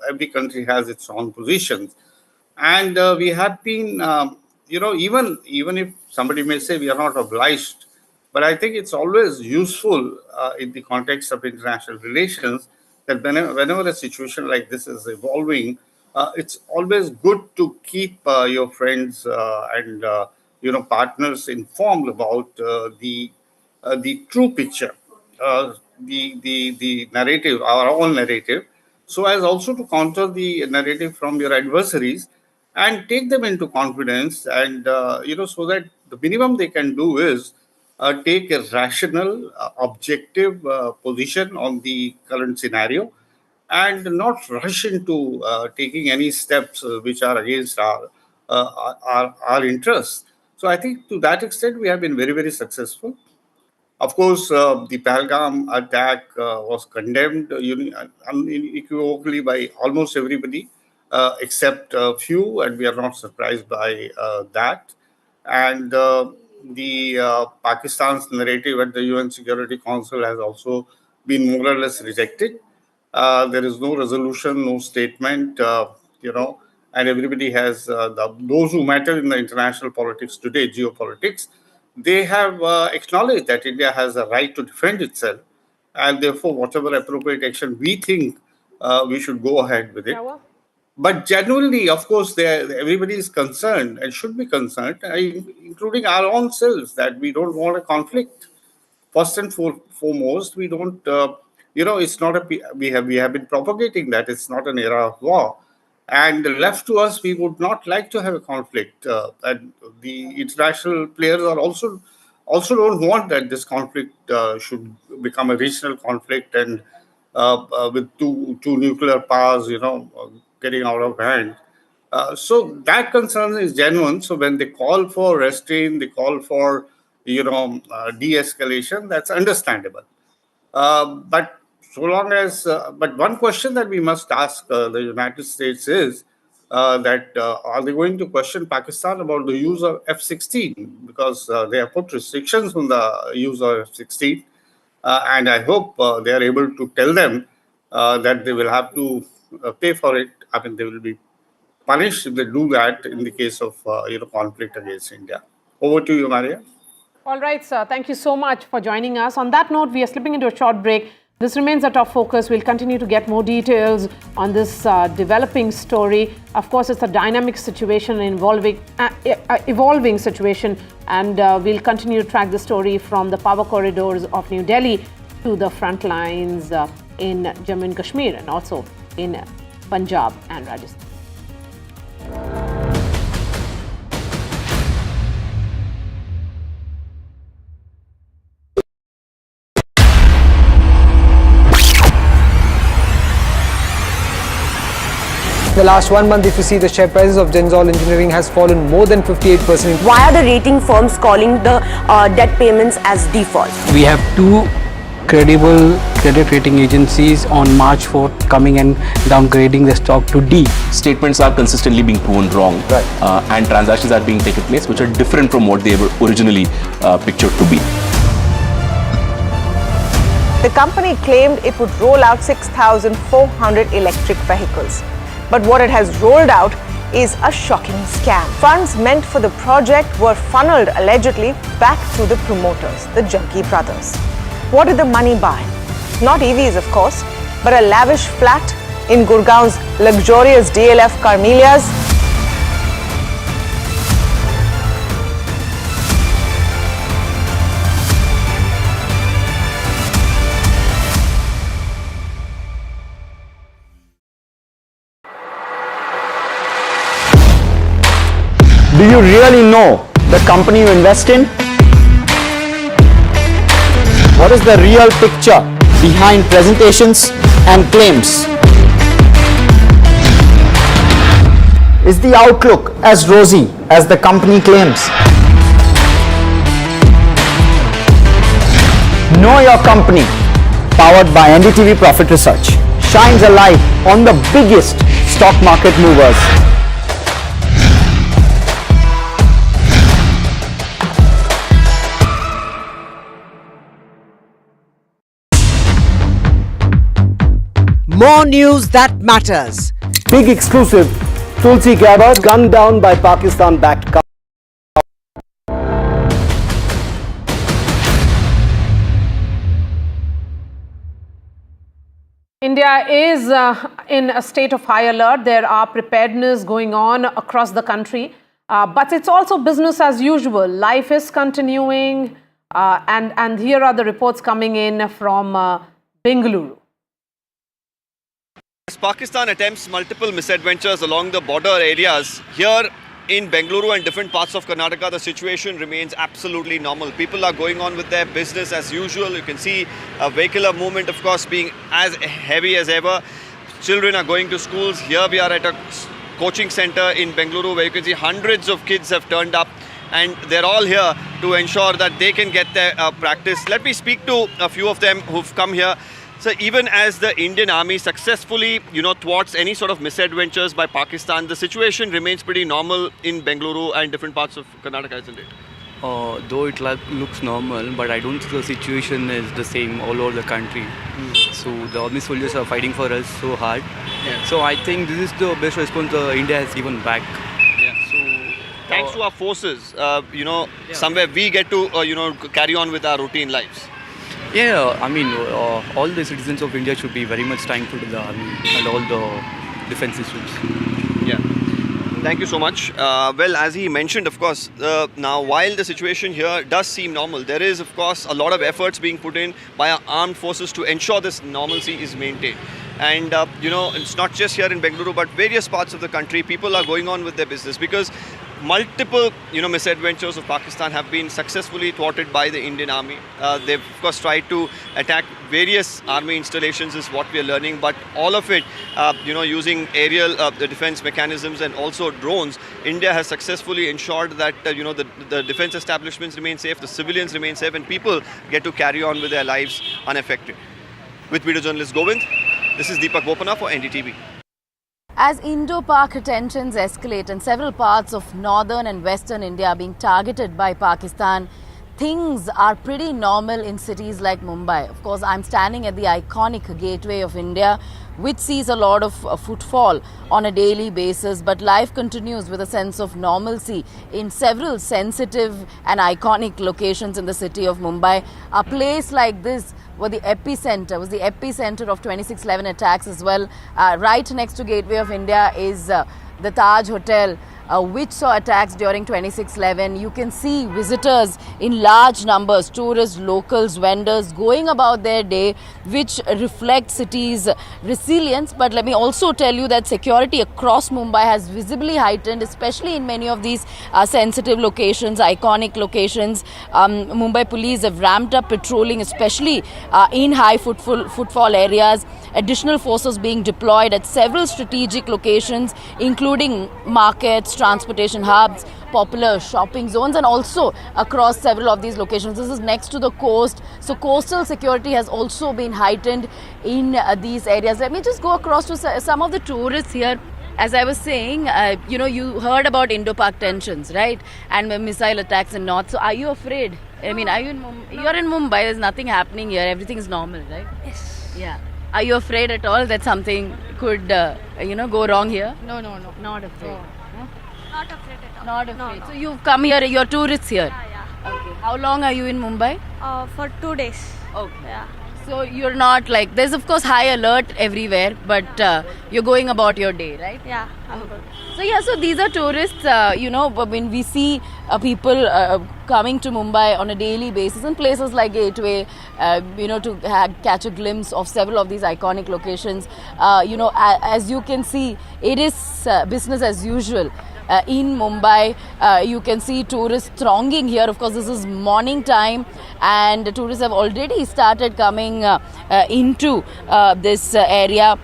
every country has its own positions. And we have been, even if somebody may say we are not obliged, but I think it's always useful in the context of international relations that whenever a situation like this is evolving, it's always good to keep your friends and partners informed about the true picture, the narrative, our own narrative, so as also to counter the narrative from your adversaries and take them into confidence, and so that the minimum they can do is take a rational, objective position on the current scenario and not rush into taking any steps which are against our interests. So I think to that extent we have been very, very successful. Of course, the Pahalgam attack was condemned unequivocally by almost everybody, except a few, and we are not surprised by that. And the Pakistan's narrative at the UN Security Council has also been more or less rejected. There is no resolution, no statement, and everybody has those who matter in the international politics today, geopolitics. They have acknowledged that India has a right to defend itself, and therefore, whatever appropriate action we think we should go ahead with it. But genuinely, of course, everybody is concerned and should be concerned, including our own selves, that we don't want a conflict. First and foremost, we don't. It's not we have been propagating that it's not an era of war, and left to us, we would not like to have a conflict. And the international players are also don't want that this conflict should become a regional conflict and with two nuclear powers, getting out of hand. So that concern is genuine. So when they call for restraint, they call for de-escalation. That's understandable. But so long as, but one question that we must ask the United States is that are they going to question Pakistan about the use of F-16, because they have put restrictions on the use of F-16, and I hope they are able to tell them that they will have to pay for it. I mean, they will be punished if they do that in the case of conflict against India. Over to you, Maria. All right, sir. Thank you so much for joining us. On that note, we are slipping into a short break. This remains our top focus. We'll continue to get more details on this developing story. Of course, it's a dynamic situation, evolving situation, and we'll continue to track the story from the power corridors of New Delhi to the front lines in Jammu and Kashmir and also in Punjab and Rajasthan. In the last 1 month, if you see, the share prices of Jaisalmer Engineering has fallen more than 58%. Why are the rating firms calling the debt payments as default? We have two credible credit rating agencies on March 4th coming and downgrading the stock to D. Statements are consistently being proven wrong, right, and transactions are being taken place which are different from what they were originally pictured to be. The company claimed it would roll out 6,400 electric vehicles. But what it has rolled out is a shocking scam. Funds meant for the project were funneled allegedly back to the promoters, the Junkie brothers. What did the money buy? Not EVs, of course, but a lavish flat in Gurgaon's luxurious DLF Carmelias. Do you really know the company you invest in? What is the real picture behind presentations and claims? Is the outlook as rosy as the company claims? Know Your Company, powered by NDTV Profit Research, shines a light on the biggest stock market movers. More news that matters. Big exclusive. Tulsi Gabbard gunned down by Pakistan-backed. India is in a state of high alert. There are preparedness going on across the country, but it's also business as usual. Life is continuing, and here are the reports coming in from Bengaluru. As Pakistan attempts multiple misadventures along the border areas, here in Bengaluru and different parts of Karnataka, the situation remains absolutely normal. People are going on with their business as usual. You can see a vehicular movement, of course, being as heavy as ever. Children are going to schools. Here we are at a coaching center in Bengaluru where you can see hundreds of kids have turned up, and they're all here to ensure that they can get their practice. Let me speak to a few of them who've come here. So even as the Indian Army successfully, thwarts any sort of misadventures by Pakistan, the situation remains pretty normal in Bengaluru and different parts of Karnataka, isn't it? Though it looks normal, but I don't think the situation is the same all over the country. So the army soldiers are fighting for us so hard. Yeah. So I think this is the best response India has given back. Yeah. So thanks to our forces, somewhere we get to, carry on with our routine lives. Yeah, I mean, all the citizens of India should be very much thankful to the army and all the defense systems. Yeah. Thank you so much. Well, as he mentioned, of course, now while the situation here does seem normal, there is, of course, a lot of efforts being put in by our armed forces to ensure this normalcy is maintained. And, it's not just here in Bengaluru, but various parts of the country, people are going on with their business because multiple, misadventures of Pakistan have been successfully thwarted by the Indian Army. They've, of course, tried to attack various army installations is what we are learning, but all of it, using aerial the defense mechanisms and also drones, India has successfully ensured that, the defense establishments remain safe, the civilians remain safe, and people get to carry on with their lives unaffected. With video journalist Govind, this is Deepak Bopana for NDTV. As Indo-Pak tensions escalate and several parts of northern and western India are being targeted by Pakistan, things are pretty normal in cities like Mumbai. Of course, I'm standing at the iconic gateway of India, which sees a lot of footfall on a daily basis, but life continues with a sense of normalcy in several sensitive and iconic locations in the city of Mumbai. A place like this was the epicenter of 26/11 attacks as well. Right next to Gateway of India is the Taj Hotel, which saw attacks during 26/11. You can see visitors in large numbers, tourists, locals, vendors going about their day, which reflects city's resilience. But let me also tell you that security across Mumbai has visibly heightened, especially in many of these sensitive locations, iconic locations. Mumbai police have ramped up patrolling, especially in high footfall areas. Additional forces being deployed at several strategic locations, including markets, transportation hubs, popular shopping zones, and also across several of these locations. This is next to the coast, so coastal security has also been heightened in these areas. Let me just go across to some of the tourists here. As I was saying, you heard about Indo-Pak tensions, right? And missile attacks in north. So are you afraid? I mean, are you in Mumbai? You're in Mumbai. There's nothing happening here. Everything is normal, right? Yes. Yeah. Are you afraid at all that something could, go wrong here? No. Not afraid. No. Not afraid at all. Not afraid. No. So you've come here. You're tourists here. Yeah. Okay. How long are you in Mumbai? For 2 days. Okay. Yeah. So you're not like, there's of course high alert everywhere, but you're going about your day, right? Yeah. I'm good. So these are tourists, when we see people coming to Mumbai on a daily basis in places like Gateway, to catch a glimpse of several of these iconic locations. As you can see, it is business as usual. In Mumbai, you can see tourists thronging here. Of course, this is morning time, and the tourists have already started coming into this area.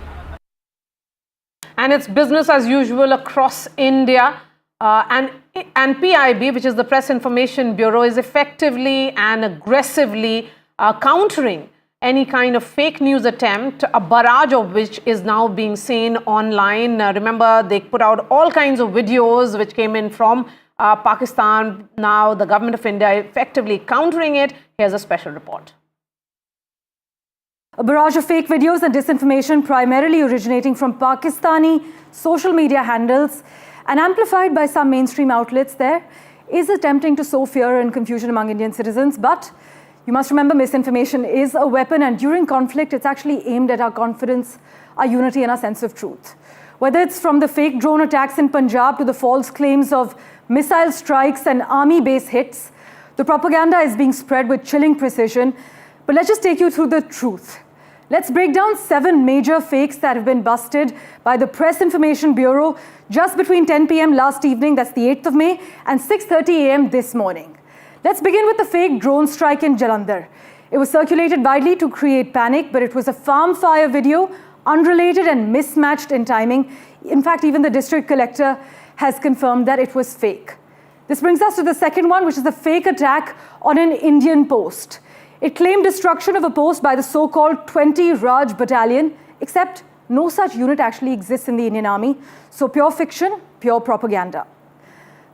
And it's business as usual across India. And PIB, which is the Press Information Bureau, is effectively and aggressively countering any kind of fake news attempt, a barrage of which is now being seen online. Remember, they put out all kinds of videos which came in from Pakistan. Now the government of India effectively countering it. Here's a special report. A barrage of fake videos and disinformation primarily originating from Pakistani social media handles and amplified by some mainstream outlets there is attempting to sow fear and confusion among Indian citizens. But you must remember, misinformation is a weapon, and during conflict, it's actually aimed at our confidence, our unity, and our sense of truth. Whether it's from the fake drone attacks in Punjab to the false claims of missile strikes and army base hits, the propaganda is being spread with chilling precision. But let's just take you through the truth. Let's break down 7 major fakes that have been busted by the Press Information Bureau just between 10 p.m. last evening, that's the 8th of May, and 6:30 a.m. this morning. Let's begin with the fake drone strike in Jalandhar. It was circulated widely to create panic, but it was a farm fire video, unrelated and mismatched in timing. In fact, even the district collector has confirmed that it was fake. This brings us to the second one, which is a fake attack on an Indian post. It claimed destruction of a post by the so-called 20 Raj Battalion, except no such unit actually exists in the Indian Army. So pure fiction, pure propaganda.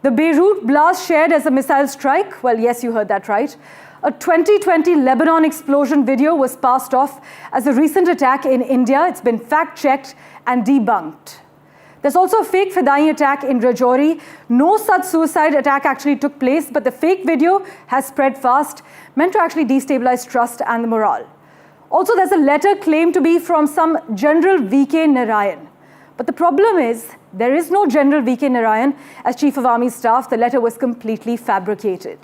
The Beirut blast shared as a missile strike, well, yes, you heard that right. A 2020 Lebanon explosion video was passed off as a recent attack in India. It's been fact-checked and debunked. There's also a fake Fidai attack in Rajouri. No such suicide attack actually took place, but the fake video has spread fast, meant to actually destabilize trust and the morale. Also, there's a letter claimed to be from some General V.K. Narayan. But the problem is, there is no General V.K. Narayan as Chief of Army Staff. The letter was completely fabricated.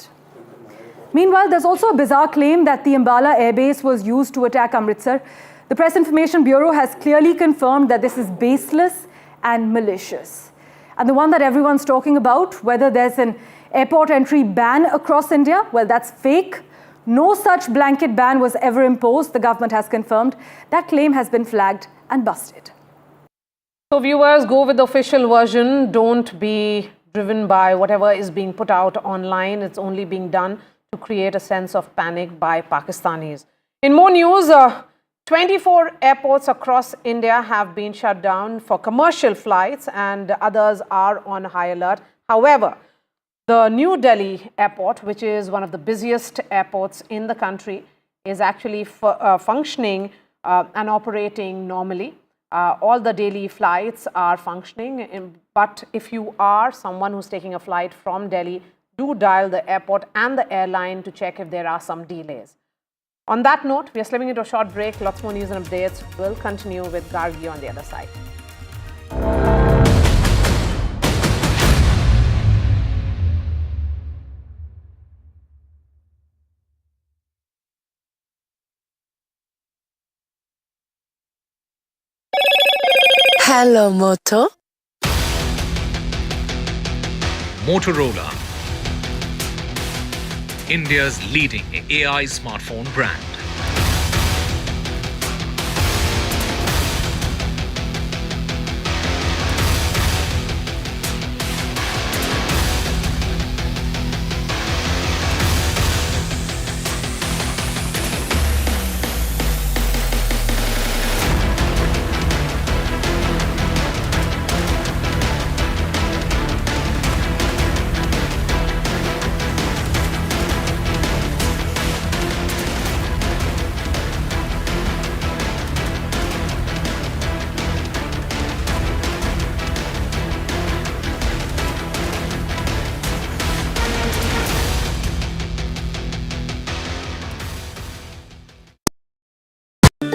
Meanwhile, there's also a bizarre claim that the Ambala Air Base was used to attack Amritsar. The Press Information Bureau has clearly confirmed that this is baseless and malicious. And the one that everyone's talking about, whether there's an airport entry ban across India, well, that's fake. No such blanket ban was ever imposed, the government has confirmed. That claim has been flagged and busted. So viewers, go with the official version. Don't be driven by whatever is being put out online. It's only being done to create a sense of panic by Pakistanis. In more news, 24 airports across India have been shut down for commercial flights and others are on high alert. However, the New Delhi airport, which is one of the busiest airports in the country, is actually functioning and operating normally. All the daily flights are functioning, but if you are someone who's taking a flight from Delhi, do dial the airport and the airline to check if there are some delays. On that note, we are slipping into a short break. Lots more news and updates. We'll continue with Gargi on the other side. Hello, Moto. Motorola, India's leading AI smartphone brand.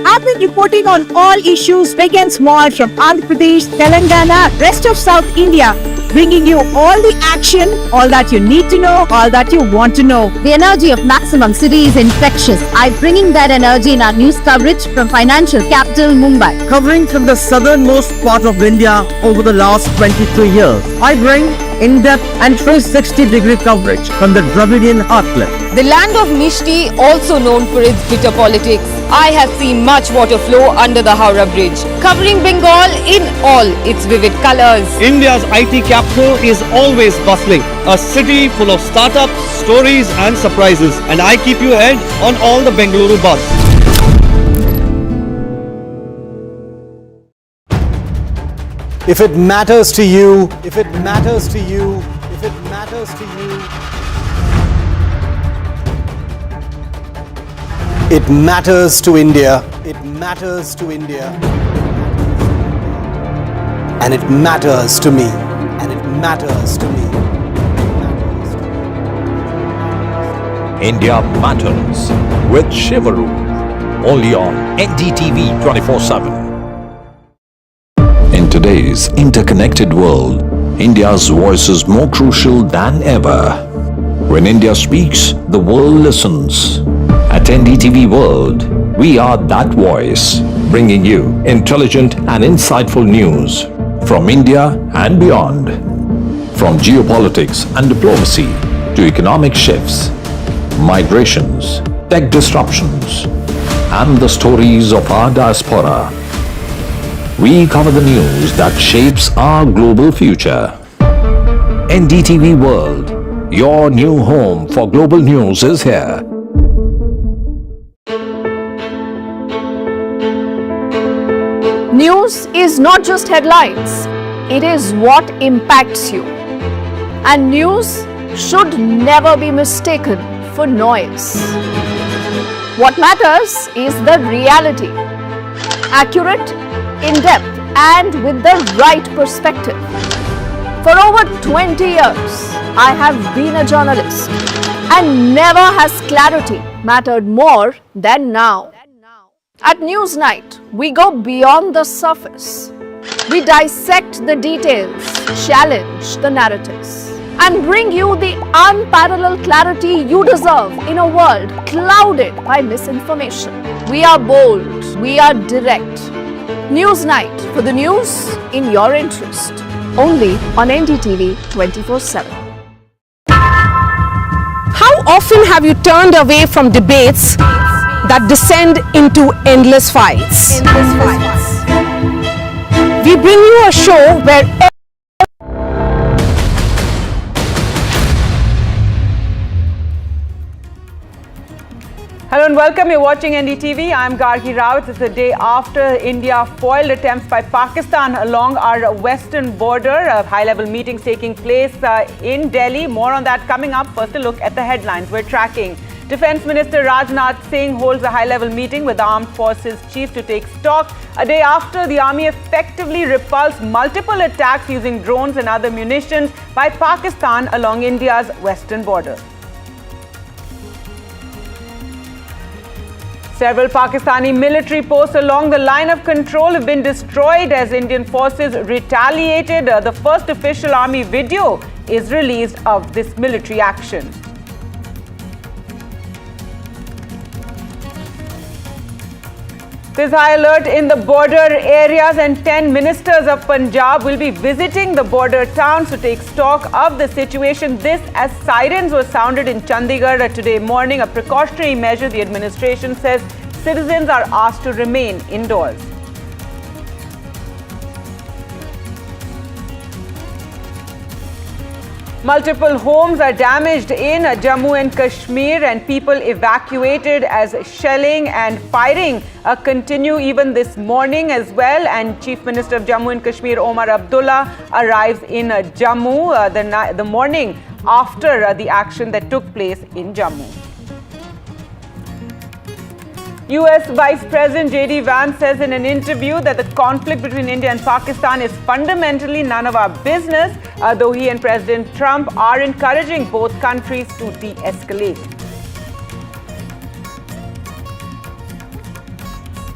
I've been reporting on all issues big and small from Andhra Pradesh, Telangana, rest of South India, bringing you all the action, all that you need to know, all that you want to know. The energy of maximum city is infectious. I'm bringing that energy in our news coverage from financial capital Mumbai. Covering from the southernmost part of India over the last 23 years, I bring in-depth and 360-degree coverage from the Dravidian heartland. The land of Mishti, also known for its bitter politics. I have seen much water flow under the Howrah Bridge, covering Bengal in all its vivid colors. India's IT capital is always bustling, a city full of startups, stories and surprises. And I keep you ahead on all the Bengaluru buzz. If it matters to you, if it matters to you, if it matters to you, it matters to India. It matters to India. And it matters to me. And it matters to me. India Matters with Shivaru. Only on NDTV 24/7. In today's interconnected world, India's voice is more crucial than ever. When India speaks, the world listens. At NDTV World, we are that voice, bringing you intelligent and insightful news from India and beyond. From geopolitics and diplomacy to economic shifts, migrations, tech disruptions, and the stories of our diaspora. We cover the news that shapes our global future. NDTV World, your new home for global news is here. News is not just headlines, it is what impacts you. And news should never be mistaken for noise. What matters is the reality. Accurate, in-depth, and with the right perspective. For over 20 years, I have been a journalist, and never has clarity mattered more than now. At Newsnight, we go beyond the surface. We dissect the details, challenge the narratives, and bring you the unparalleled clarity you deserve in a world clouded by misinformation. We are bold, we are direct. Newsnight, for the news in your interest. Only on NDTV 24/7. How often have you turned away from debates that descend into endless fights? We bring you a show where Hello and welcome. You're watching NDTV. I'm Gargi Rawat. It's the day after India foiled attempts by Pakistan along our western border. High-level meetings taking place in Delhi. More on that coming up. First, a look at the headlines we're tracking. Defence Minister Rajnath Singh holds a high-level meeting with the Armed Forces Chief to take stock a day after the army effectively repulsed multiple attacks using drones and other munitions by Pakistan along India's western border. Several Pakistani military posts along the line of control have been destroyed as Indian forces retaliated. The first official army video is released of this military action. There's high alert in the border areas, and 10 ministers of Punjab will be visiting the border towns to take stock of the situation. This as sirens were sounded in Chandigarh today morning, a precautionary measure. The administration says citizens are asked to remain indoors. Multiple homes are damaged in Jammu and Kashmir and people evacuated as shelling and firing continue even this morning as well. And Chief Minister of Jammu and Kashmir Omar Abdullah arrives in Jammu the morning after the action that took place in Jammu. US Vice President J.D. Vance says in an interview that the conflict between India and Pakistan is fundamentally none of our business, though he and President Trump are encouraging both countries to de-escalate.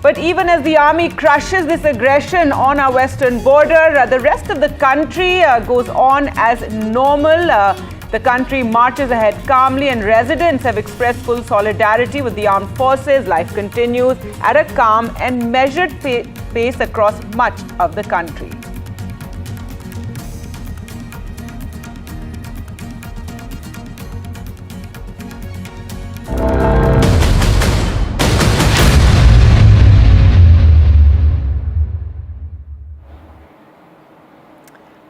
But even as the army crushes this aggression on our western border, the rest of the country goes on as normal. The country marches ahead calmly, and residents have expressed full solidarity with the armed forces. Life continues at a calm and measured pace across much of the country.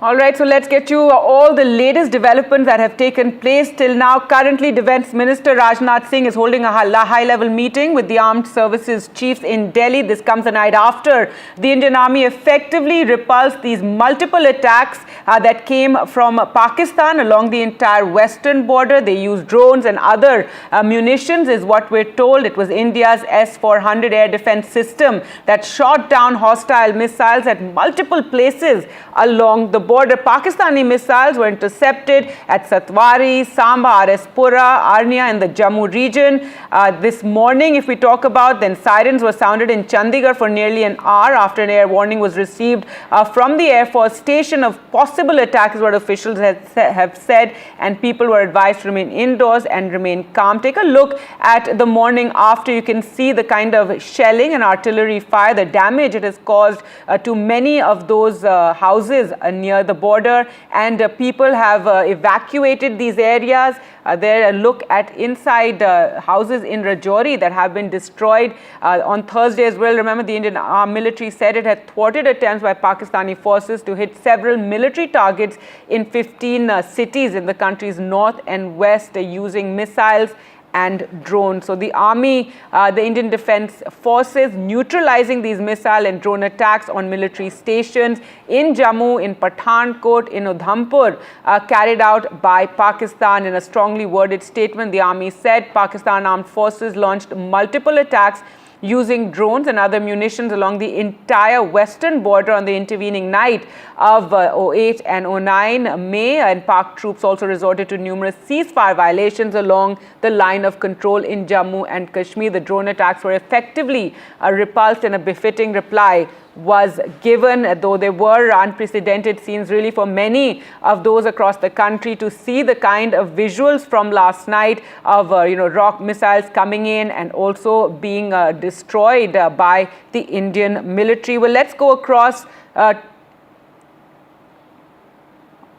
All right, so let's get you all the latest developments that have taken place till now. Currently, Defence Minister Rajnath Singh is holding a high-level meeting with the armed services chiefs in Delhi. This comes a night after the Indian Army effectively repulsed these multiple attacks that came from Pakistan along the entire western border. They used drones and other munitions, is what we're told. It was India's S-400 air defense system that shot down hostile missiles at multiple places along the border. Pakistani missiles were intercepted at Satwari, Samba, RS Pura, Arnia in the Jammu region. This morning, if we talk about, then sirens were sounded in Chandigarh for nearly an hour after an air warning was received from the Air Force station of possible attacks, is what officials have said, and people were advised to remain indoors and remain calm. Take a look at the morning after. You can see the kind of shelling and artillery fire, the damage it has caused to many of those houses near the border, and people have evacuated these areas. There, a look at inside houses in Rajouri that have been destroyed on Thursday as well. Remember, the Indian military said it had thwarted attempts by Pakistani forces to hit several military targets in 15 cities in the country's north and west using missiles and drones. So the army, the Indian Defence Forces, neutralizing these missile and drone attacks on military stations in Jammu, in Pathankot, in Udhampur, carried out by Pakistan. In a strongly worded statement, the army said Pakistan Armed Forces launched multiple attacks using drones and other munitions along the entire western border on the intervening night of 08 and 09 May, and Pak troops also resorted to numerous ceasefire violations along the line of control in Jammu and Kashmir. The drone attacks were effectively repulsed, and a befitting reply was given, though there were unprecedented scenes really for many of those across the country to see the kind of visuals from last night of rock missiles coming in and also being destroyed by the Indian military. Well, let's go across.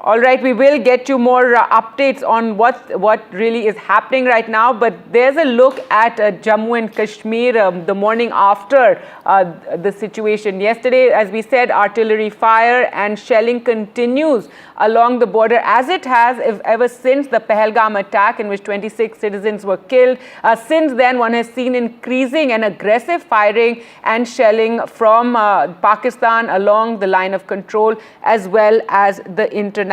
All right, we will get you more updates on what really is happening right now, but there's a look at Jammu and Kashmir the morning after the situation yesterday. As we said, artillery fire and shelling continues along the border, as it has ever since the Pahalgam attack in which 26 citizens were killed. Since then, one has seen increasing and aggressive firing and shelling from Pakistan along the line of control as well as the international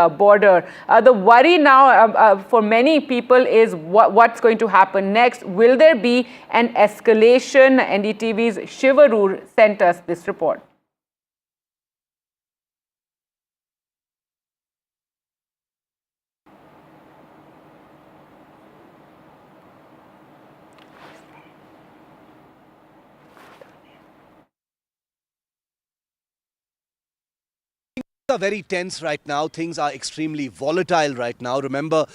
border. The worry now for many people is what's going to happen next. Will there be an escalation? NDTV's Shivarur sent us this report. Are very tense right now. Things are extremely volatile right now. Remember,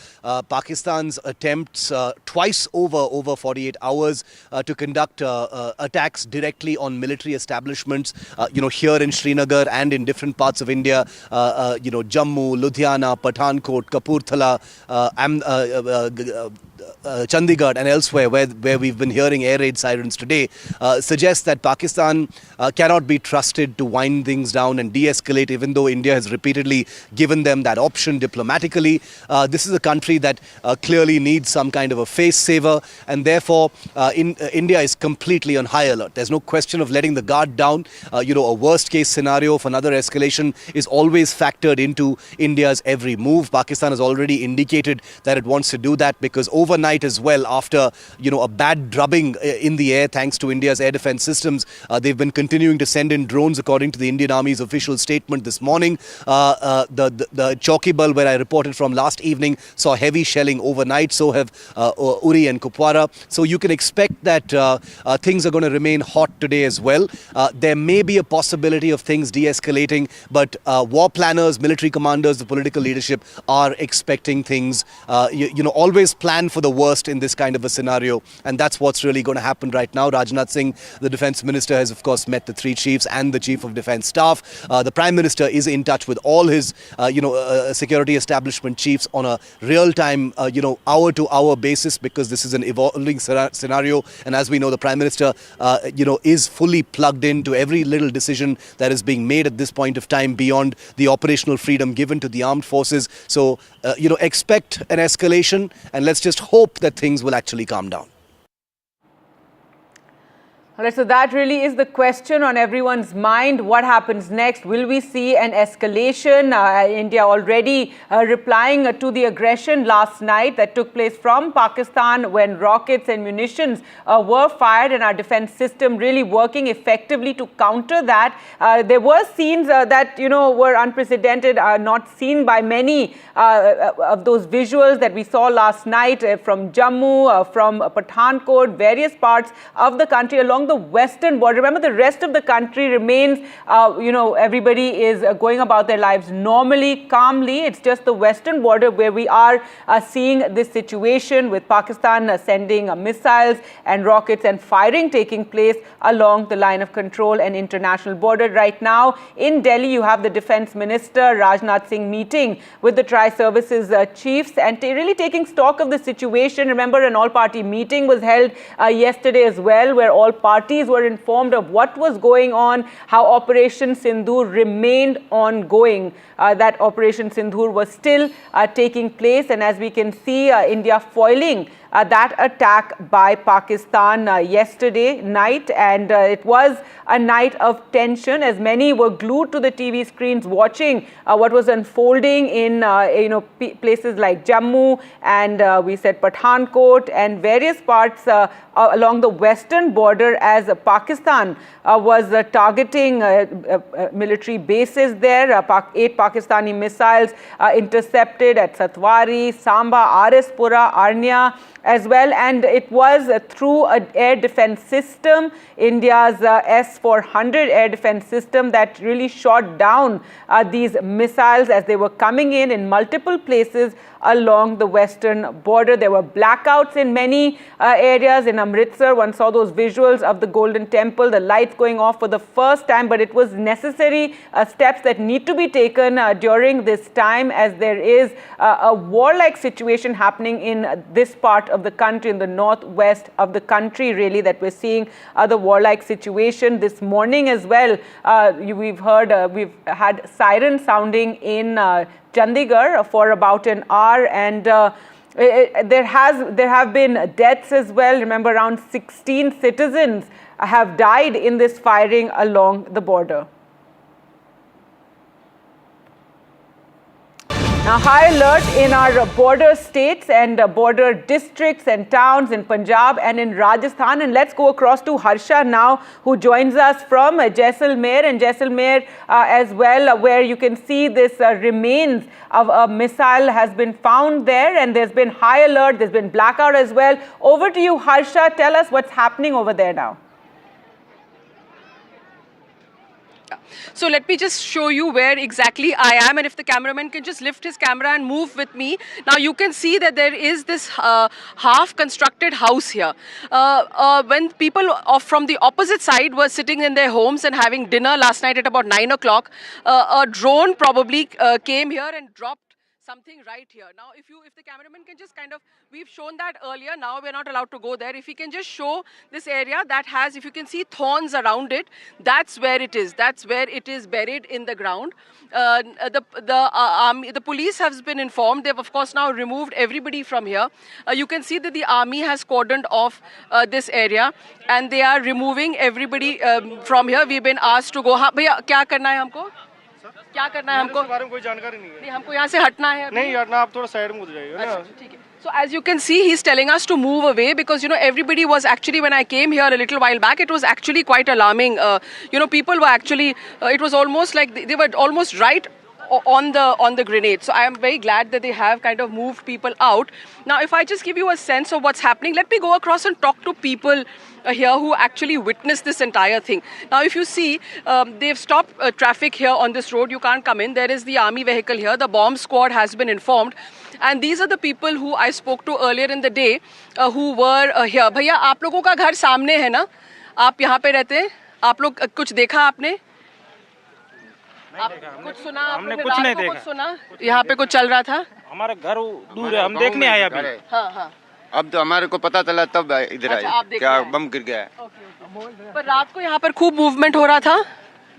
Pakistan's attempts twice over 48 hours to conduct attacks directly on military establishments, here in Srinagar and in different parts of India, Jammu, Ludhiana, Pathankot, Kapurthala, Chandigarh and elsewhere where we've been hearing air raid sirens today, suggests that Pakistan cannot be trusted to wind things down and de-escalate, even though India has repeatedly given them that option diplomatically. This is a country that clearly needs some kind of a face saver, and therefore India is completely on high alert. There's no question of letting the guard down. A worst case scenario of another escalation is always factored into India's every move. Pakistan has already indicated that it wants to do that, because overnight as well, after a bad drubbing in the air thanks to India's air defense systems, they've been continuing to send in drones, according to the Indian Army's official statement this morning. The Chaukibal, where I reported from last evening, saw heavy shelling overnight. So have Uri and Kupwara. So you can expect that things are going to remain hot today as well. There may be a possibility of things de-escalating, but war planners, military commanders, the political leadership are expecting things, always plan for the worst in this kind of a scenario. And that's what's really going to happen right now. Rajnath Singh, the defense minister, has of course met the three chiefs and the chief of defense staff. The prime minister is in in touch with all his, security establishment chiefs on a real-time, hour-to-hour basis, because this is an evolving scenario. And as we know, the Prime Minister, is fully plugged into every little decision that is being made at this point of time beyond the operational freedom given to the armed forces. So, expect an escalation, and let's just hope that things will actually calm down. All right, so that really is the question on everyone's mind. What happens next? Will we see an escalation? India already replying to the aggression last night that took place from Pakistan when rockets and munitions were fired, and our defense system really working effectively to counter that. There were scenes that, were unprecedented, not seen by many of those visuals that we saw last night from Jammu, from Pathankot, various parts of the country along the western border. Remember, the rest of the country remains, everybody is going about their lives normally, calmly. It's just the western border where we are seeing this situation with Pakistan sending missiles and rockets and firing taking place along the line of control and international border. Right now in Delhi, you have the Defense Minister Rajnath Singh meeting with the tri-services chiefs and really taking stock of the situation. Remember, an all-party meeting was held yesterday as well, where all parties were informed of what was going on, how Operation Sindoor remained ongoing. That Operation Sindoor was still taking place, and as we can see, India foiling that attack by Pakistan yesterday night, and it was a night of tension as many were glued to the TV screens watching what was unfolding in places like Jammu and we said Pathankot and various parts along the western border as Pakistan was targeting military bases there. 8 Pakistani missiles intercepted at Satwari, Samba, RS Pura, Arnia as well, and it was through an air defense system, India's S-400 air defense system, that really shot down these missiles as they were coming in multiple places along the western border. There were blackouts in many areas. In Amritsar, one saw those visuals of the Golden Temple, the lights going off for the first time, but it was necessary steps that need to be taken during this time, as there is a warlike situation happening in this part of the country, in the northwest of the country, really, that we're seeing the warlike situation this morning as well. We've had sirens sounding in Chandigarh for about an hour, and there have been deaths as well. Remember, around 16 citizens have died in this firing along the border. Now, high alert in our border states and border districts and towns in Punjab and in Rajasthan. And let's go across to Harsha now, who joins us from Jaisalmer, and Jaisalmer as well, where you can see this remains of a missile has been found there, and there's been high alert, there's been blackout as well. Over to you, Harsha. Tell us what's happening over there now. So let me just show you where exactly I am, and if the cameraman can just lift his camera and move with me. Now you can see that there is this half-constructed house here. When people from the opposite side were sitting in their homes and having dinner last night at about 9 o'clock, a drone probably came here and dropped something right here. Now, if the cameraman can just we've shown that earlier, now we're not allowed to go there. If he can just show this area that has, if you can see thorns around it, that's where it is. That's where it is buried in the ground. The police has been informed. They've, of course, now removed everybody from here. You can see that the army has cordoned off this area, and they are removing everybody from here. We've been asked to go. Bhaiya, क्या करना है हमको? क्या करना है हमको? बारे में कोई जानकारी नहीं है। नहीं, हमको यहाँ से हटना है। नहीं हटना, आप थोड़ा साइड में हो जाइए ना। ठीक है। So as you can see, he's telling us to move away because, everybody was actually, when I came here a little while back, it was actually quite alarming. People were actually, it was almost like they were almost right on the grenade. So I am very glad that they have moved people out. Now, if I just give you a sense of what's happening, let me go across and talk to people here who actually witnessed this entire thing. Now, if you see, they've stopped traffic here on this road. You can't come in. There is the army vehicle here. The bomb squad has been informed. And these are the people who I spoke to earlier in the day who were here. भैया, आप लोगों का घर सामने है ना? आप यहाँ पे रहते हैं? आप लोग कुछ देखा आपने? आप कुछ सुना? हमने आपने कुछ रात नहीं को देखा। कुछ सुना? यहाँ पे कुछ चल रहा था? हमारा घर दूर है, हम देखने आए अभी। हाँ हाँ। अब तो हमारे को पता चला तब इधर अच्छा, आप आए देखने क्या आए। बम गिर गया है। पर रात को यहाँ पर खूब मूवमेंट हो रहा था।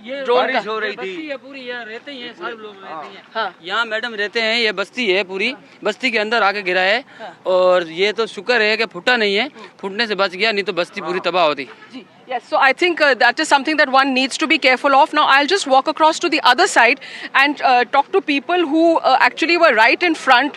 ये ड्रोन बारिश का। हो रही थी। ये पूरी यहाँ रहते हैं, सारे लोग रहते हैं। हाँ। यहाँ मैडम रहते हैं, ये बस्ती है पूरी, बस्ती के अंदर आके गिरा है। और ये तो शुक्र है कि फूटा नहीं है, फूटने से बच गया, नहीं तो बस्ती पूरी तबाह होती। Yes, so I think that is something that one needs to be careful of. Now, I'll just walk across to the other side and talk to people who actually were right in front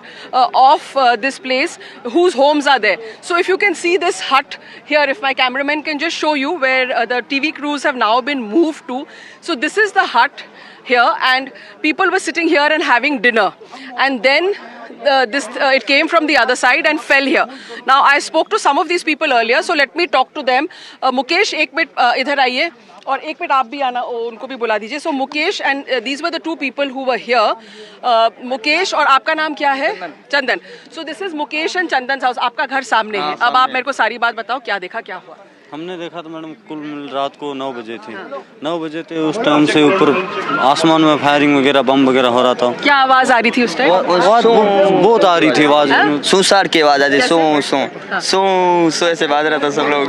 of this place, whose homes are there. So, if you can see this hut here, if my cameraman can just show you where the TV crews have now been moved to. So, this is the hut here, and people were sitting here and having dinner. And then it came from the other side and fell here. Now I spoke to some of these people earlier, so let me talk to them. Mukesh, एक minute इधर आइए और एक minute आप भी आना, उनको भी बुला दीजिए. So Mukesh and these were the two people who were here. Mukesh और आपका नाम क्या है? चंदन. So this is Mukesh and Chandan's house. आपका घर सामने है. अब आप मेरे को सारी बात बताओ, क्या देखा, क्या हुआ? हमने देखा तो मैडम कुल रात को 9 बजे थे. 9 बजे थे उस टाइम से ऊपर आसमान में फायरिंग वगैरह, बम वगैरह हो रहा था. क्या आवाज आ रही थी उस टाइम? बहुत आ रही थी आवाज. सुसार की आवाज आ रही, सो ऐसे बाज रहा था सब लोग.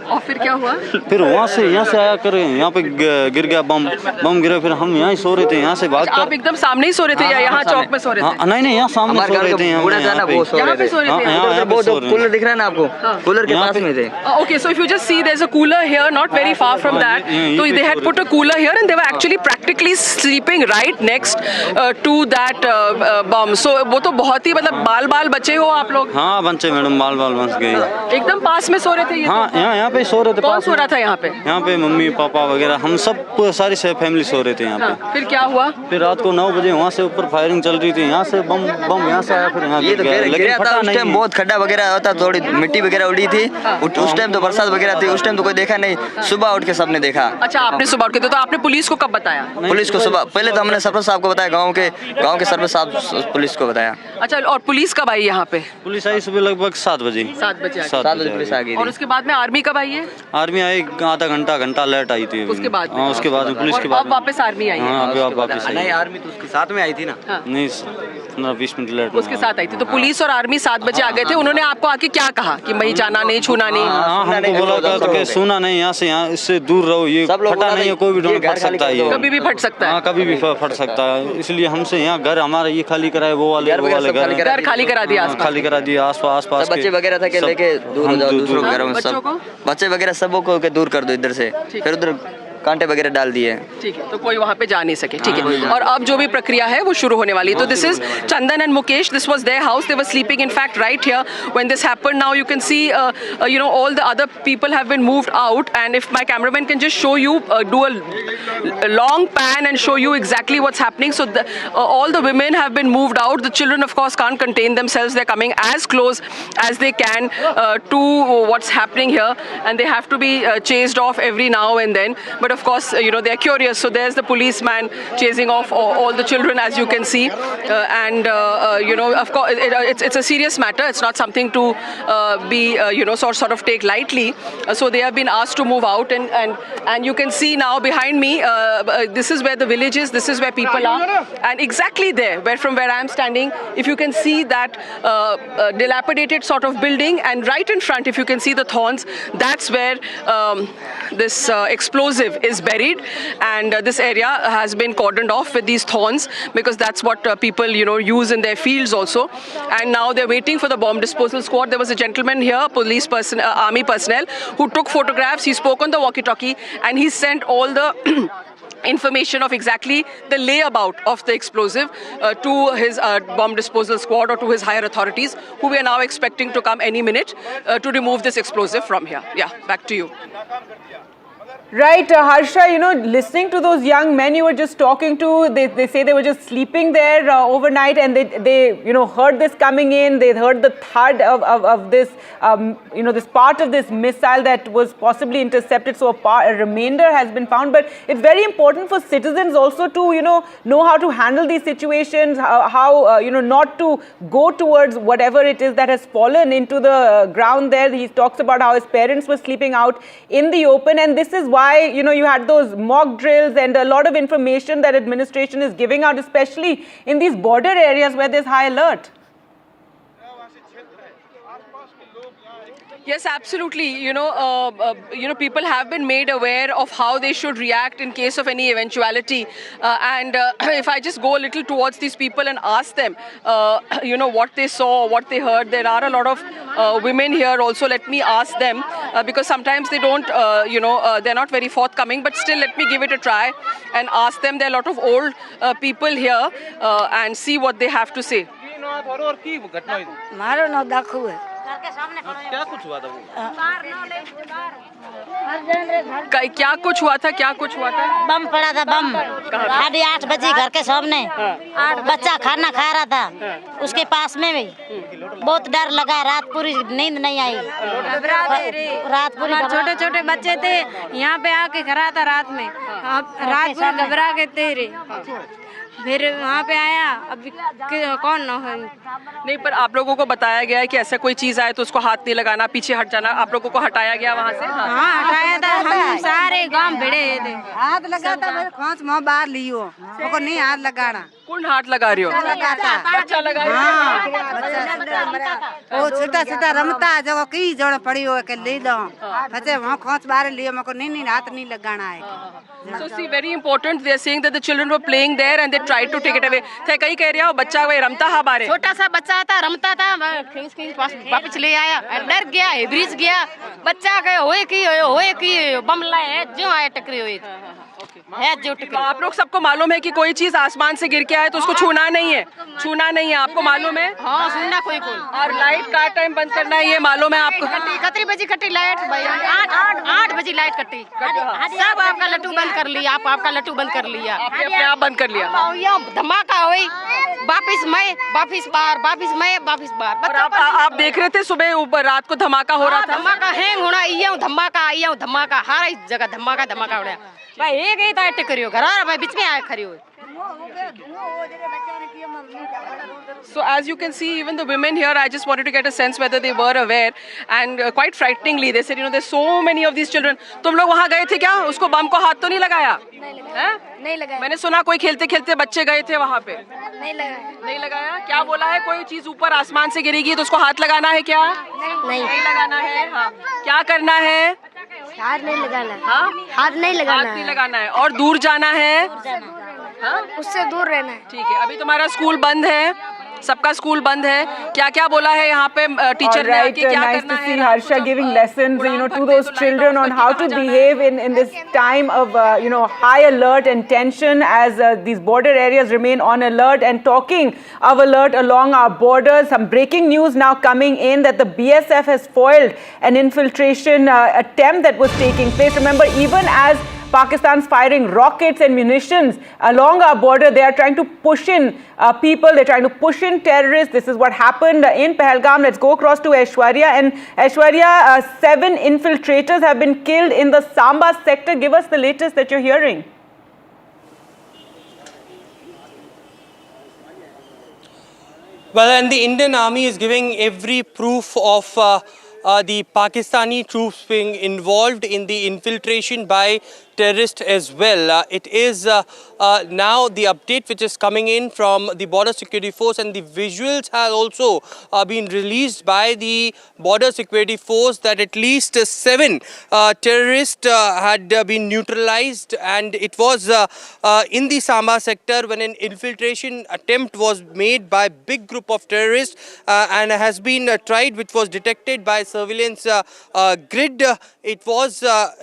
और फिर क्या हुआ? फिर वहाँ से यहाँ से आया कर यहाँ पे गिर गया बम गिरा. फिर हम यहाँ ही सो रहे थे, यहाँ से भाग कर. आप एकदम सामने ही सो रहे थे या यहाँ चौक में सो रहे थे? नहीं यहाँ सामने सो रहे थे. यहाँ पे सो रहे थे. कूलर दिख रहा है ना आपको? कूलर के पास में थे. Okay, so if you just see, there's a cooler here, not very far from that. So they had put a cooler here, and they were actually practically sleeping right next to that bomb. So वो तो बहुत ही मतलब बाल बचे हो आप लोग. हाँ बचे मैडम, बाल बच गए. एकदम पास में सो रहे थे ये. हाँ यहाँ पे सो रहे थे. कौन सो रहा था यहाँ पे? यहाँ पे मम्मी पापा वगैरह हम सब सारी फैमिली सो रहे थे यहाँ पे. फिर क्या हुआ? फिर रात को 9 बजे वहाँ से ऊपर फायरिंग चल रही थी. यहाँ से बम यहाँ से आया, फिर यहाँ ये तो गिरा था. उस टाइम बहुत खड्डा वगैरह होता, थोड़ी मिट्टी वगैरह उड़ी थी. उस टाइम तो बरसात वगैरह थी, उस टाइम तो कोई देखा नहीं. सुबह उठ के सबने देखा. अच्छा, आपने सुबह उठ के तो आपने पुलिस को कब बताया? पुलिस को सुबह पहले तो हमने सरपंच साहब को बताया, गांव के सरपंच साहब पुलिस को बताया. अच्छा, और पुलिस कब आई यहाँ पे? पुलिस आई सुबह लगभग 7 बजे. 7 बजे पुलिस आ गई. और उसके बाद में आर्मी कब आई है? आर्मी आई आधा घंटा लेट आई थी. उसके बाद हाँ उसके बाद पुलिस के बाद अब वापस आर्मी आई है. हाँ वापस आई. नहीं आर्मी तो उसके साथ में आई थी ना. नहीं 15-20 मिनट लेट उसके साथ आई थी. तो पुलिस और आर्मी 7 बजे आ गए थे. उन्होंने आपको आके क्या कहा कि भाई जाना नहीं, छूना नहीं? हमको बोला कि सुना नहीं, यहाँ से इससे दूर रहो, ये फटा नहीं है, कोई भी फट सकता है, कभी भी फट सकता है. हाँ कभी भी फट सकता है. इसलिए हमसे यहाँ घर हमारा ये खाली कराए, वो वाले घर खाली करा दिया. खाली करा दिया. आस पास बच्चे वगैरह था के लेके दूर हो जाओ, दूसरों के घरों में. सब बच्चे वगैरह सबको को दूर कर दो इधर से. फिर उधर कांटे वगैरह डाल दिए. ठीक है, तो कोई वहाँ पे जा नहीं सके. ठीक है, और अब जो भी प्रक्रिया है वो शुरू होने वाली है. तो this is Chandan and Mukesh. This was their house. They were sleeping in fact right here when this happened. Now you can see all the other people have been moved out, and if my cameraman can just show you, do a long pan and show you exactly what's happening. So all the women have been moved out. The children of course can't contain themselves. They're coming as close as they can to what's happening here, and they have to be chased off every now and then. But of course, they're curious. So there's the policeman chasing off all the children, as you can see. And of course, it's a serious matter. It's not something to be, sort of take lightly. So they have been asked to move out. And you can see now behind me, this is where the village is. This is where people are. And exactly there, from where I am standing, if you can see that dilapidated sort of building, and right in front, if you can see the thorns, that's where this explosive is buried, and this area has been cordoned off with these thorns because that's what people use in their fields also. And now they're waiting for the bomb disposal squad. There was a gentleman here, police person, army personnel, who took photographs. He spoke on the walkie-talkie and he sent all the information of exactly the layabout of the explosive to his bomb disposal squad or to his higher authorities, who we are now expecting to come any minute to remove this explosive from here. Yeah, back to you. Right, Harsha, listening to those young men you were just talking to, they say they were just sleeping there overnight, and they heard this coming in. They heard the thud of this, this part of this missile that was possibly intercepted. So a remainder has been found. But it's very important for citizens also to, know how to handle these situations, how not to go towards whatever it is that has fallen into the ground there. He talks about how his parents were sleeping out in the open, and this is why why, you know, you had those mock drills and a lot of information that administration is giving out, especially in these border areas where there's high alert. Yes, absolutely. People have been made aware of how they should react in case of any eventuality. If I just go a little towards these people and ask them, what they saw, what they heard, there are a lot of women here also. Let me ask them because sometimes they don't, they're not very forthcoming. But still, let me give it a try and ask them. There are a lot of old people here and see what they have to say. क्या कुछ हुआ था वो? क्या कुछ हुआ था? क्या कुछ हुआ था? बम पड़ा था, बम। साढ़े 8 बजे घर के सामने बच्चा खाना खा रहा था, उसके पास में भी बहुत डर लगा, रात पूरी नींद नहीं आई, रात पूरी। छोटे छोटे बच्चे थे, यहाँ पे आके खड़ा था रात में, रात भर घबरा के थे। फिर वहाँ पे आया, अभी कौन नहीं, पर आप लोगों को बताया गया है कि ऐसा कोई चीज आए तो उसको हाथ नहीं लगाना, पीछे हट जाना। आप लोगों को हटाया गया वहाँ से? हाँ, हटाया था। हम सारे गांव भिड़े थे। हाथ लगा था, मेरे खोंच मुँह बाहर लियो, मुझको नहीं हाथ लगाना। कौन हाथ लगा रही हो? बच्चा लगा रही हो। वो छोटा छोटा रमता जो की जोड़ पड़ी हो के ले दो, बच्चे वहाँ खोंच बाहर लियो, मुझको नहीं हाथ नहीं लगाना है। So see, very important. They are saying that the children were playing there and they tried to take it away. थे कहीं कह रहा हो बच्चा वही रमता हा बारे। छोटा सा बच्चा था, रमता था, खींच वापस ले आया, डर गया, ब्रिज गया, बच्चा गए होए की बम लाए जो आए टकरे हुए है जो टकरे। आप लोग सबको मालूम है कि कोई चीज आसमान से गिर के आए तो उसको छूना नहीं है, आपको मालूम है? हाँ, छूना कोई और लाइट का टाइम बंद करना है, ये मालूम है आपको? कितनी बजे कटी लाइट? 8 बजे लाइट कटी। सब आपका लट्टू बंद कर लिया, आपका लट्टू बंद कर लिया, आपने अपने आप बंद कर लिया। धमाका हुई, वापिस मैं, वापिस बार। आप देख रहे थे सुबह ऊपर, रात को धमाका हो रहा था? धमाका हैंग होना, धमाका हर एक जगह धमाका हो रहा है भाई। एक ही था टिकरियो घर भाई, बीच में आए खड़ी हुई। So as you can see, even the women here, I just wanted to get a sense whether they were aware, and quite frighteningly they said, there's so many of these children. तुम लोग वहाँ गए थे क्या? उसको बम को हाथ तो नहीं लगाया? नहीं लगाया। मैंने सुना कोई खेलते खेलते बच्चे गए थे वहाँ पे। नहीं लगाया। क्या बोला है? कोई चीज ऊपर आसमान से गिरेगी तो उसको हाथ लगाना है क्या? नहीं लगाना है। हाँ, क्या करना है? हाथ नहीं लगाना है। हाँ, हाथ नहीं लगाना है। और दूर जाना है, उससे दूर रहना है। ठीक है। अभी तुम्हारा स्कूल बंद है, सबका स्कूल बंद है। क्या क्या बोला है यहाँ पे टीचर ने आके? क्या nice करना to see है? Harsha giving lessons, to those children on how to behave in this time of, high alert and tension as these border areas remain on alert, and talking of alert along our borders. Some breaking news now coming in that the BSF has foiled an infiltration attempt that was taking place. Remember, even as Pakistan's firing rockets and munitions along our border, they are trying to push in people, they're trying to push in terrorists. This is what happened in Pahalgam. Let's go across to Aishwarya. And Aishwarya, 7 infiltrators have been killed in the Samba sector. Give us the latest that you're hearing. Well, and the Indian Army is giving every proof of the Pakistani troops being involved in the infiltration by terrorists as well. It is now the update which is coming in from the Border Security Force, and the visuals have also been released by the Border Security Force that at least 7 terrorists had been neutralized, and it was in the Samba sector when an infiltration attempt was made by a big group of terrorists and has been tried, which was detected by surveillance grid. It was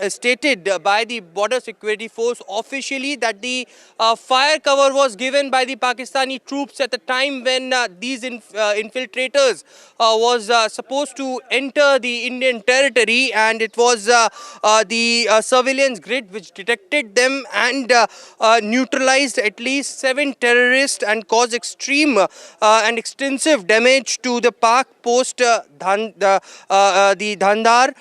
stated by the Border Security Force officially that the fire cover was given by the Pakistani troops at the time when these infiltrators was supposed to enter the Indian territory, and it was the surveillance grid which detected them and neutralized at least 7 terrorists and caused extreme and extensive damage to the Pak post the Dhandar.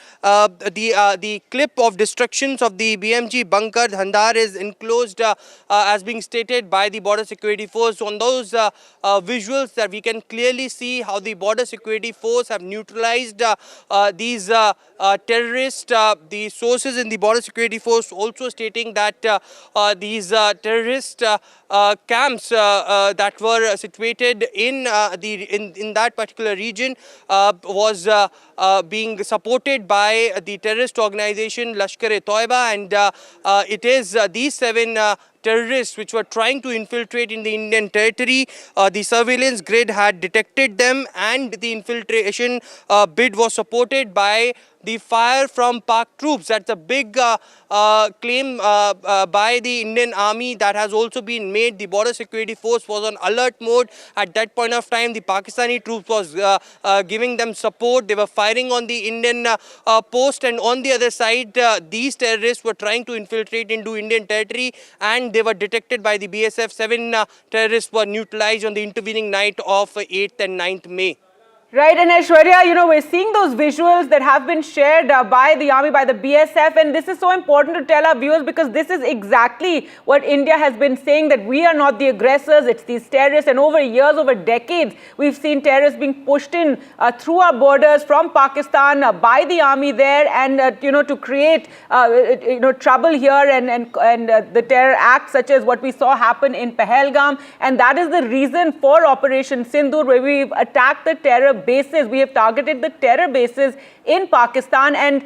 The clip of destructions of the BMC LMG bunker Dhandar is enclosed as being stated by the border security force. On those visuals that we can clearly see how the border security force have neutralized these terrorists. The sources in the border security force also stating that these terrorist camps that were situated in that particular region was being supported by the terrorist organization Lashkar-e-Toiba, and it is these 7 terrorists which were trying to infiltrate in the Indian territory. The surveillance grid had detected them, and the infiltration bid was supported by the fire from Pak troops. That's a big claim by the Indian Army that has also been made. The border security force was on alert mode at that point of time. The Pakistani troops was giving them support. They were firing on the Indian post, and on the other side these terrorists were trying to infiltrate into Indian territory, and they were detected by the BSF. 7 terrorists were neutralized on the intervening night of 8th and 9th May. Right, and Aishwarya, we're seeing those visuals that have been shared by the army, by the BSF, and this is so important to tell our viewers because this is exactly what India has been saying, that we are not the aggressors, it's these terrorists. And over years, over decades, we've seen terrorists being pushed in through our borders from Pakistan by the army there, and to create trouble here and the terror acts such as what we saw happen in Pahalgam. And that is the reason for Operation Sindoor, where we've attacked the terror bases. We have targeted the terror bases in Pakistan, and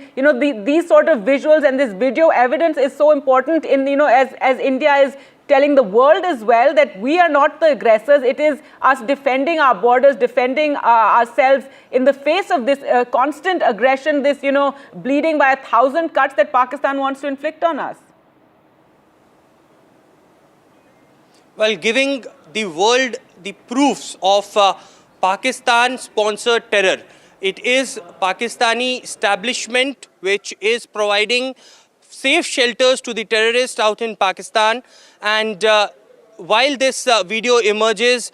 these sort of visuals and this video evidence is so important in as India is telling the world as well that we are not the aggressors. It is us defending our borders, defending ourselves in the face of this constant aggression, this bleeding by 1,000 cuts that Pakistan wants to inflict on us. Well, giving the world the proofs of Pakistan-sponsored terror. It is Pakistani establishment which is providing safe shelters to the terrorists out in Pakistan. And while this video emerges,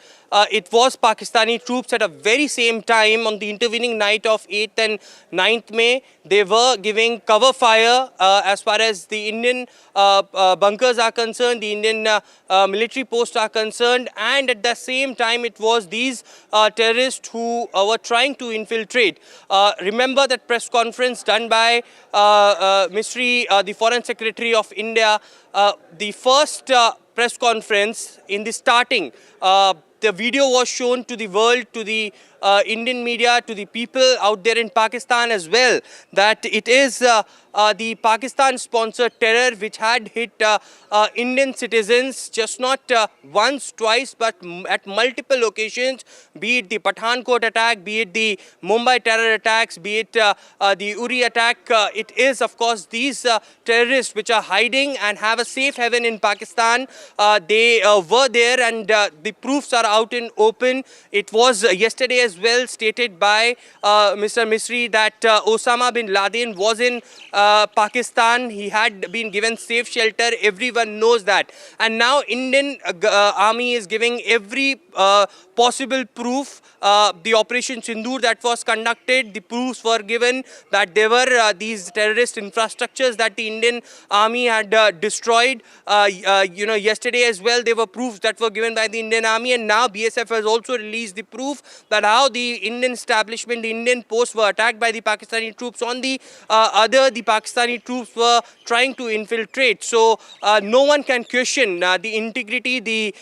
it was Pakistani troops at a very same time on the intervening night of 8th and 9th May. They were giving cover fire as far as the Indian bunkers are concerned, the Indian military posts are concerned, and at the same time it was these terrorists who were trying to infiltrate. Remember that press conference done by the Foreign Secretary of India, the first press conference in the starting. The video was shown to the world, to the Indian media, to the people out there in Pakistan as well, that it is the Pakistan-sponsored terror which had hit Indian citizens just not once, twice, but at multiple occasions, be it the Pathankot attack, be it the Mumbai terror attacks, be it the Uri attack. It is, of course, these terrorists which are hiding and have a safe haven in Pakistan. They were there, and the proofs are out in open. It was yesterday as well stated by Mr. Misri that Osama bin Laden was in Pakistan. He had been given safe shelter. Everyone knows that. And now Indian army is giving every possible proof. The Operation Sindoor that was conducted, the proofs were given that there were these terrorist infrastructures that the Indian army had destroyed. Yesterday as well, there were proofs that were given by the Indian army, and now BSF has also released the proof that how the Indian establishment, the Indian posts were attacked by the Pakistani troops. On the the Pakistani troops were trying to infiltrate. So no one can question the integrity, the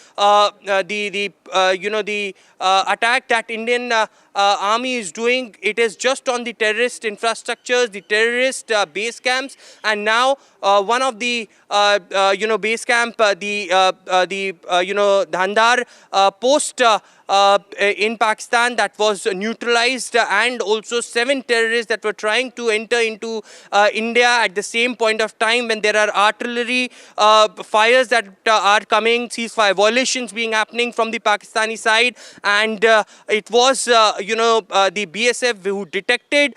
attack that Indian army is doing. It is just on the terrorist infrastructures, the terrorist base camps, and now one of the base camp, the Dhandar post in Pakistan that was neutralized, and also 7 terrorists that were trying to enter into India at the same point of time when there are artillery fires that are coming, ceasefire violations being happening from the Pakistani side, and it was the BSF who detected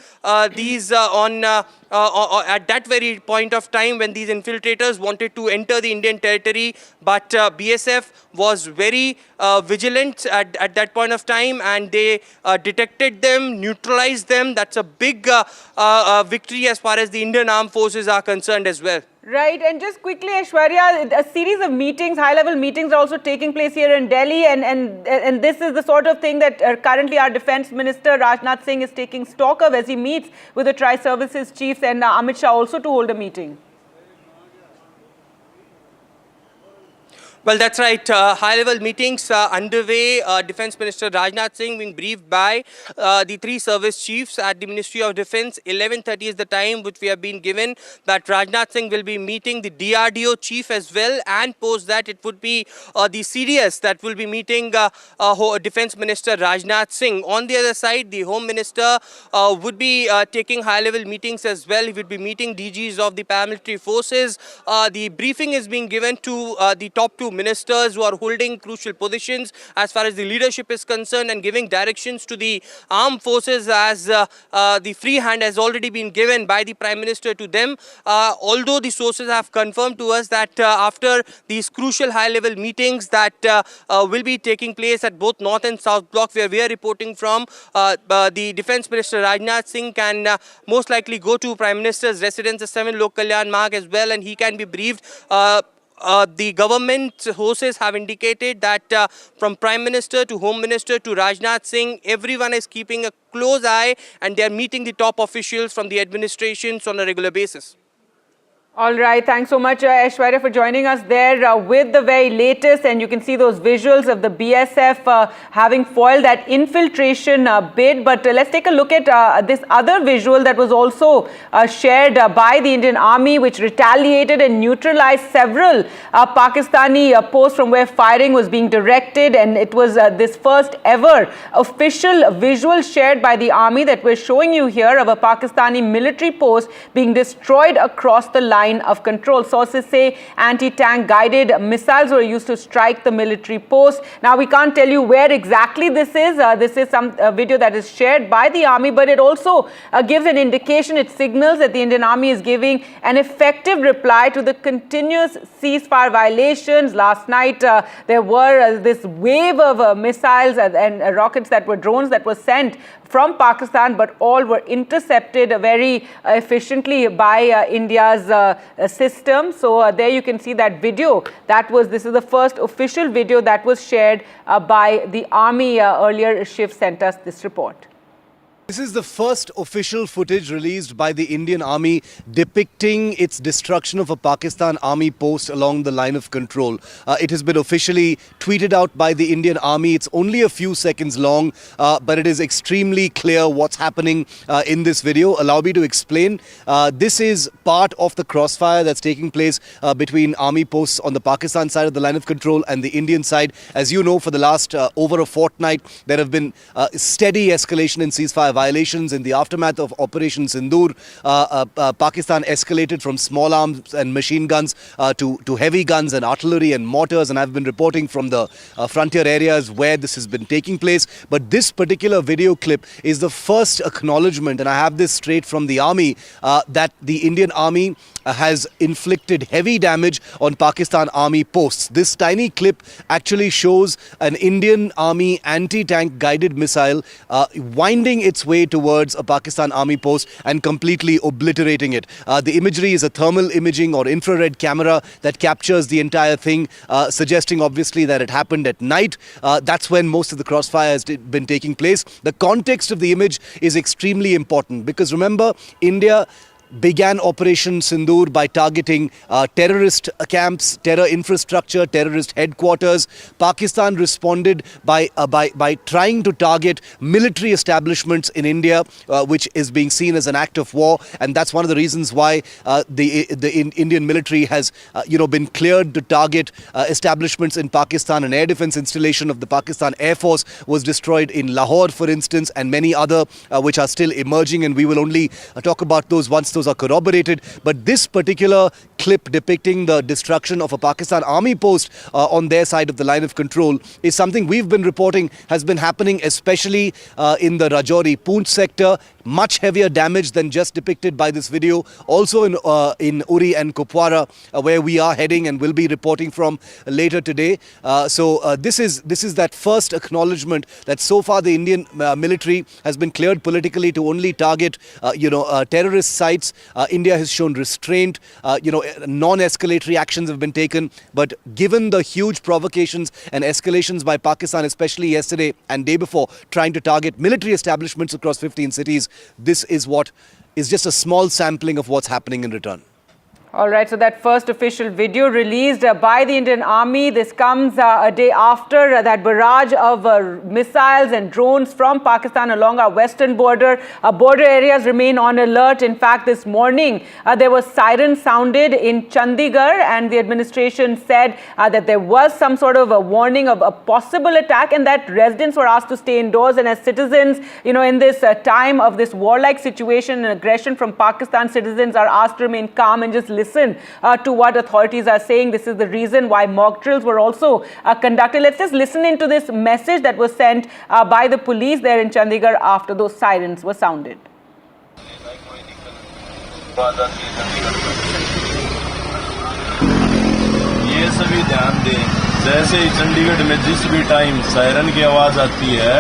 these at that very point of time when these infiltrators wanted to enter the Indian territory. But BSF was very vigilant at that point of time, and they detected them, neutralized them. That's a big victory as far as the Indian armed forces are concerned as well. Right, and just quickly, Aishwarya, a series of meetings, high-level meetings are also taking place here in Delhi, and this is the sort of thing that currently our Defence Minister Rajnath Singh is taking stock of as he meets with the Tri-Services Chiefs and Amit Shah also to hold a meeting. Well, that's right. High-level meetings underway. Defence Minister Rajnath Singh being briefed by the three service chiefs at the Ministry of Defence. 11:30 is the time which we have been given that Rajnath Singh will be meeting the DRDO chief as well, and post that it would be the CDS that will be meeting Defence Minister Rajnath Singh. On the other side, the Home Minister would be taking high-level meetings as well. He would be meeting DGs of the paramilitary forces. The briefing is being given to the top two ministers who are holding crucial positions as far as the leadership is concerned, and giving directions to the armed forces as the free hand has already been given by the Prime Minister to them. Although the sources have confirmed to us that after these crucial high-level meetings that will be taking place at both North and South Block, where we are reporting from, the Defence Minister Rajnath Singh can most likely go to Prime Minister's residence, the 7 Lok Kalyan Marg as well, and he can be briefed. The government sources have indicated that from Prime Minister to Home Minister to Rajnath Singh, everyone is keeping a close eye and they are meeting the top officials from the administrations on a regular basis. All right, thanks so much, Aishwarya, for joining us there with the very latest. And you can see those visuals of the BSF having foiled that infiltration bid. But let's take a look at this other visual that was also shared by the Indian Army, which retaliated and neutralized several Pakistani posts from where firing was being directed. And it was this first ever official visual shared by the Army that we're showing you here of a Pakistani military post being destroyed across the line of control. Sources say anti-tank guided missiles were used to strike the military post. Now, we can't tell you where exactly this is. This is some video that is shared by the Army, but it also gives an indication, it signals that the Indian Army is giving an effective reply to the continuous ceasefire violations. Last night, there were this wave of missiles and rockets that were drones that were sent from Pakistan, but all were intercepted very efficiently by India's system. So there you can see that video. This is the first official video that was shared by the Army. Earlier, Shiv sent us this report. This is the first official footage released by the Indian Army depicting its destruction of a Pakistan Army post along the line of control. It has been officially tweeted out by the Indian Army. It's only a few seconds long, but it is extremely clear what's happening in this video. Allow me to explain. This is part of the crossfire that's taking place between Army posts on the Pakistan side of the line of control and the Indian side. As you know, for the last over a fortnight, there have been steady escalation in ceasefire violations. In the aftermath of Operation Sindoor, Pakistan escalated from small arms and machine guns to heavy guns and artillery and mortars, and I've been reporting from the frontier areas where this has been taking place. But this particular video clip is the first acknowledgement, and I have this straight from the Army, that the Indian Army has inflicted heavy damage on Pakistan Army posts. This tiny clip actually shows an Indian Army anti-tank guided missile winding its way towards a Pakistan Army post and completely obliterating it. The imagery is a thermal imaging or infrared camera that captures the entire thing, suggesting obviously that it happened at night. That's when most of the crossfire has been taking place. The context of the image is extremely important because remember, India began Operation Sindoor by targeting terrorist camps, terror infrastructure, terrorist headquarters. Pakistan responded by trying to target military establishments in India, which is being seen as an act of war, and that's one of the reasons why the Indian military has been cleared to target establishments in Pakistan. An air defense installation of the Pakistan Air Force was destroyed in Lahore, for instance, and many other which are still emerging, and we will only talk about those once those are corroborated. But this particular clip depicting the destruction of a Pakistan Army post on their side of the line of control is something we've been reporting has been happening, especially in the Rajouri Poonch sector. much heavier damage than just depicted by this video. Also in Uri and Kupwara, where we are heading and will be reporting from later today. This is that first acknowledgement that so far the Indian military has been cleared politically to only target terrorist sites. India has shown restraint. Non-escalatory actions have been taken. But given the huge provocations and escalations by Pakistan, especially yesterday and day before, trying to target military establishments across 15 cities, this is what is just a small sampling of what's happening in return. All right, so that first official video released by the Indian Army, this comes a day after that barrage of missiles and drones from Pakistan along our western border. Border areas remain on alert. In fact, this morning there was sirens sounded in Chandigarh, and the administration said that there was some sort of a warning of a possible attack and that residents were asked to stay indoors. And as citizens, in this time of this warlike situation and aggression from Pakistan, citizens are asked to remain calm and just listen to what authorities are saying. This is the reason why mock drills were also conducted. Let's just listen into this message that was sent by the police there in Chandigarh after those sirens were sounded. ये सभी ध्यान दें, जैसे ही चंडीगढ़ में जिस भी time siren की आवाज आती है,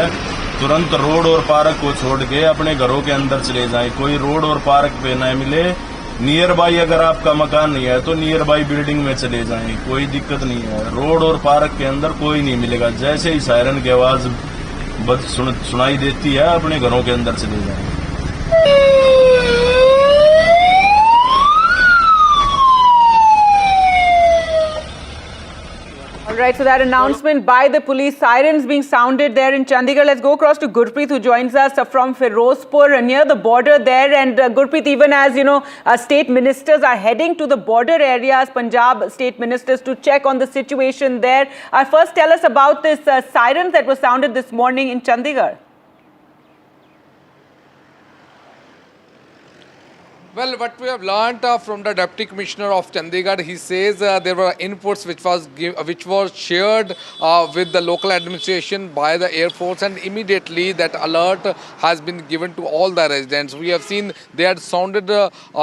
तुरंत रोड और पार्क को छोड़ के अपने घरों के अंदर चले जाएं। कोई रोड और पार्क पे न मिले। नियर बाई अगर आपका मकान नहीं है तो नियर बाई बिल्डिंग में चले जाएं, कोई दिक्कत नहीं है। रोड और पार्क के अंदर कोई नहीं मिलेगा। जैसे ही सायरन की आवाज सुनाई देती है, अपने घरों के अंदर चले जाएं। Right, so that announcement by the police, sirens being sounded there in Chandigarh. Let's go across to Gurpreet, who joins us from Firozpur near the border there. And Gurpreet, even as state ministers are heading to the border areas, Punjab state ministers, to check on the situation there. First, tell us about this sirens that was sounded this morning in Chandigarh. Well, what we have learnt from the Deputy Commissioner of Chandigarh, he says there were inputs which was shared with the local administration by the Air Force, and immediately that alert has been given to all the residents. We have seen they had sounded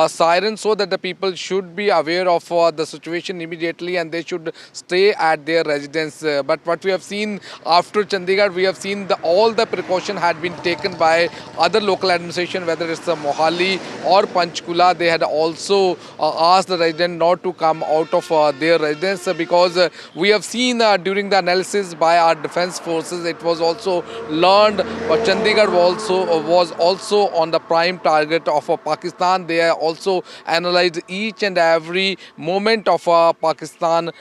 sirens so that the people should be aware of the situation immediately and they should stay at their residence. But what we have seen after Chandigarh, we have seen all the precaution had been taken by other local administration, whether it's Mohali or Panchkula. They had also asked the resident not to come out of their residence because we have seen during the analysis by our defense forces, it was also learned Chandigarh was also on the prime target of Pakistan. They also analyzed each and every moment of Pakistan,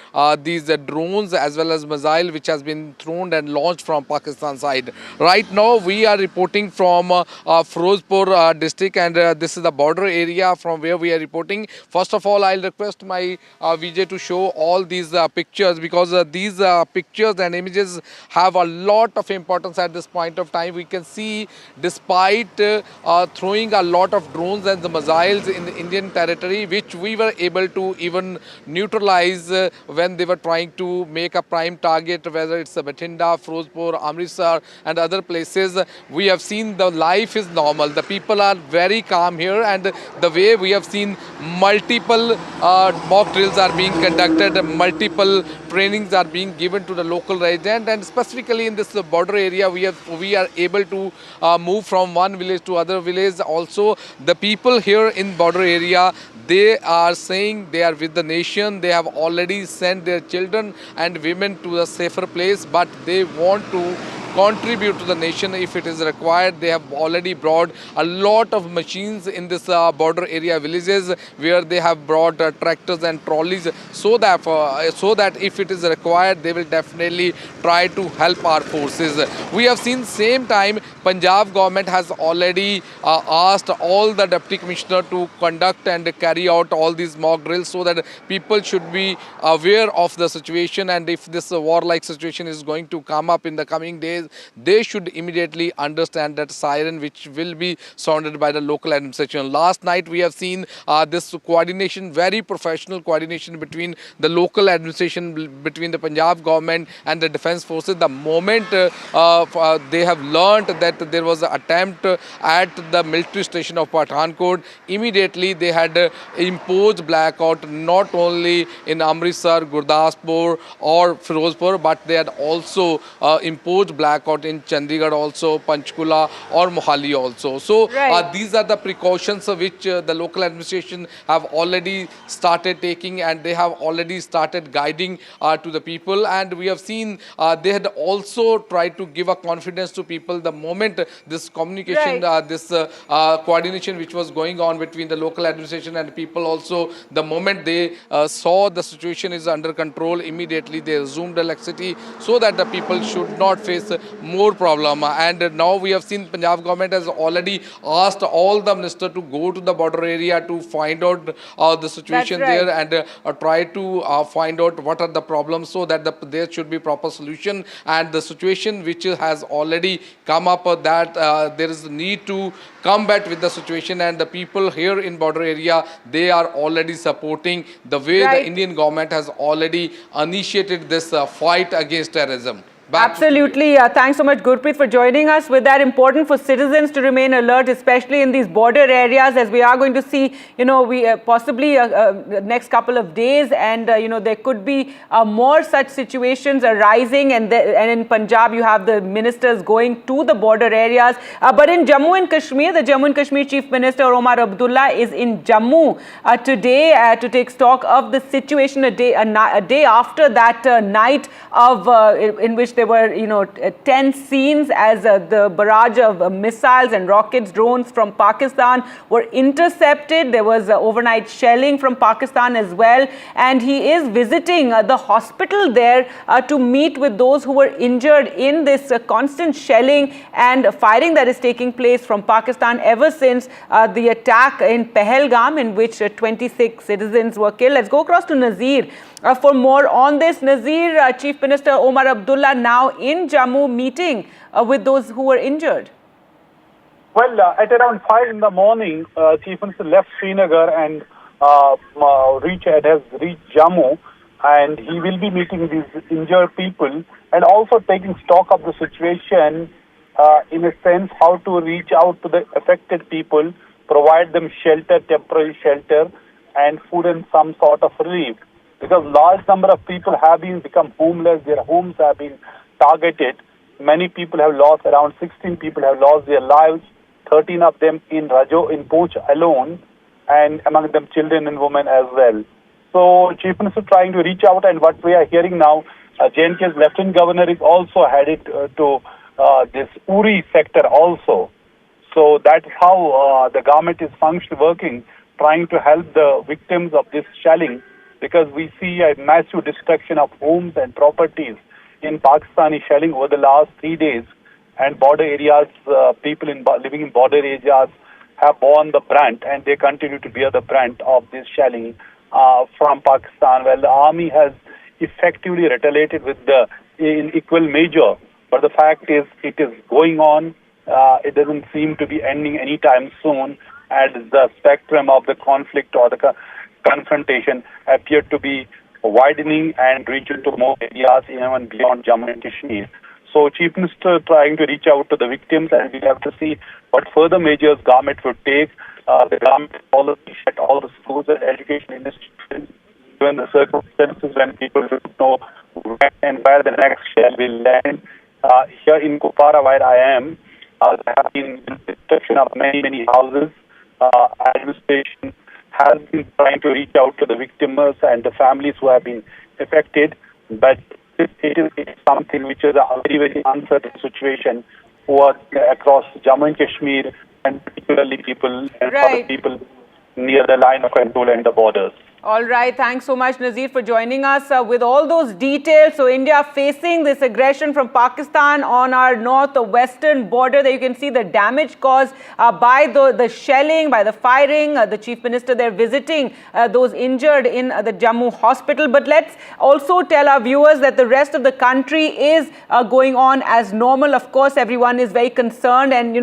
these drones as well as missile which has been thrown and launched from Pakistan side. Right now we are reporting from Firozpur district, and this is the border area from where we are reporting. First of all, I'll request my Vijay to show all these pictures, because these pictures and images have a lot of importance at this point of time. We can see, despite throwing a lot of drones and the missiles in the Indian territory, which we were able to even neutralize when they were trying to make a prime target, whether it's Bathinda, Firozpur, Amritsar and other places, we have seen the life is normal. The people are very calm here, and the way we have seen multiple mock drills are being conducted, multiple trainings are being given to the local resident, and specifically in this border area we are able to move from one village to other village. Also, the people here in border area, they are saying they are with the nation. They have already sent their children and women to a safer place, but they want to contribute to the nation if it is required. They have already brought a lot of machines in this border area villages, where they have brought tractors and trolleys, so that if it is required, they will definitely try to help our forces. We have seen same time Punjab government has already asked all the deputy commissioner to conduct and carry out all these mock drills, so that people should be aware of the situation, and if this warlike situation is going to come up in the coming days, says they should immediately understand that siren which will be sounded by the local administration. Last night we have seen this coordination, very professional coordination between the local administration, between the Punjab government and the defence forces. The moment they have learnt that there was an attempt at the military station of Pathankot, immediately they had imposed blackout not only in Amritsar, Gurdaspur or Firozpur, but they had also imposed blackout in Chandigarh also, Panchkula or Mohali also. So these are the precautions which the local administration have already started taking, and they have already started guiding to the people. And we have seen they had also tried to give a confidence to people the moment this communication, this coordination which was going on between the local administration and people also, the moment they saw the situation is under control, immediately they resumed electricity so that the people should not face more problem. And now we have seen Punjab government has already asked all the ministers to go to the border area to find out the situation there and try to find out what are the problems so that there should be proper solution. And the situation which has already come up that there is a need to combat with the situation, and the people here in border area, they are already supporting the way the Indian government has already initiated this fight against terrorism. Absolutely. Thanks so much, Gurpreet, for joining us. With that, important for citizens to remain alert, especially in these border areas, as we are going to see, we possibly next couple of days, and there could be more such situations arising. And in Punjab, you have the ministers going to the border areas. But in Jammu and Kashmir, the Jammu and Kashmir Chief Minister Omar Abdullah is in Jammu today to take stock of the situation a day after that night of in which there were, tense scenes as the barrage of missiles and rockets, drones from Pakistan were intercepted. There was overnight shelling from Pakistan as well. And he is visiting the hospital there to meet with those who were injured in this constant shelling and firing that is taking place from Pakistan ever since the attack in Pahalgam, in which 26 citizens were killed. Let's go across to Nazir for more on this. Nazir, Chief Minister Omar Abdullah now in Jammu meeting with those who were injured. Well, at around 5 in the morning, Chief Minister left Srinagar and has reached Jammu, and he will be meeting these injured people and also taking stock of the situation in a sense how to reach out to the affected people, provide them shelter, temporary shelter and food and some sort of relief. Because large number of people have become homeless, their homes have been targeted. Many people have lost, around 16 people have lost their lives, 13 of them in Poonch alone, and among them children and women as well. So Chief Minister trying to reach out, and what we are hearing now, J&K's Lieutenant Governor is also headed to this Uri sector also. So that's how the government is working, trying to help the victims of this shelling, because we see a massive destruction of homes and properties in Pakistani shelling over the last 3 days. And border areas, people living in border areas have borne the brunt, and they continue to bear the brunt of this shelling from Pakistan. Well, the army has effectively retaliated in equal measure, but the fact is it is going on. It doesn't seem to be ending anytime soon, as the spectrum of the conflict or the confrontation appeared to be widening and reaching to more areas even beyond Jammu and Kashmir. So Chief Minister trying to reach out to the victims, and we have to see what further measures government would take. The government policy shut all the schools and education institutions, given the circumstances when people don't know when and where the next shell will land. Here in Kupwara, where I am, there have been destruction of many houses. Administration has been trying to reach out to the victims and the families who have been affected, but it is something which is a very uncertain situation for across Jammu and Kashmir, and particularly people and other people near the line of control and the borders. All right, thanks so much, Nazir, for joining us with all those details. So India facing this aggression from Pakistan on our northwestern border. There you can see the damage caused by the shelling, by the firing. The Chief Minister there visiting those injured in the Jammu hospital. But let's also tell our viewers that the rest of the country is going on as normal. Of course, everyone is very concerned and,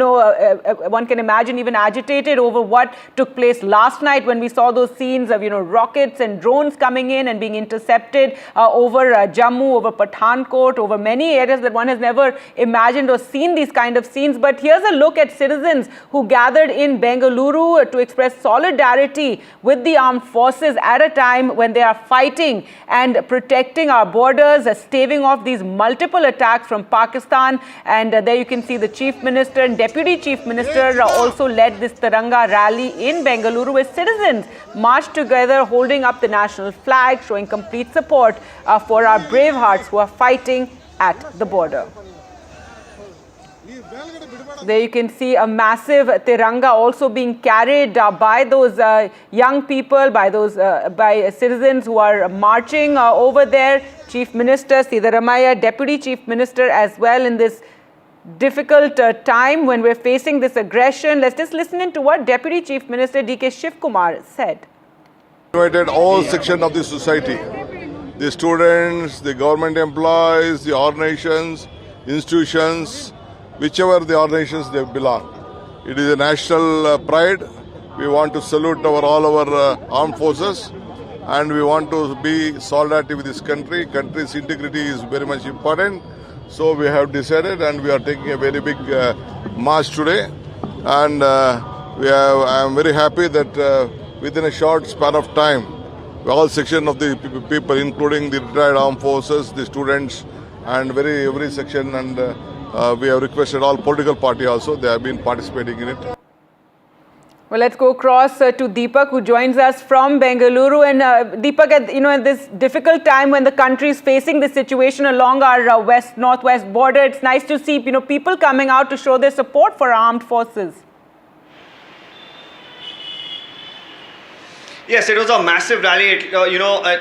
one can imagine even agitated over what took place last night when we saw those scenes of, rockets and drones coming in and being intercepted over Jammu, over Pathankot, over many areas that one has never imagined or seen these kind of scenes. But here's a look at citizens who gathered in Bengaluru to express solidarity with the armed forces at a time when they are fighting and protecting our borders, staving off these multiple attacks from Pakistan. And there you can see the Chief Minister and Deputy Chief Minister also led this Tiranga rally in Bengaluru, where citizens marched together holding up the national flag, showing complete support for our brave hearts who are fighting at the border. There you can see a massive Tiranga also being carried by those young people, by citizens who are marching over there. Chief Minister Siddaramaiah, Deputy Chief Minister as well in this difficult time when we're facing this aggression. Let's just listen in to what Deputy Chief Minister D.K. Shivkumar said. Invited all sections of the society, the students, the government employees, the organizations, institutions, whichever the organizations they belong. It is a national pride. We want to salute all our armed forces, and we want to be solidarity with this country. Country's integrity is very much important. So we have decided, and we are taking a very big march today. And I am very happy that within a short span of time, all sections of the people, including the retired armed forces, the students, and every section, and we have requested all political parties also, they have been participating in it. Well, let's go across to Deepak, who joins us from Bengaluru. And Deepak, at this difficult time when the country is facing this situation along our northwest border, it's nice to see people coming out to show their support for armed forces. Yes, it was a massive rally,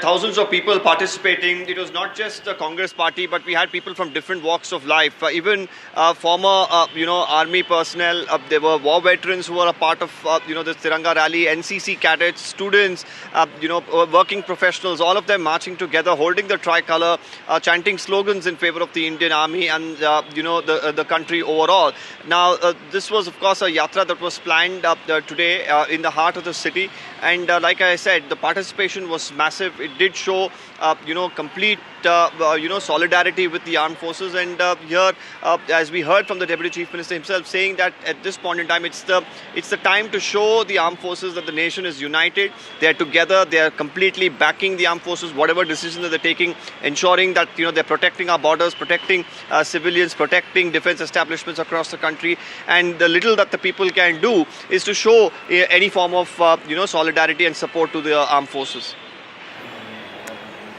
thousands of people participating. It was not just the Congress party, but we had people from different walks of life, even former, army personnel. There were war veterans who were a part of, this Tiranga rally, NCC cadets, students, working professionals, all of them marching together, holding the tricolour, chanting slogans in favour of the Indian Army and, the country overall. Now, this was, of course, a yatra that was planned today in the heart of the city. And like I said, the participation was massive. It did show, complete, solidarity with the armed forces. And here, as we heard from the Deputy Chief Minister himself, saying that at this point in time, it's the time to show the armed forces that the nation is united. They are together. They are completely backing the armed forces, whatever decisions that they're taking, ensuring that they're protecting our borders, protecting civilians, protecting defense establishments across the country. And the little that the people can do is to show any form of solidarity and support to the armed forces.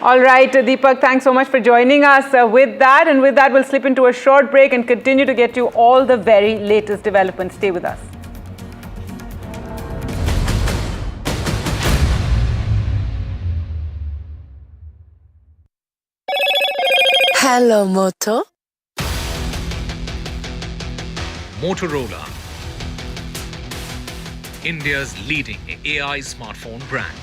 All right, Deepak, thanks so much for joining us with that. And with that, we'll slip into a short break and continue to get you all the very latest developments. Stay with us. Hello, Moto. Motorola, India's leading AI smartphone brand.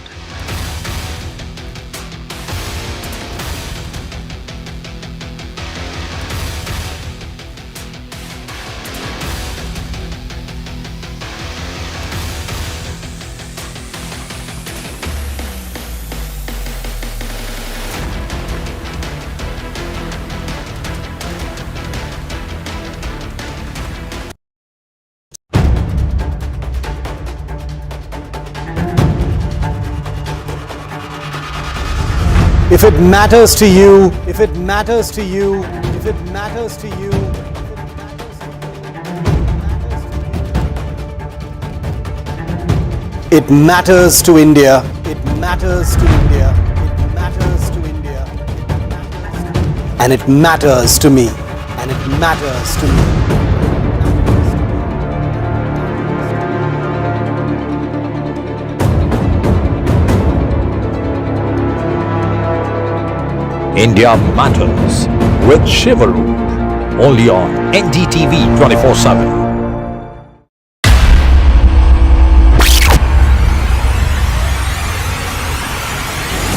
If it matters to you, if it matters to you, if it matters to you, it matters to India, it matters to India, it matters to India, and it matters to me, and it matters to me. India Matters with Shivaru. Only on NDTV 24/7.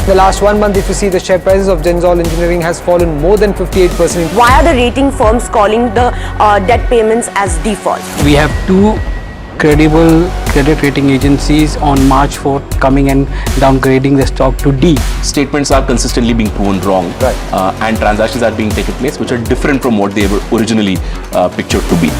The last 1 month, if you see, the share prices of Jensol Engineering has fallen more than 58%. Why are the rating firms calling the debt payments as default? We have two credible credit rating agencies on March 4th coming and downgrading the stock to D. Statements are consistently being proven wrong, and transactions are being taken place which are different from what they were originally pictured to be.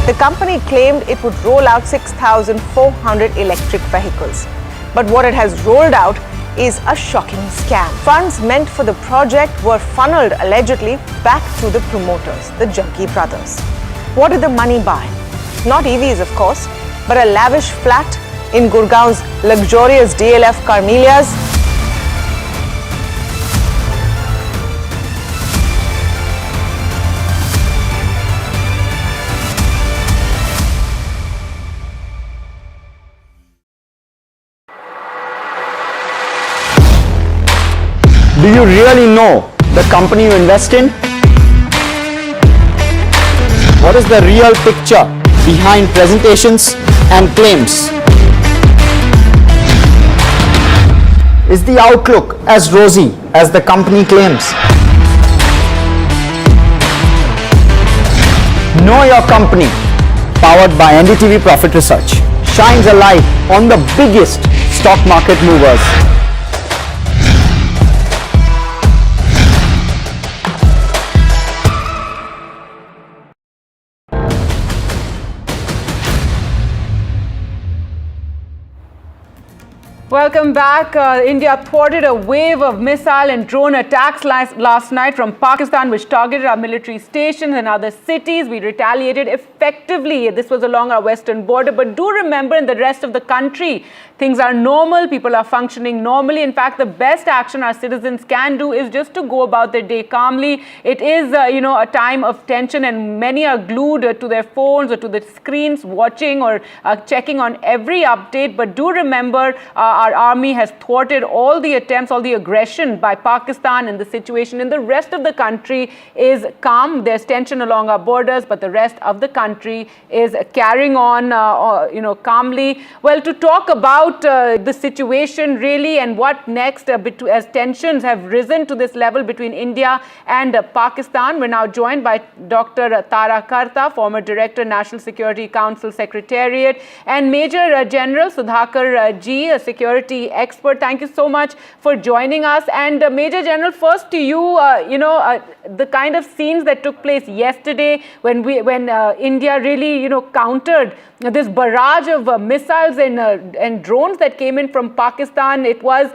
The company claimed it would roll out 6,400 electric vehicles. But what it has rolled out is a shocking scam. Funds meant for the project were funneled allegedly back to the promoters, the Junkie brothers. What did the money buy? Not EVs, of course, but a lavish flat in Gurgaon's luxurious DLF Carmelias. Do you really know the company you invest in? What is the real picture behind presentations and claims? Is the outlook as rosy as the company claims? Know Your Company, powered by NDTV Profit Research, shines a light on the biggest stock market movers. Welcome back. India thwarted a wave of missile and drone attacks last night from Pakistan, which targeted our military stations and other cities. We retaliated effectively. This was along our western border. But do remember, in the rest of the country, things are normal. People are functioning normally. In fact, the best action our citizens can do is just to go about their day calmly. It is, a time of tension, and many are glued to their phones or to the screens, watching or checking on every update. But do remember, our army has thwarted all the attempts, all the aggression by Pakistan, and the situation in the rest of the country is calm. There's tension along our borders, but the rest of the country is carrying on, calmly. Well, to talk about the situation really and what next, as tensions have risen to this level between India and Pakistan, we're now joined by Dr. Tara Karta, former Director, National Security Council Secretariat, and Major General Sudhakar G, a security expert. Thank you so much for joining us. And Major General, first to you, the kind of scenes that took place yesterday when India really, countered this barrage of missiles and drones that came in from Pakistan. It was,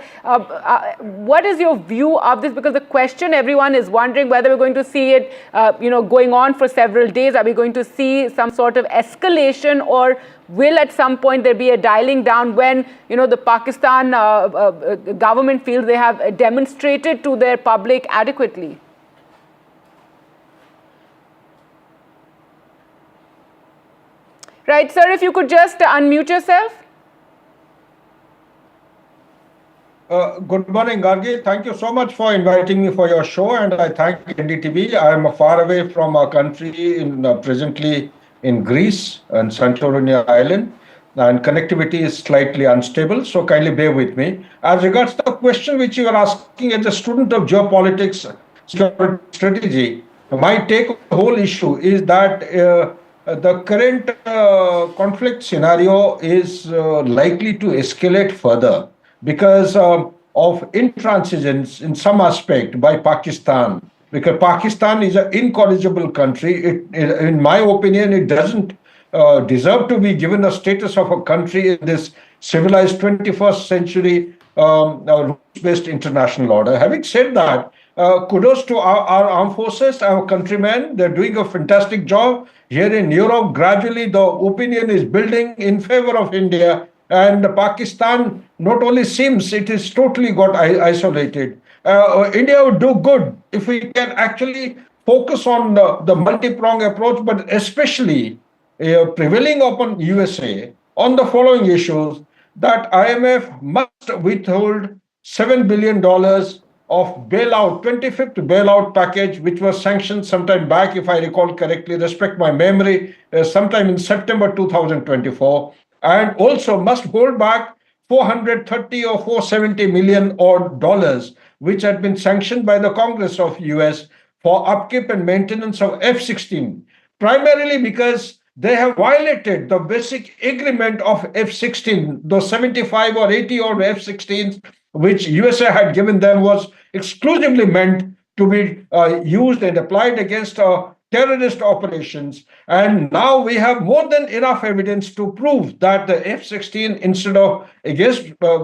what is your view of this? Because the question everyone is wondering whether we're going to see it, going on for several days. Are we going to see some sort of escalation, or will at some point there be a dialing down when, the Pakistan government feels they have demonstrated to their public adequately? Right, sir, if you could just unmute yourself. Good morning, Gargi. Thank you so much for inviting me for your show, and I thank NDTV. I am far away from our country, presently in Greece and Santorini Island, and connectivity is slightly unstable, so kindly bear with me. As regards to the question which you are asking as a student of geopolitics strategy, my take on the whole issue is that the current conflict scenario is likely to escalate further because of intransigence in some aspect by Pakistan. Because Pakistan is an incorrigible country. In my opinion, it doesn't deserve to be given a status of a country in this civilized 21st century rules-based international order. Having said that, kudos to our armed forces, our countrymen. They're doing a fantastic job. Here in Europe, gradually the opinion is building in favor of India. And Pakistan not only seems, it is totally got isolated. India would do good if we can actually focus on the multi-pronged approach, but especially prevailing upon USA on the following issues, that IMF must withhold $7 billion of bailout, 25th bailout package, which was sanctioned sometime back, if I recall correctly, respect my memory, sometime in September 2024, and also must hold back 430 or 470 million odd dollars, which had been sanctioned by the Congress of US for upkeep and maintenance of F-16, primarily because they have violated the basic agreement of F-16. Those 75 or 80 odd F-16s which USA had given them was exclusively meant to be used and applied against terrorist operations. And now we have more than enough evidence to prove that the F-16, instead of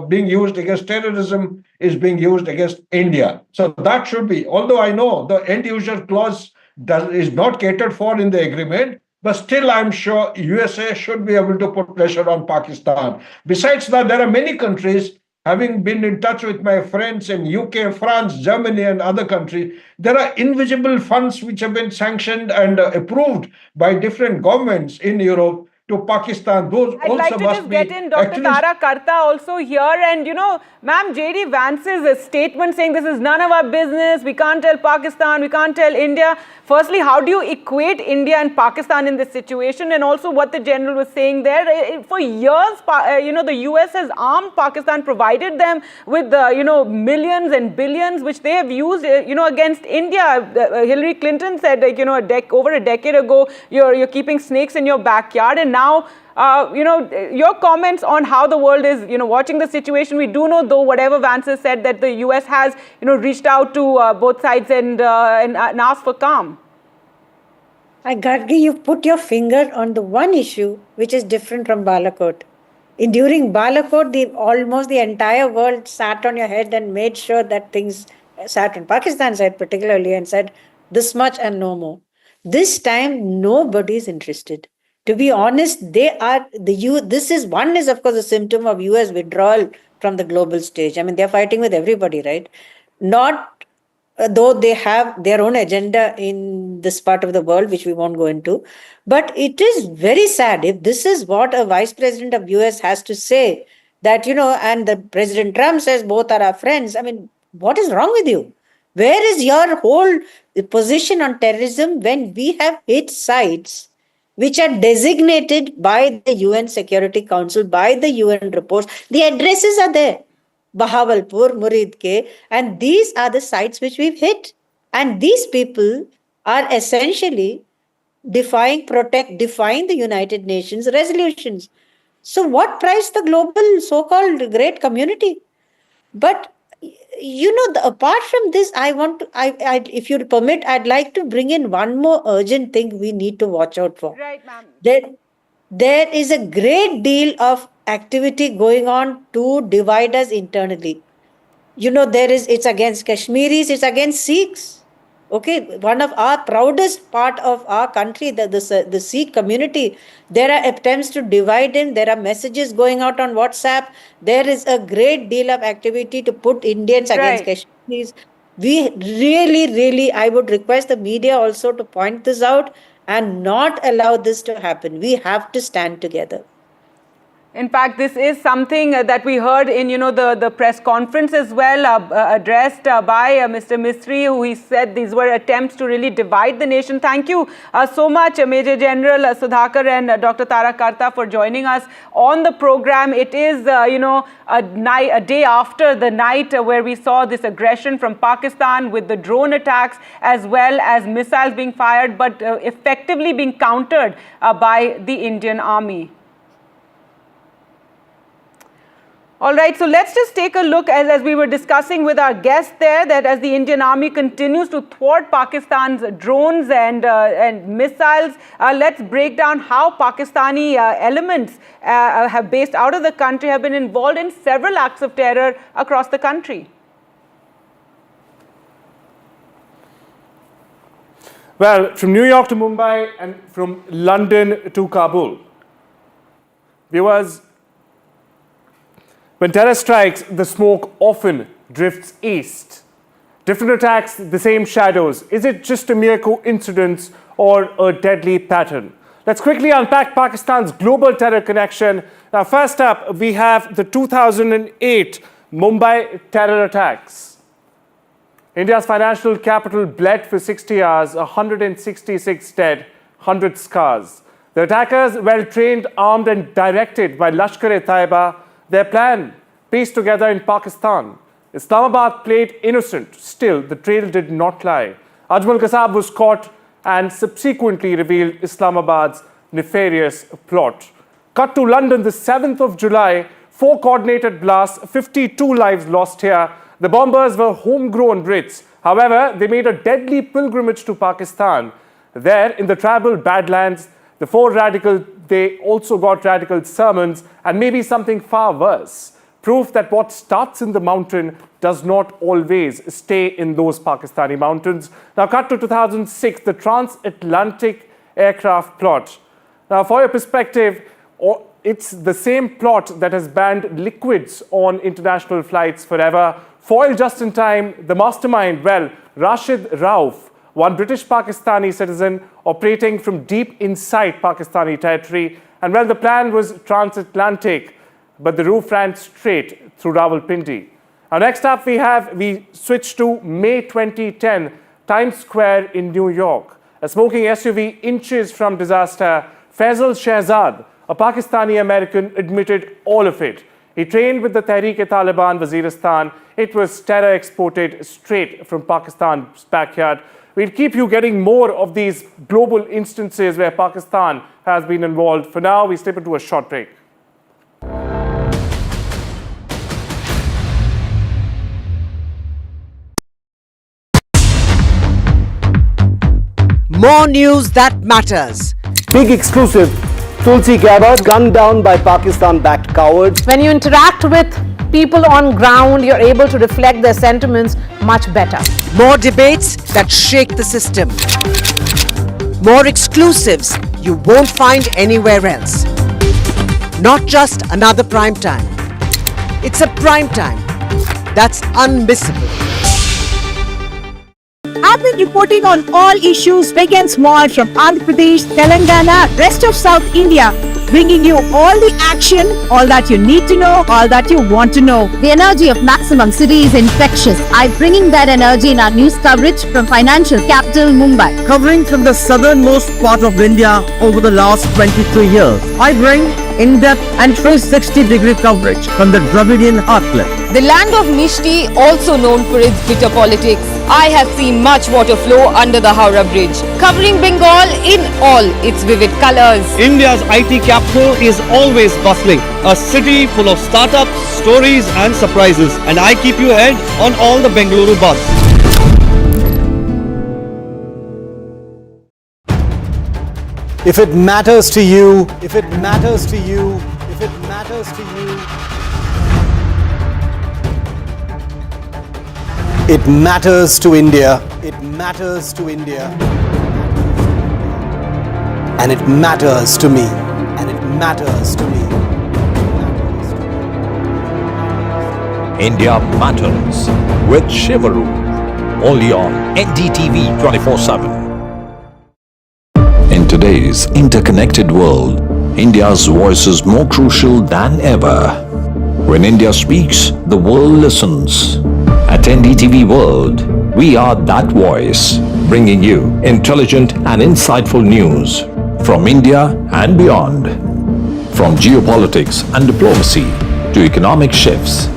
being used against terrorism, is being used against India. So that should be, although I know the end user clause is not catered for in the agreement, but still I'm sure USA should be able to put pressure on Pakistan. Besides that, there are many countries, having been in touch with my friends in UK, France, Germany, and other countries, there are invisible funds which have been sanctioned and approved by different governments in Europe to Pakistan. Those I'd also like to must just be get in Dr. Tara Karta also here. And, you know, ma'am, J.D. Vance's statement saying this is none of our business, we can't tell Pakistan, we can't tell India. Firstly, how do you equate India and Pakistan in this situation? And also what the general was saying there, for years, you know, the US has armed Pakistan, provided them with, you know, millions and billions, which they have used, you know, against India. Hillary Clinton said, like, you know, over a decade ago, you're keeping snakes in your backyard. And now, you know, your comments on how the world is, you know, watching the situation. We do know, though, whatever Vance has said, that the US has, you know, reached out to both sides and asked for calm. Gadgi, you put your finger on the one issue which is different from Balakot. During Balakot, almost the entire world sat on your head and made sure that things sat on Pakistan's head particularly and said this much and no more. This time, nobody is interested. To be honest, this is of course a symptom of US withdrawal from the global stage. I mean, they're fighting with everybody, right? Not though they have their own agenda in this part of the world, which we won't go into. But it is very sad if this is what a vice president of US has to say, that, you know, and the President Trump says both are our friends. I mean, what is wrong with you? Where is your whole position on terrorism when we have hit sites which are designated by the UN Security Council, by the UN reports? The addresses are there. Bahawalpur, Muridke, and these are the sites which we've hit. And these people are essentially defying the United Nations resolutions. So what price the global so-called great community? But, you know, apart from this, if you permit, I'd like to bring in one more urgent thing we need to watch out for. Right, ma'am. There is a great deal of activity going on to divide us internally. You know, it's against Kashmiris, it's against Sikhs. Okay, one of our proudest part of our country, the Sikh community, there are attempts to divide them. There are messages going out on WhatsApp. There is a great deal of activity to put Indians against Kashmiris. We really, I would request the media also to point this out and not allow this to happen. We have to stand together. In fact, this is something that we heard in, you know, the press conference as well, addressed by Mr. Mistry, who he said these were attempts to really divide the nation. Thank you so much, Major General Sudhakar and Dr. Tara Karta, for joining us on the program. It is, you know, a day after the night where we saw this aggression from Pakistan with the drone attacks as well as missiles being fired, but effectively being countered by the Indian Army. All right, so let's just take a look, as we were discussing with our guest there, that as the Indian Army continues to thwart Pakistan's drones and missiles, let's break down how Pakistani elements have based out of the country have been involved in several acts of terror across the country. Well, from New York to Mumbai and from London to Kabul. Viewers, when terror strikes, the smoke often drifts east. Different attacks, the same shadows. Is it just a mere coincidence or a deadly pattern? Let's quickly unpack Pakistan's global terror connection. Now, first up, we have the 2008 Mumbai terror attacks. India's financial capital bled for 60 hours, 166 dead, 100 scars. The attackers, well trained, armed and directed by Lashkar-e-Taiba, their plan pieced together in Pakistan. Islamabad played innocent. Still, the trail did not lie. Ajmal Kasab was caught and subsequently revealed Islamabad's nefarious plot. Cut to London, the 7th of July, 4 coordinated blasts, 52 lives lost here. The bombers were homegrown Brits. However, they made a deadly pilgrimage to Pakistan. There, in the tribal Badlands, the 4 radicals, they also got radical sermons and maybe something far worse. Proof that what starts in the mountain does not always stay in those Pakistani mountains. Now, cut to 2006, the transatlantic aircraft plot. Now, for your perspective, it's the same plot that has banned liquids on international flights forever. Foiled just in time, the mastermind, well, Rashid Rauf, one British Pakistani citizen operating from deep inside Pakistani territory. And well, the plan was transatlantic, but the roof ran straight through Rawalpindi. Now, next up we switch to May 2010, Times Square in New York. A smoking SUV inches from disaster. Faisal Shehzad, a Pakistani-American, admitted all of it. He trained with the Tehreek-e-Taliban Waziristan. It was terror exported straight from Pakistan's backyard. We'll keep you getting more of these global instances where Pakistan has been involved. For now, we step into a short break. More news that matters. Big exclusive. Tulsi Gabbard gunned down by Pakistan-backed cowards. When you interact with people on ground, you're able to reflect their sentiments much better. More debates that shake the system. More exclusives you won't find anywhere else. Not just another prime time. It's a prime time that's unmissable. I've been reporting on all issues big and small from Andhra Pradesh, Telangana, rest of South India, bringing you all the action, all that you need to know, all that you want to know. The energy of maximum city is infectious. I'm bringing that energy in our news coverage from financial capital Mumbai. Covering from the southernmost part of India over the last 23 years, I bring in-depth and 360-degree coverage from the Dravidian heartland. The land of Mishti, also known for its bitter politics. I have seen much water flow under the Howrah Bridge, covering Bengal in all its vivid colors. India's IT capital is always bustling, a city full of startups, stories and surprises. And I keep you ahead on all the Bengaluru buzz. If it matters to you, if it matters to you, if it matters to you, it matters to India. It matters to India. And it matters to me. And it matters to me. India Matters with Shivaru. Only on NDTV 24/7. In today's interconnected world, India's voice is more crucial than ever. When India speaks, the world listens. At NDTV World, we are that voice, bringing you intelligent and insightful news from India and beyond. From geopolitics and diplomacy to economic shifts,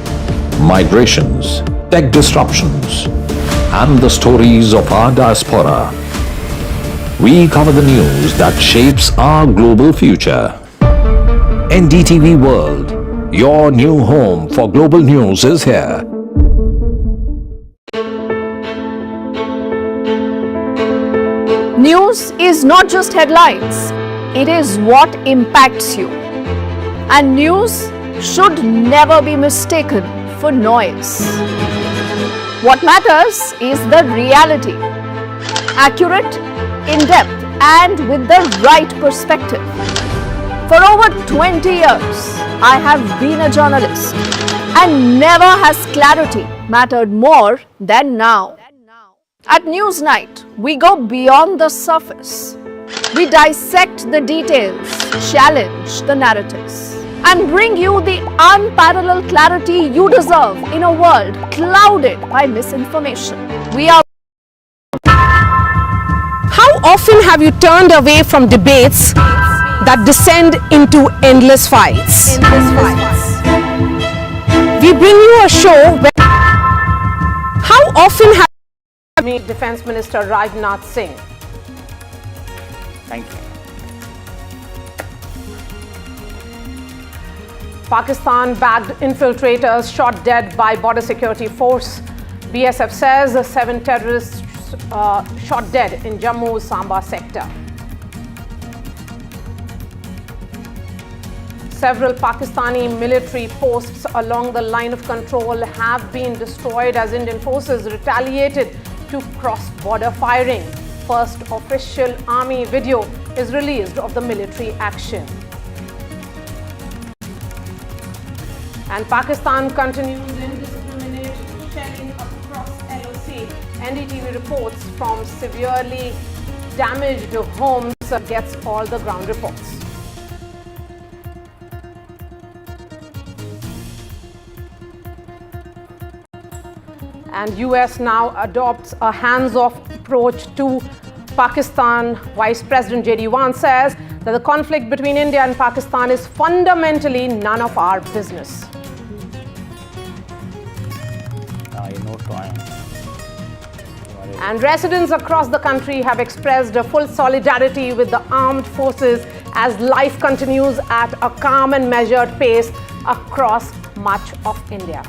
migrations, tech disruptions, and the stories of our diaspora. We cover the news that shapes our global future. NDTV World, your new home for global news is here. News is not just headlines, it is what impacts you. And news should never be mistaken for noise. What matters is the reality. Accurate, in-depth, and with the right perspective. For over 20 years, I have been a journalist, and never has clarity mattered more than now. At Newsnight, we go beyond the surface. We dissect the details, challenge the narratives, and bring you the unparalleled clarity you deserve in a world clouded by misinformation. We are. How often have you turned away from debates that descend into endless fights? We bring you a show where how often have you met Defence Minister Rajnath Singh? Thank you. Pakistan-backed infiltrators shot dead by border security force. BSF says 7 terrorists shot dead in Jammu's Samba sector. Several Pakistani military posts along the line of control have been destroyed as Indian forces retaliated to cross-border firing. First official army video is released of the military action. And Pakistan continues indiscriminate shelling across LOC. NDTV reports from severely damaged homes gets all the ground reports. And US now adopts a hands-off approach to Pakistan. Vice President J.D. Vance says that the conflict between India and Pakistan is fundamentally none of our business. And residents across the country have expressed a full solidarity with the armed forces as life continues at a calm and measured pace across much of India.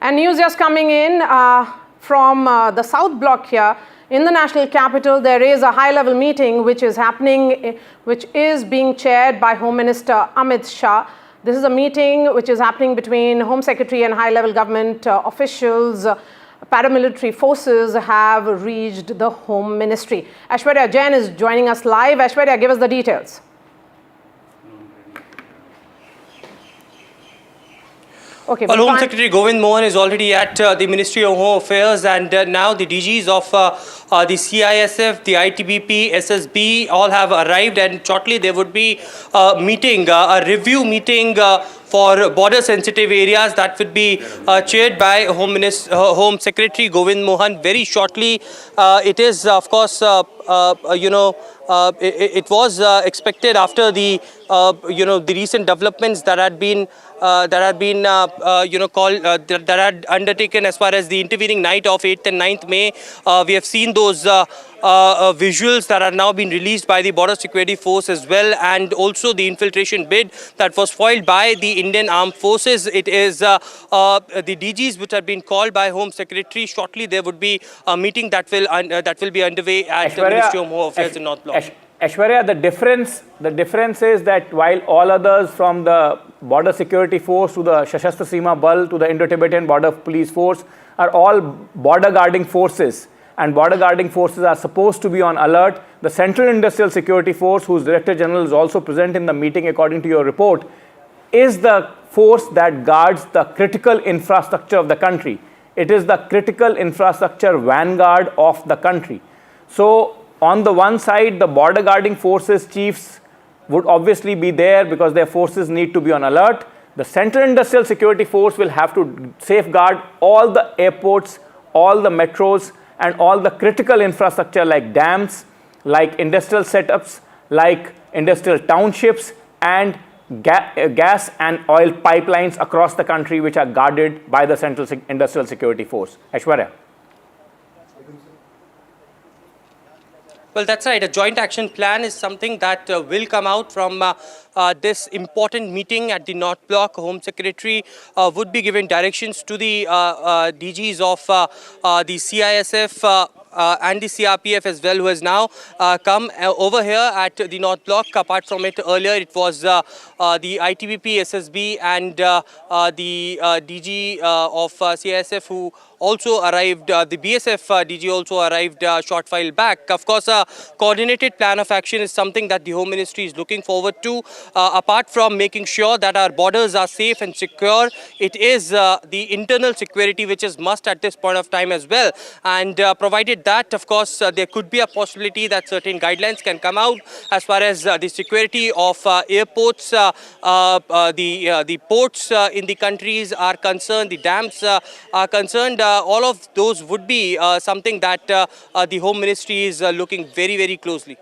And news just coming in from the South Block here. In the national capital, there is a high-level meeting which is happening, which is being chaired by Home Minister Amit Shah. This is a meeting which is happening between Home Secretary and high-level government officials. Paramilitary forces have reached the Home Ministry. Aishwarya Jain is joining us live. Aishwarya, give us the details. Okay, well, Home Secretary Govind Mohan is already at the Ministry of Home Affairs, and now the DGs of the CISF, the ITBP, SSB all have arrived, and shortly there would be a meeting, a review meeting for border-sensitive areas that would be chaired by Home Secretary Govind Mohan very shortly. It is, of course, it was expected after the the recent developments that had been that had undertaken as far as the intervening night of 8th and 9th May. We have seen those visuals that are now being released by the Border Security Force as well, and also the infiltration bid that was foiled by the Indian Armed Forces. It is the DGs which have been called by Home Secretary. Shortly there would be a meeting that will be underway at the Ministry of Home Affairs in North Block. Aishwarya, the difference is that while all others from the Border Security Force to the Sashastra Seema Bal to the Indo-Tibetan Border Police Force are all border guarding forces, and border guarding forces are supposed to be on alert. The Central Industrial Security Force, whose Director General is also present in the meeting according to your report, is the force that guards the critical infrastructure of the country. It is the critical infrastructure vanguard of the country. So, on the one side, the border guarding forces chiefs would obviously be there because their forces need to be on alert. The Central Industrial Security Force will have to safeguard all the airports, all the metros, and all the critical infrastructure like dams, like industrial setups, like industrial townships, and gas and oil pipelines across the country which are guarded by the Central Industrial Security Force. Aishwarya. Well, that's right. A joint action plan is something that will come out from this important meeting at the North Block. Home Secretary would be giving directions to the DGs of the CISF and the CRPF as well, who has now come over here at the North Block. Apart from it, earlier it was the ITBP, SSB and the DG of CISF who also arrived. The BSF DG also arrived a short while back. Of course, a coordinated plan of action is something that the Home Ministry is looking forward to. Apart from making sure that our borders are safe and secure, it is the internal security which is must at this point of time as well. And provided that, of course, there could be a possibility that certain guidelines can come out as far as the security of airports, the ports in the countries are concerned, the dams are concerned. All of those would be something that the Home Ministry is looking very, very closely.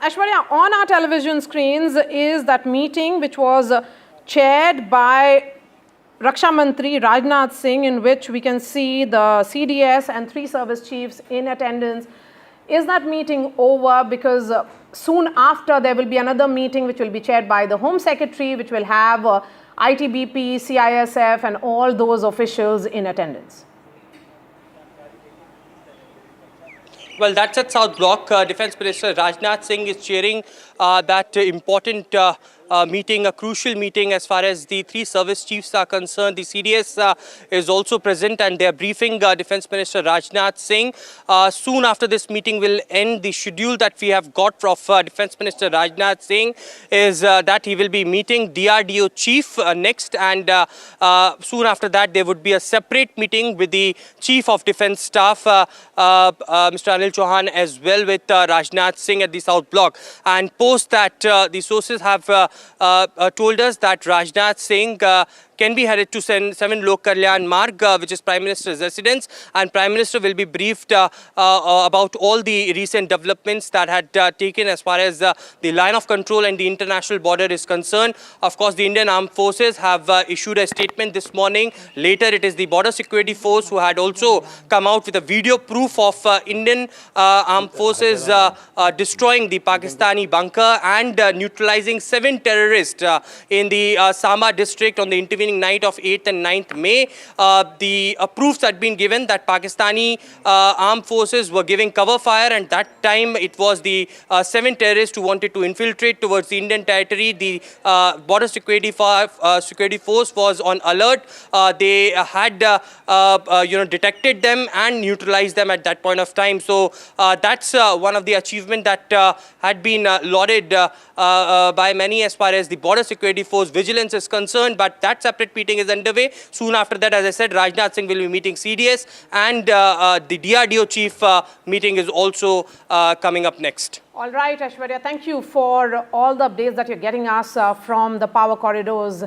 Aishwarya, on our television screens is that meeting which was chaired by Raksha Mantri Rajnath Singh, in which we can see the CDS and 3 service chiefs in attendance. Is that meeting over? Because soon after there will be another meeting which will be chaired by the Home Secretary, which will have ITBP, CISF and all those officials in attendance. Well, that's at South Block. Defence Minister Rajnath Singh is chairing that important meeting, a crucial meeting as far as the 3 service chiefs are concerned. The CDS is also present and they are briefing Defence Minister Rajnath Singh. Soon after this meeting will end, the schedule that we have got from Defence Minister Rajnath Singh is that he will be meeting DRDO Chief next, and soon after that there would be a separate meeting with the Chief of Defence Staff, Mr. Anil Chauhan, as well with Rajnath Singh at the South Block. And post that, the sources have told us that Rajnath Singh can be headed to 7 Lok Kalyan Marg, which is Prime Minister's residence, and Prime Minister will be briefed about all the recent developments that had taken as far as the line of control and the international border is concerned. Of course, the Indian Armed Forces have issued a statement this morning. Later, it is the Border Security Force who had also come out with a video proof of Indian Armed Forces destroying the Pakistani bunker and neutralizing 7 terrorists in the Samba district on the intervening night of 8th and 9th May. The proofs had been given that Pakistani armed forces were giving cover fire, and that time it was the 7 terrorists who wanted to infiltrate towards the Indian territory. The Border Security Force was on alert. They had detected them and neutralized them at that point of time. So that's one of the achievements that had been lauded by many as far as the Border Security Force vigilance is concerned. But that separate meeting is underway. Soon after that, as I said, Rajnath Singh will be meeting CDS, and the DRDO chief meeting is also coming up next. All right, Aishwarya, thank you for all the updates that you're getting us from the power corridors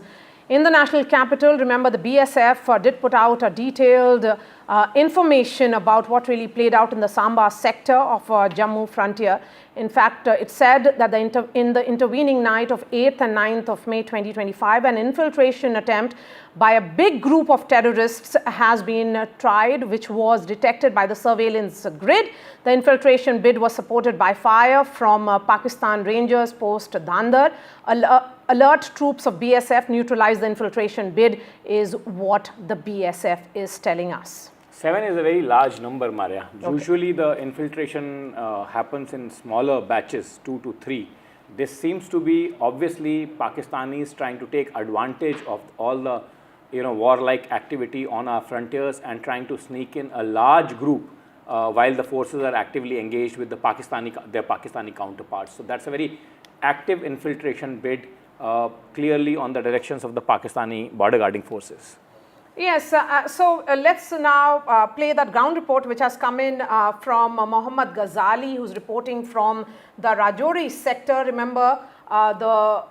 in the national capital. Remember, the BSF did put out a detailed information about what really played out in the Samba sector of Jammu frontier. In fact, it said that in the intervening night of 8th and 9th of May 2025, an infiltration attempt by a big group of terrorists has been tried, which was detected by the surveillance grid. The infiltration bid was supported by fire from Pakistan Rangers post Dandar. Alert troops of BSF neutralized the infiltration bid is what the BSF is telling us. 7 is a very large number, Maria. Okay. Usually the infiltration happens in smaller batches, 2 to 3. This seems to be obviously Pakistanis trying to take advantage of all the warlike activity on our frontiers and trying to sneak in a large group while the forces are actively engaged with their Pakistani counterparts. So that's a very active infiltration bid, clearly on the directions of the Pakistani border guarding forces. Yes, so let's now play that ground report which has come in from Mohammad Ghazali, who's reporting from the Rajouri sector. Remember, the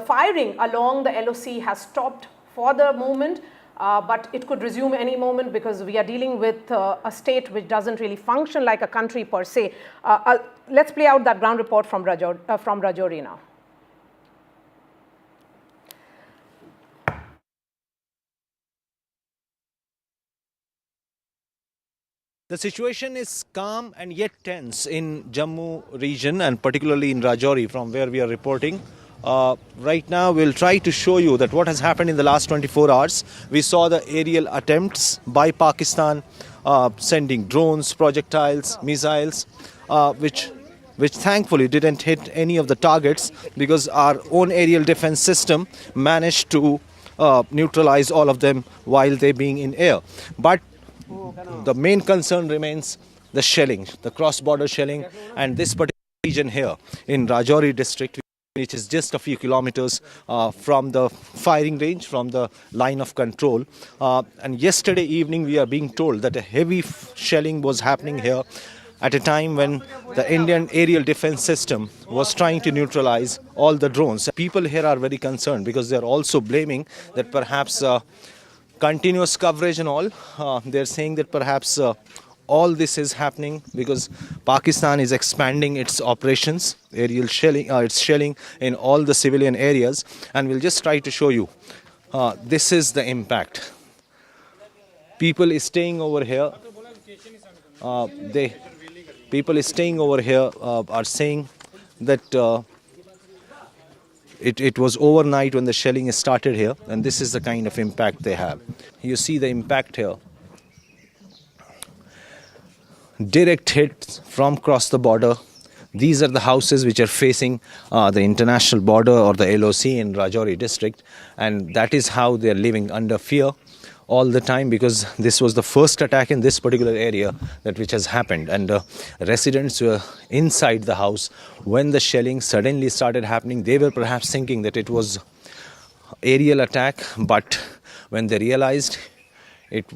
firing along the LOC has stopped for the moment, but it could resume any moment because we are dealing with a state which doesn't really function like a country per se. Let's play out that ground report from Rajouri now. The situation is calm and yet tense in Jammu region, and particularly in Rajouri, from where we are reporting. Right now we'll try to show you that what has happened in the last 24 hours. We saw the aerial attempts by Pakistan sending drones, projectiles, missiles, which thankfully didn't hit any of the targets because our own aerial defense system managed to neutralize all of them while they being in air. But the main concern remains the shelling, the cross-border shelling, and this particular region here in Rajouri district, which is just a few kilometers from the firing range, from the line of control. And yesterday evening we are being told that a heavy shelling was happening here at a time when the Indian aerial defense system was trying to neutralize all the drones. People here are very concerned because they are also blaming that perhaps continuous coverage and all. They're saying that perhaps all this is happening because Pakistan is expanding its operations, aerial shelling, it's shelling in all the civilian areas. And we'll just try to show you. This is the impact. People is staying over here. People is staying over here are saying that it was overnight when the shelling started here, and this is the kind of impact they have. You see the impact here. Direct hits from across the border. These are the houses which are facing the international border or the LOC in Rajouri district, and that is how they are living under fear all the time, because this was the first attack in this particular area which has happened, and residents were inside the house when the shelling suddenly started happening. They were perhaps thinking that it was aerial attack, but when they realized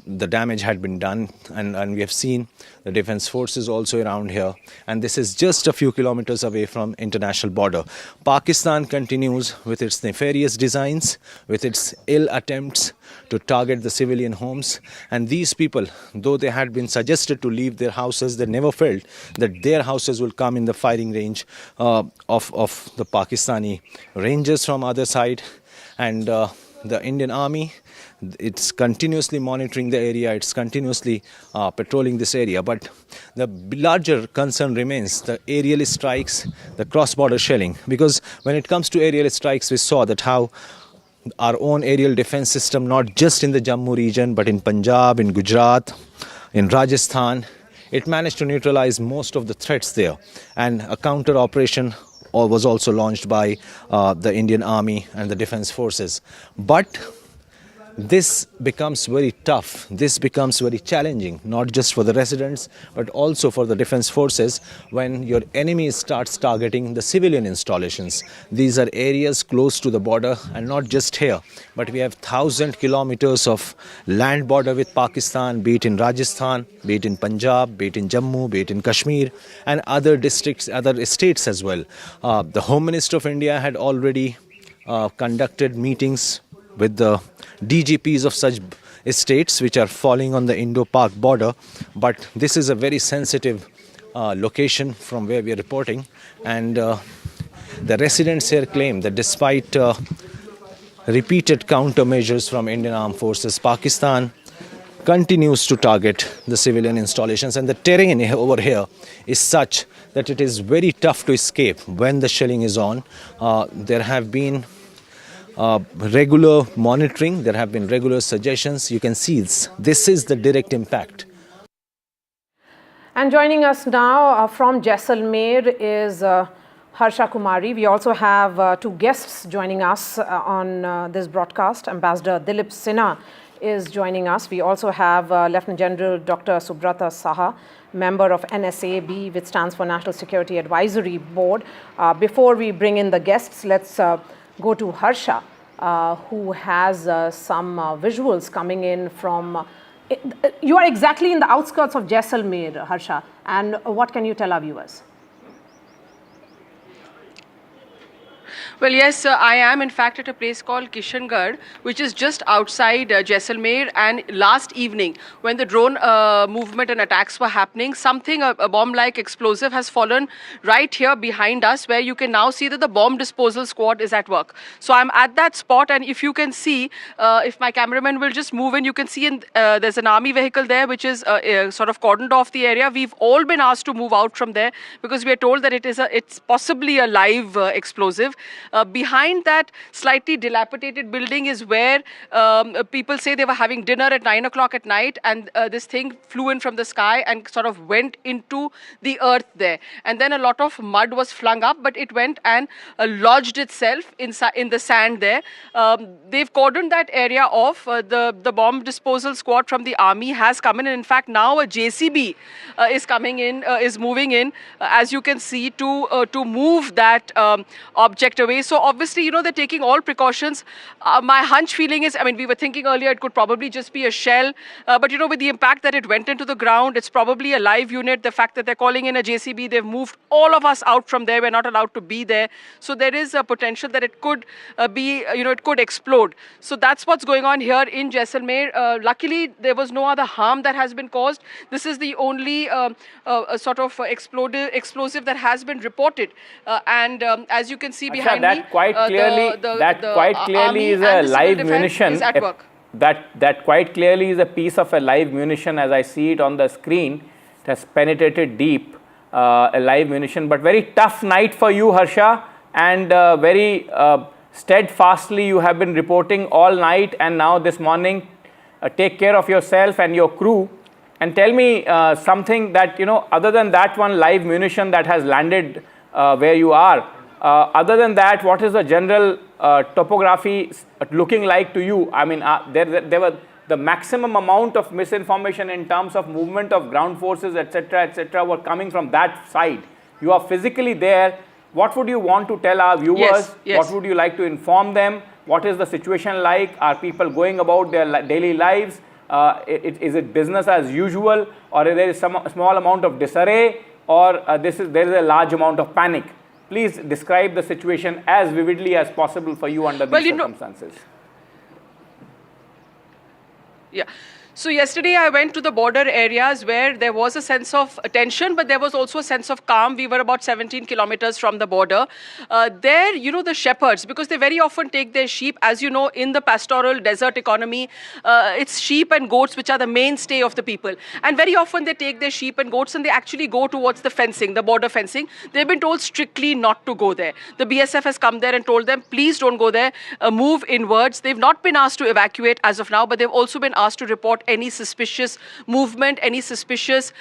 the damage had been done, and we have seen the defense forces also around here, and this is just a few kilometers away from international border. Pakistan continues with its nefarious designs, with its ill attempts to target the civilian homes, and these people, though they had been suggested to leave their houses, they never felt that their houses will come in the firing range of the Pakistani Rangers from other side. And the Indian Army, it's continuously monitoring the area, it's continuously patrolling this area. But the larger concern remains the aerial strikes, the cross-border shelling. Because when it comes to aerial strikes, we saw that how our own aerial defense system, not just in the Jammu region, but in Punjab, in Gujarat, in Rajasthan, it managed to neutralize most of the threats there. And a counter operation was also launched by the Indian Army and the defense forces. But this becomes very tough, this becomes very challenging, not just for the residents, but also for the defense forces when your enemy starts targeting the civilian installations. These are areas close to the border, and not just here, but we have 1,000 kilometers of land border with Pakistan, be it in Rajasthan, be it in Punjab, be it in Jammu, be it in Kashmir, and other districts, other states as well. The Home Minister of India had already conducted meetings with the DGPs of such states which are falling on the Indo-Pak border. But this is a very sensitive location from where we are reporting, and the residents here claim that despite repeated countermeasures from Indian Armed Forces, Pakistan continues to target the civilian installations, and the terrain over here is such that it is very tough to escape when the shelling is on. There have been regular monitoring, there have been regular suggestions. You can see this is the direct impact. And joining us now from Jaisalmer is Harsha Kumari. We also have two guests joining us on this broadcast. Ambassador Dilip Sinha is joining us. We also have Lieutenant General Dr. Subrata Saha, member of NSAB, which stands for National Security Advisory Board. Before we bring in the guests, let's go to Harsha, who has some visuals coming in from... You are exactly in the outskirts of Jaisalmer, Harsha, and what can you tell our viewers? Well, yes, I am in fact at a place called Kishangarh, which is just outside Jaisalmer. And last evening, when the drone movement and attacks were happening, a bomb-like explosive has fallen right here behind us, where you can now see that the bomb disposal squad is at work. So I'm at that spot, and if you can see, if my cameraman will just move in, you can see there's an army vehicle there, which is sort of cordoned off the area. We've all been asked to move out from there because we are told that it's possibly a live explosive. Behind that slightly dilapidated building is where people say they were having dinner at 9 o'clock at night, and this thing flew in from the sky and sort of went into the earth there. And then a lot of mud was flung up, but it went and lodged itself in the sand there. They've cordoned that area off. The bomb disposal squad from the army has come in, and in fact now a JCB is coming in, is moving in, as you can see, to move that object away. So obviously, they're taking all precautions. My hunch feeling is, we were thinking earlier it could probably just be a shell, but with the impact that it went into the ground, it's probably a live unit. The fact that they're calling in a JCB, they've moved all of us out from there. We're not allowed to be there. So there is a potential that it could it could explode. So that's what's going on here in Jaisalmer. Luckily, there was no other harm that has been caused. This is the only sort of explosive that has been reported. And as you can see behind me, quite clearly is a live munition. At work. That quite clearly is a piece of a live munition, as I see it on the screen. It has penetrated deep, a live munition. But very tough night for you, Harsha, and very steadfastly you have been reporting all night and now this morning. Take care of yourself and your crew. And tell me something that, other than that one live munition that has landed where you are, other than that, what is the general topography looking like to you? There were the maximum amount of misinformation in terms of movement of ground forces, etc., were coming from that side. You are physically there. What would you want to tell our viewers? Yes. What would you like to inform them? What is the situation like? Are people going about their daily lives? Is it business as usual, or there is some small amount of disarray, or there is a large amount of panic? Please describe the situation as vividly as possible for you under these circumstances. Yeah. So yesterday I went to the border areas where there was a sense of tension, but there was also a sense of calm. We were about 17 kilometers from the border. There, the shepherds, because they very often take their sheep, as you know, in the pastoral desert economy, it's sheep and goats which are the mainstay of the people. And very often they take their sheep and goats and they actually go towards the fencing, the border fencing. They've been told strictly not to go there. The BSF has come there and told them, please don't go there, move inwards. They've not been asked to evacuate as of now, but they've also been asked to report any suspicious movement, any suspicious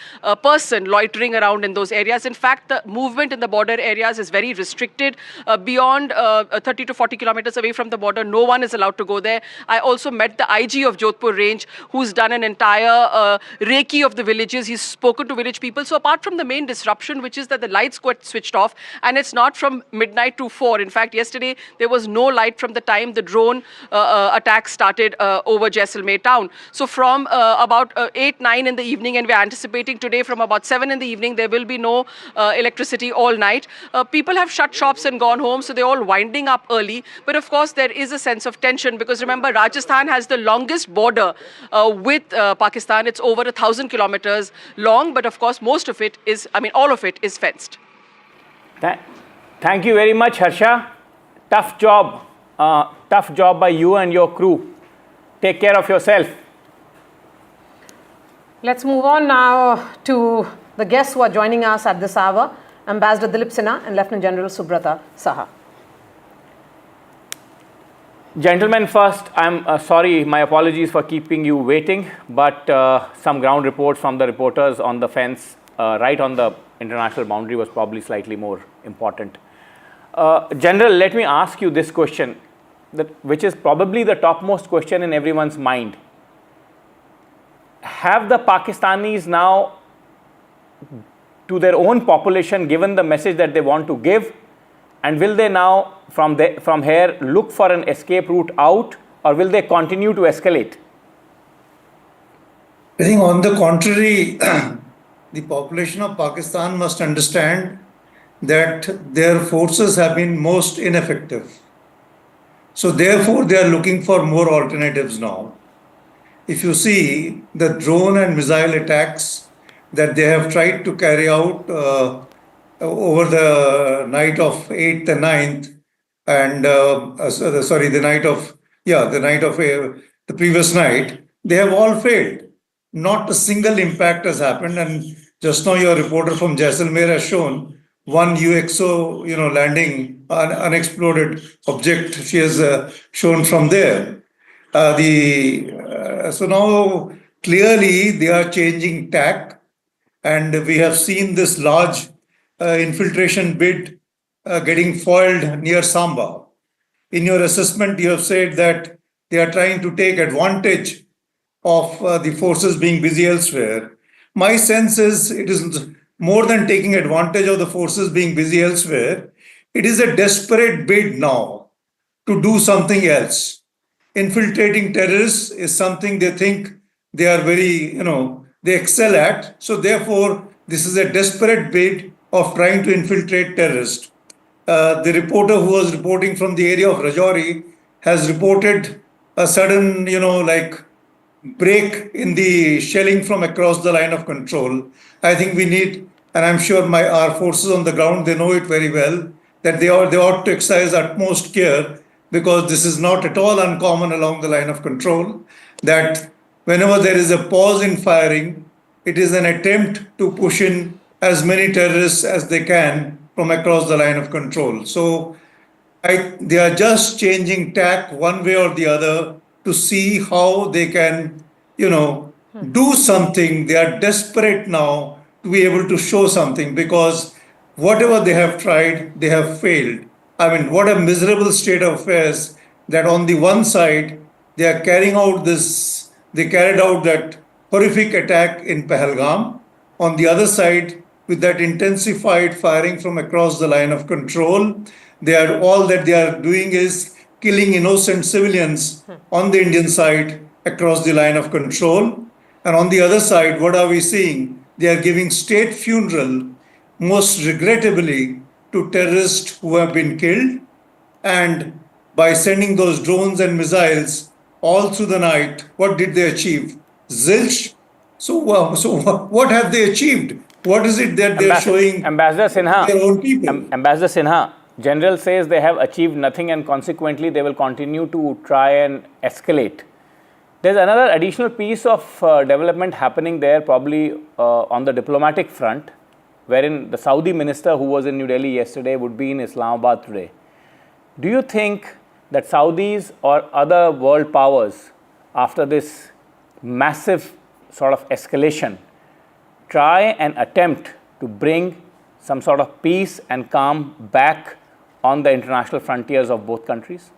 person loitering around in those areas. In fact, the movement in the border areas is very restricted. Beyond 30 to 40 kilometers away from the border, no one is allowed to go there. I also met the IG of Jodhpur range, who's done an entire recce of the villages. He's spoken to village people. So apart from the main disruption, which is that the lights got switched off, and it's not from midnight to 4. In fact, yesterday, there was no light from the time the drone attack started over Jaisalmer town. So from about 8, 9 in the evening, and we're anticipating today from about 7 in the evening, there will be no electricity all night. People have shut shops and gone home, so they're all winding up early. But of course, there is a sense of tension because remember, Rajasthan has the longest border with Pakistan. It's over 1,000 kilometers long, but of course, most of it is, all of it is fenced. Thank you very much, Harsha. Tough job by you and your crew. Take care of yourself. Let's move on now to the guests who are joining us at this hour, Ambassador Dilip Sinha and Lieutenant General Subrata Saha. Gentlemen, first, I'm sorry, my apologies for keeping you waiting, but some ground reports from the reporters on the fence right on the international boundary was probably slightly more important. General, let me ask you this question, which is probably the topmost question in everyone's mind. Have the Pakistanis now, to their own population, given the message that they want to give? And will they now, from here, look for an escape route out, or will they continue to escalate? I think on the contrary, the population of Pakistan must understand that their forces have been most ineffective. So therefore, they are looking for more alternatives now. If you see the drone and missile attacks that they have tried to carry out over the night of 8th and 9th, and the previous night, they have all failed. Not a single impact has happened. And just now your reporter from Jaisalmer has shown one UXO, landing unexploded object she has shown from there. So now clearly they are changing tack, and we have seen this large infiltration bid getting foiled near Samba. In your assessment, you have said that they are trying to take advantage of the forces being busy elsewhere. My sense is it is more than taking advantage of the forces being busy elsewhere. It is a desperate bid now to do something else. Infiltrating terrorists is something they think they are very, they excel at. So therefore, this is a desperate bid of trying to infiltrate terrorists. The reporter who was reporting from the area of Rajouri has reported a sudden, break in the shelling from across the line of control. I think we need, and I'm sure our forces on the ground, they know it very well, that they ought to exercise utmost care, because this is not at all uncommon along the line of control, that whenever there is a pause in firing, it is an attempt to push in as many terrorists as they can from across the line of control. So they are just changing tack one way or the other to see how they can, do something. They are desperate now to be able to show something, because whatever they have tried, they have failed. I mean, what a miserable state of affairs that on the one side, they are carrying out they carried out that horrific attack in Pahalgam. On the other side, with that intensified firing from across the line of control, all that they are doing is killing innocent civilians on the Indian side across the line of control. And on the other side, what are we seeing? They are giving state funeral, most regrettably, to terrorists who have been killed, and by sending those drones and missiles all through the night, what did they achieve? Zilch. So what have they achieved? What is it that they are showing Ambassador Sinha, their own people? Ambassador Sinha, General says they have achieved nothing, and consequently they will continue to try and escalate. There's another additional piece of development happening there, probably on the diplomatic front, wherein the Saudi minister who was in New Delhi yesterday would be in Islamabad today. Do you think that Saudis or other world powers, after this massive sort of escalation, try and attempt to bring some sort of peace and calm back on the international frontiers of both countries?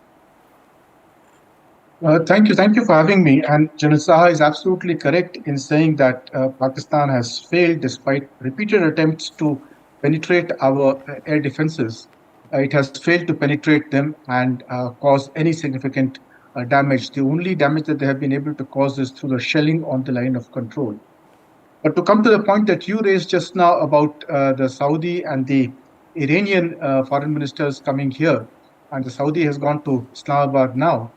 Thank you for having me. And General Saha is absolutely correct in saying that Pakistan has failed despite repeated attempts to penetrate our air defenses. It has failed to penetrate them and cause any significant damage. The only damage that they have been able to cause is through the shelling on the line of control. But to come to the point that you raised just now about the Saudi and the Iranian foreign ministers coming here, and the Saudi has gone to Islamabad now.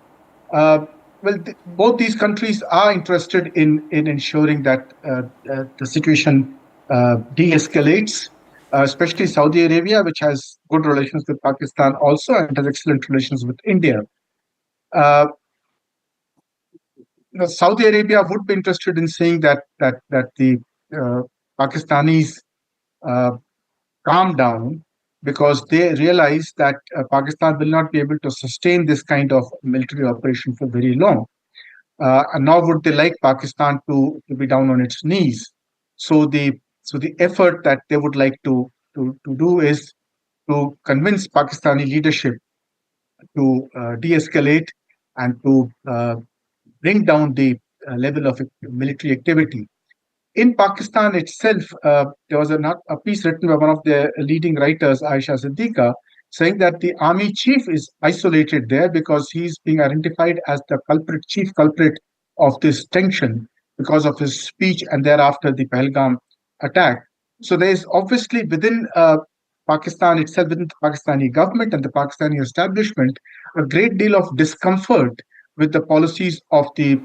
Both these countries are interested in ensuring that the situation de-escalates, especially Saudi Arabia, which has good relations with Pakistan also and has excellent relations with India. Saudi Arabia would be interested in seeing that the Pakistanis calm down, because they realize that Pakistan will not be able to sustain this kind of military operation for very long. And nor would they like Pakistan to be down on its knees. So the effort that they would like to do is to convince Pakistani leadership to de-escalate and to bring down the level of military activity. In Pakistan itself, there was a piece written by one of the leading writers, Aisha Siddiqa, saying that the army chief is isolated there because he's being identified as the chief culprit of this tension because of his speech and thereafter the Pahalgam attack. So there is obviously within Pakistan itself, within the Pakistani government and the Pakistani establishment, a great deal of discomfort with the policies of the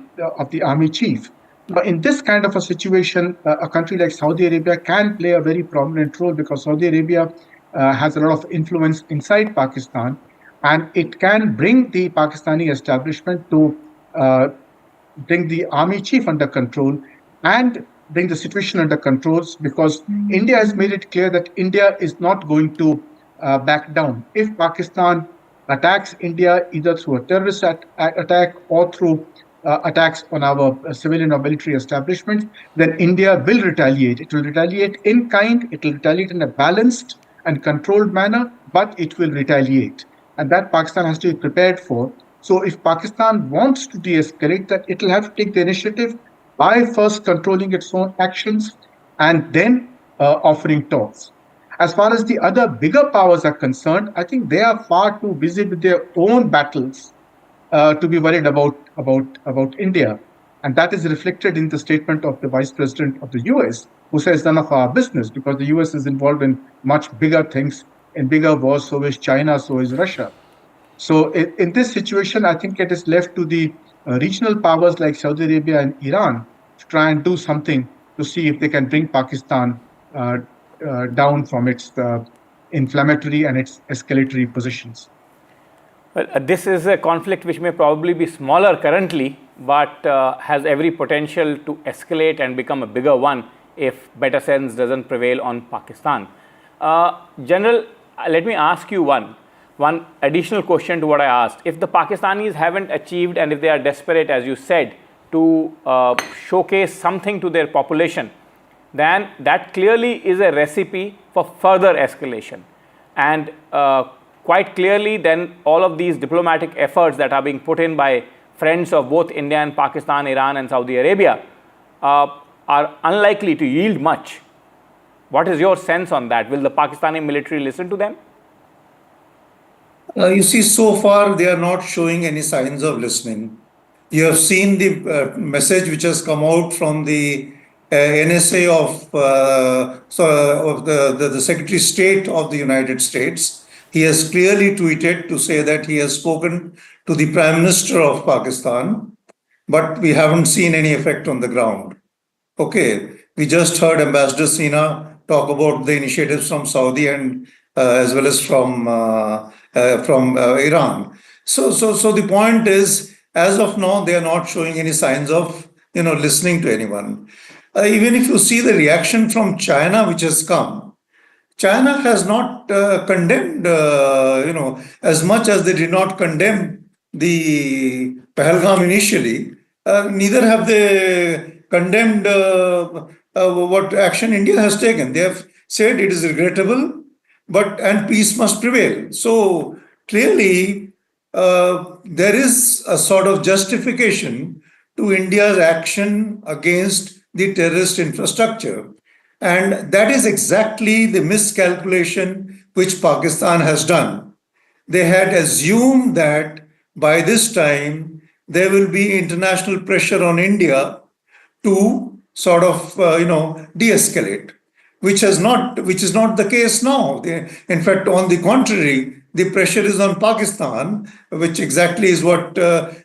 army chief. But in this kind of a situation, a country like Saudi Arabia can play a very prominent role, because Saudi Arabia has a lot of influence inside Pakistan, and it can bring the Pakistani establishment to bring the army chief under control and bring the situation under control, because India has made it clear that India is not going to back down. If Pakistan attacks India either through a terrorist attack or through attacks on our civilian or military establishments, then India will retaliate. It will retaliate in kind, it will retaliate in a balanced and controlled manner, but it will retaliate. And that Pakistan has to be prepared for. So if Pakistan wants to de-escalate, that it will have to take the initiative by first controlling its own actions and then offering talks. As far as the other bigger powers are concerned, I think they are far too busy with their own battles to be worried about India. And that is reflected in the statement of the Vice President of the US, who says none of our business, because the US is involved in much bigger things, in bigger wars. So is China, so is Russia. So in this situation, I think it is left to the regional powers like Saudi Arabia and Iran to try and do something to see if they can bring Pakistan down from its inflammatory and its escalatory positions. Well, this is a conflict which may probably be smaller currently, but has every potential to escalate and become a bigger one if better sense doesn't prevail on Pakistan. General, let me ask you one additional question to what I asked. If the Pakistanis haven't achieved, and if they are desperate, as you said, to showcase something to their population, then that clearly is a recipe for further escalation. And quite clearly, then all of these diplomatic efforts that are being put in by friends of both India and Pakistan, Iran and Saudi Arabia are unlikely to yield much. What is your sense on that? Will the Pakistani military listen to them? You see, so far they are not showing any signs of listening. You have seen the message which has come out from the NSA of the Secretary of State of the United States. He has clearly tweeted to say that he has spoken to the Prime Minister of Pakistan, but we haven't seen any effect on the ground. Okay, we just heard Ambassador Sina talk about the initiatives from Saudi and as well as from Iran. So the point is, as of now, they are not showing any signs of listening to anyone. Even if you see the reaction from China, which has come, China has not condemned, as much as they did not condemn the Pahalgam initially. Neither have they condemned what action India has taken. They have said it is regrettable, and peace must prevail. So clearly, there is a sort of justification to India's action against the terrorist infrastructure. And that is exactly the miscalculation which Pakistan has done. They had assumed that by this time, there will be international pressure on India to sort of, de-escalate, which is not the case now. In fact, on the contrary, the pressure is on Pakistan, which exactly is what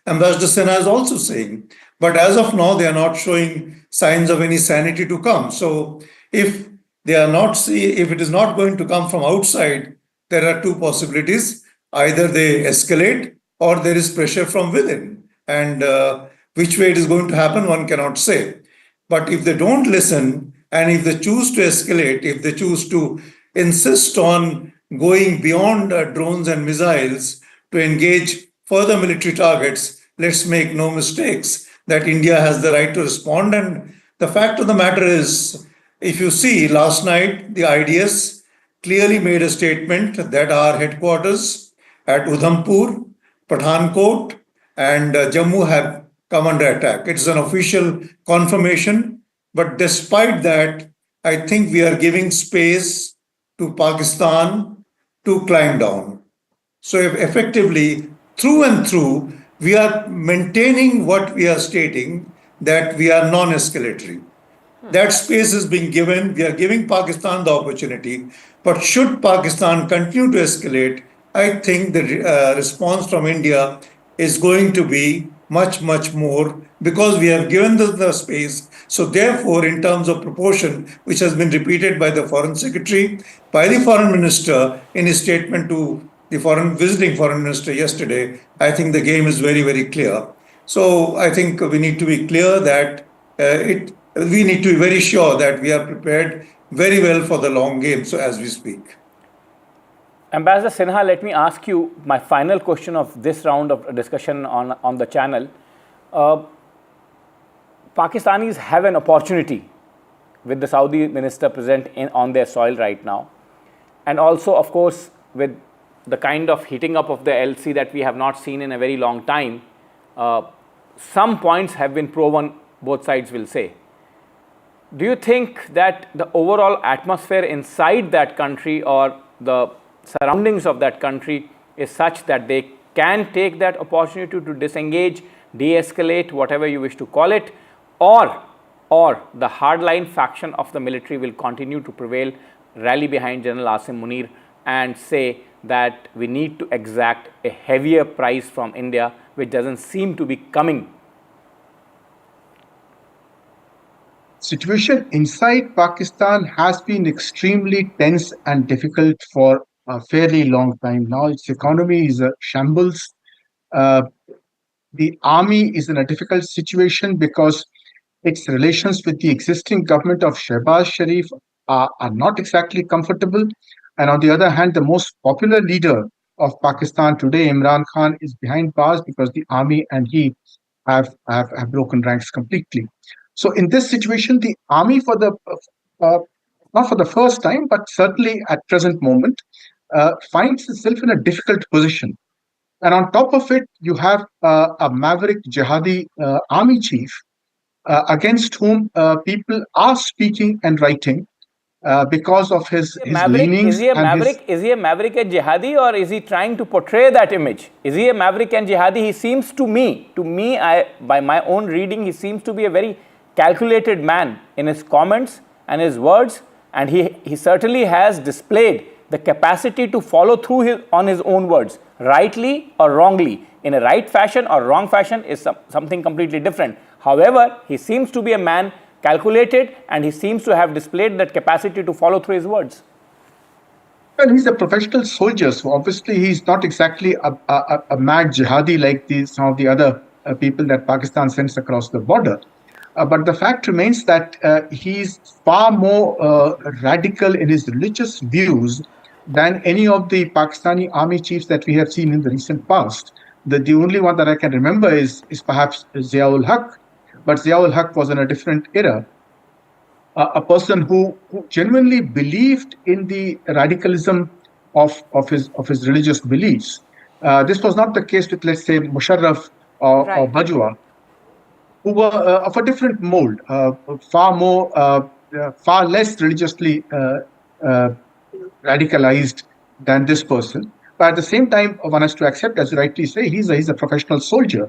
Ambassador Sina is also saying. But as of now, they are not showing signs of any sanity to come. So if it is not going to come from outside, there are two possibilities. Either they escalate or there is pressure from within. And which way it is going to happen, one cannot say. But if they don't listen, and if they choose to escalate, if they choose to insist on going beyond drones and missiles to engage further military targets, let's make no mistakes that India has the right to respond. And the fact of the matter is, if you see, last night, the IDS clearly made a statement that our headquarters at Udhampur, Pathankot, and Jammu have come under attack. It's an official confirmation. But despite that, I think we are giving space to Pakistan to climb down. So effectively, through and through, we are maintaining what we are stating, that we are non-escalatory. That space is being given. We are giving Pakistan the opportunity. But should Pakistan continue to escalate, I think the response from India is going to be much, much more, because we have given the space. So therefore, in terms of proportion, which has been repeated by the Foreign Secretary, by the Foreign Minister in his statement to the visiting Foreign Minister yesterday, I think the game is very, very clear. So I think we need to be clear that we need to be very sure that we are prepared very well for the long game, so as we speak. Ambassador Sinha, let me ask you my final question of this round of discussion on the channel. Pakistanis have an opportunity with the Saudi minister present on their soil right now. And also, of course, with the kind of heating up of the LC that we have not seen in a very long time, some points have been proven, both sides will say. Do you think that the overall atmosphere inside that country or the surroundings of that country is such that they can take that opportunity to disengage, de-escalate, whatever you wish to call it, or the hardline faction of the military will continue to prevail, rally behind General Asim Munir and say that we need to exact a heavier price from India, which doesn't seem to be coming? Situation inside Pakistan has been extremely tense and difficult for a fairly long time now. Its economy is a shambles. The army is in a difficult situation because its relations with the existing government of Shehbaz Sharif are not exactly comfortable. And on the other hand, the most popular leader of Pakistan today, Imran Khan, is behind bars because the army and he have broken ranks completely. So in this situation, the army not for the first time, but certainly at present moment, finds itself in a difficult position. And on top of it, you have a maverick jihadi army chief against whom people are speaking and writing because of his leanings. Is he a maverick and jihadi, or is he trying to portray that image? Is he a maverick and jihadi? He seems to me, by my own reading, he seems to be a very calculated man in his comments and his words, and he certainly has displayed the capacity to follow through on his own words, rightly or wrongly. In a right fashion or wrong fashion is something completely different. However, he seems to be a man calculated, and he seems to have displayed that capacity to follow through his words. Well, he's a professional soldier, so obviously he's not exactly a mad jihadi like some of the other people that Pakistan sends across the border. But the fact remains that he's far more radical in his religious views than any of the Pakistani army chiefs that we have seen in the recent past. The only one that I can remember is perhaps Ziaul Haq, but Ziaul Haq was in a different era. A person who genuinely believed in the radicalism of his religious beliefs. This was not the case with, let's say, Musharraf or Bajwa, who were of a different mold, far less religiously radicalized than this person. But at the same time, one has to accept, as you rightly say, he's a professional soldier.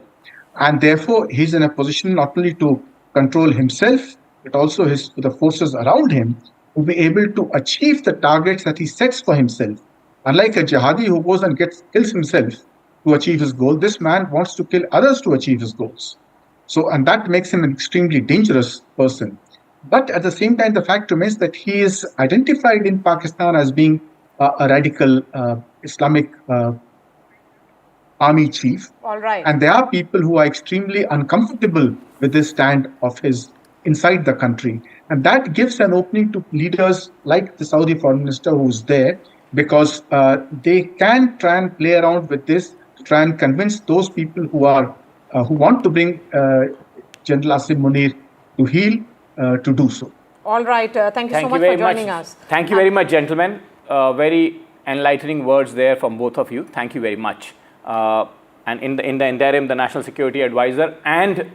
And therefore, he's in a position not only to control himself, but also the forces around him will be able to achieve the targets that he sets for himself. Unlike a jihadi who goes and kills himself to achieve his goal, this man wants to kill others to achieve his goals. So, and that makes him an extremely dangerous person. But at the same time, the fact remains that he is identified in Pakistan as being a radical Islamic army chief. All right. And there are people who are extremely uncomfortable with this stand of his inside the country. And that gives an opening to leaders like the Saudi foreign minister who's there, because they can try and play around with this to try and convince those people who want to bring General Asim Munir to heel to do so. All right. Thank you so much for joining us. Thank you very much, gentlemen. Very enlightening words there from both of you. Thank you very much. And in the interim, the National Security Advisor and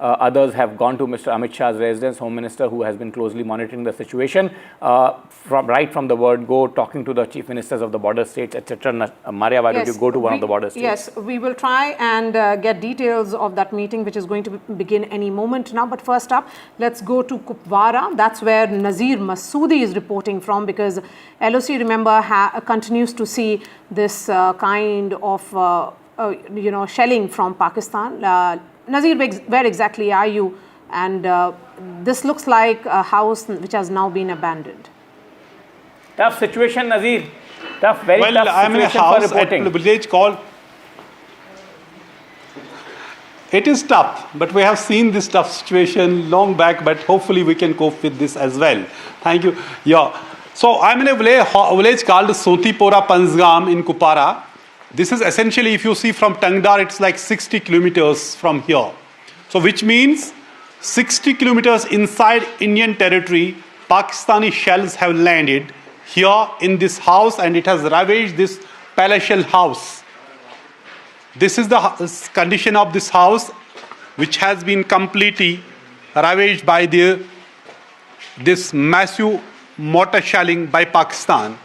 others have gone to Mr. Amit Shah's residence, Home Minister, who has been closely monitoring the situation from the word go, talking to the chief ministers of the border states, etc. Maria, why don't you go to one of the border states? Yes, we will try and get details of that meeting, which is going to begin any moment now. But first up, let's go to Kupwara. That's where Nazir Masoodi is reporting from, because LOC, remember, continues to see this kind of shelling from Pakistan. Nazir, where exactly are you? And this looks like a house which has now been abandoned. Tough situation, Nazir. Tough, very tough situation. Well, I'm in a house at a village called... It is tough, but we have seen this tough situation long back, but hopefully we can cope with this as well. Thank you. Yeah. So I'm in a village called Sotipora Panzgam in Kupara. This is essentially, if you see from Tangdar, it's like 60 kilometers from here. So which means 60 kilometers inside Indian territory, Pakistani shells have landed here in this house, and it has ravaged this palatial house. This is the condition of this house, which has been completely ravaged by this massive mortar shelling by Pakistan.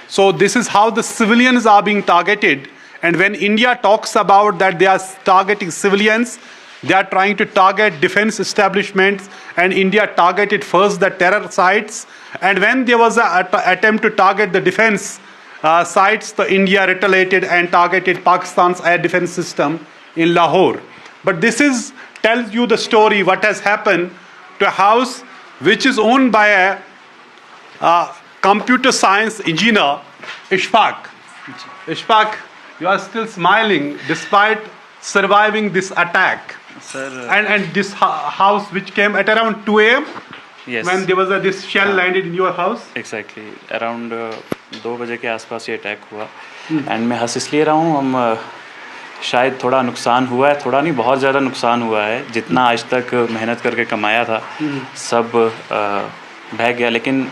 So this is how the civilians are being targeted. And when India talks about that they are targeting civilians, they are trying to target defense establishments, and India targeted first the terror sites. And when there was an attempt to target the defense sites, the India retaliated and targeted Pakistan's air defense system in Lahore. But this tells you the story, what has happened to a house which is owned by a computer science engineer, Ishfaq. Ishfaq, you are still smiling despite surviving this attack. Sir, and this house which came at around 2 a.m. Yes. When there was this shell landed in your house. Exactly. Around 2 बजे के आसपास ये attack हुआ. And मैं हंस इसलिए रहा हूँ, हम शायद थोड़ा नुकसान हुआ है, थोड़ा नहीं बहुत ज़्यादा नुकसान हुआ है. जितना आज तक मेहनत करके कमाया था सब बह गया, लेकिन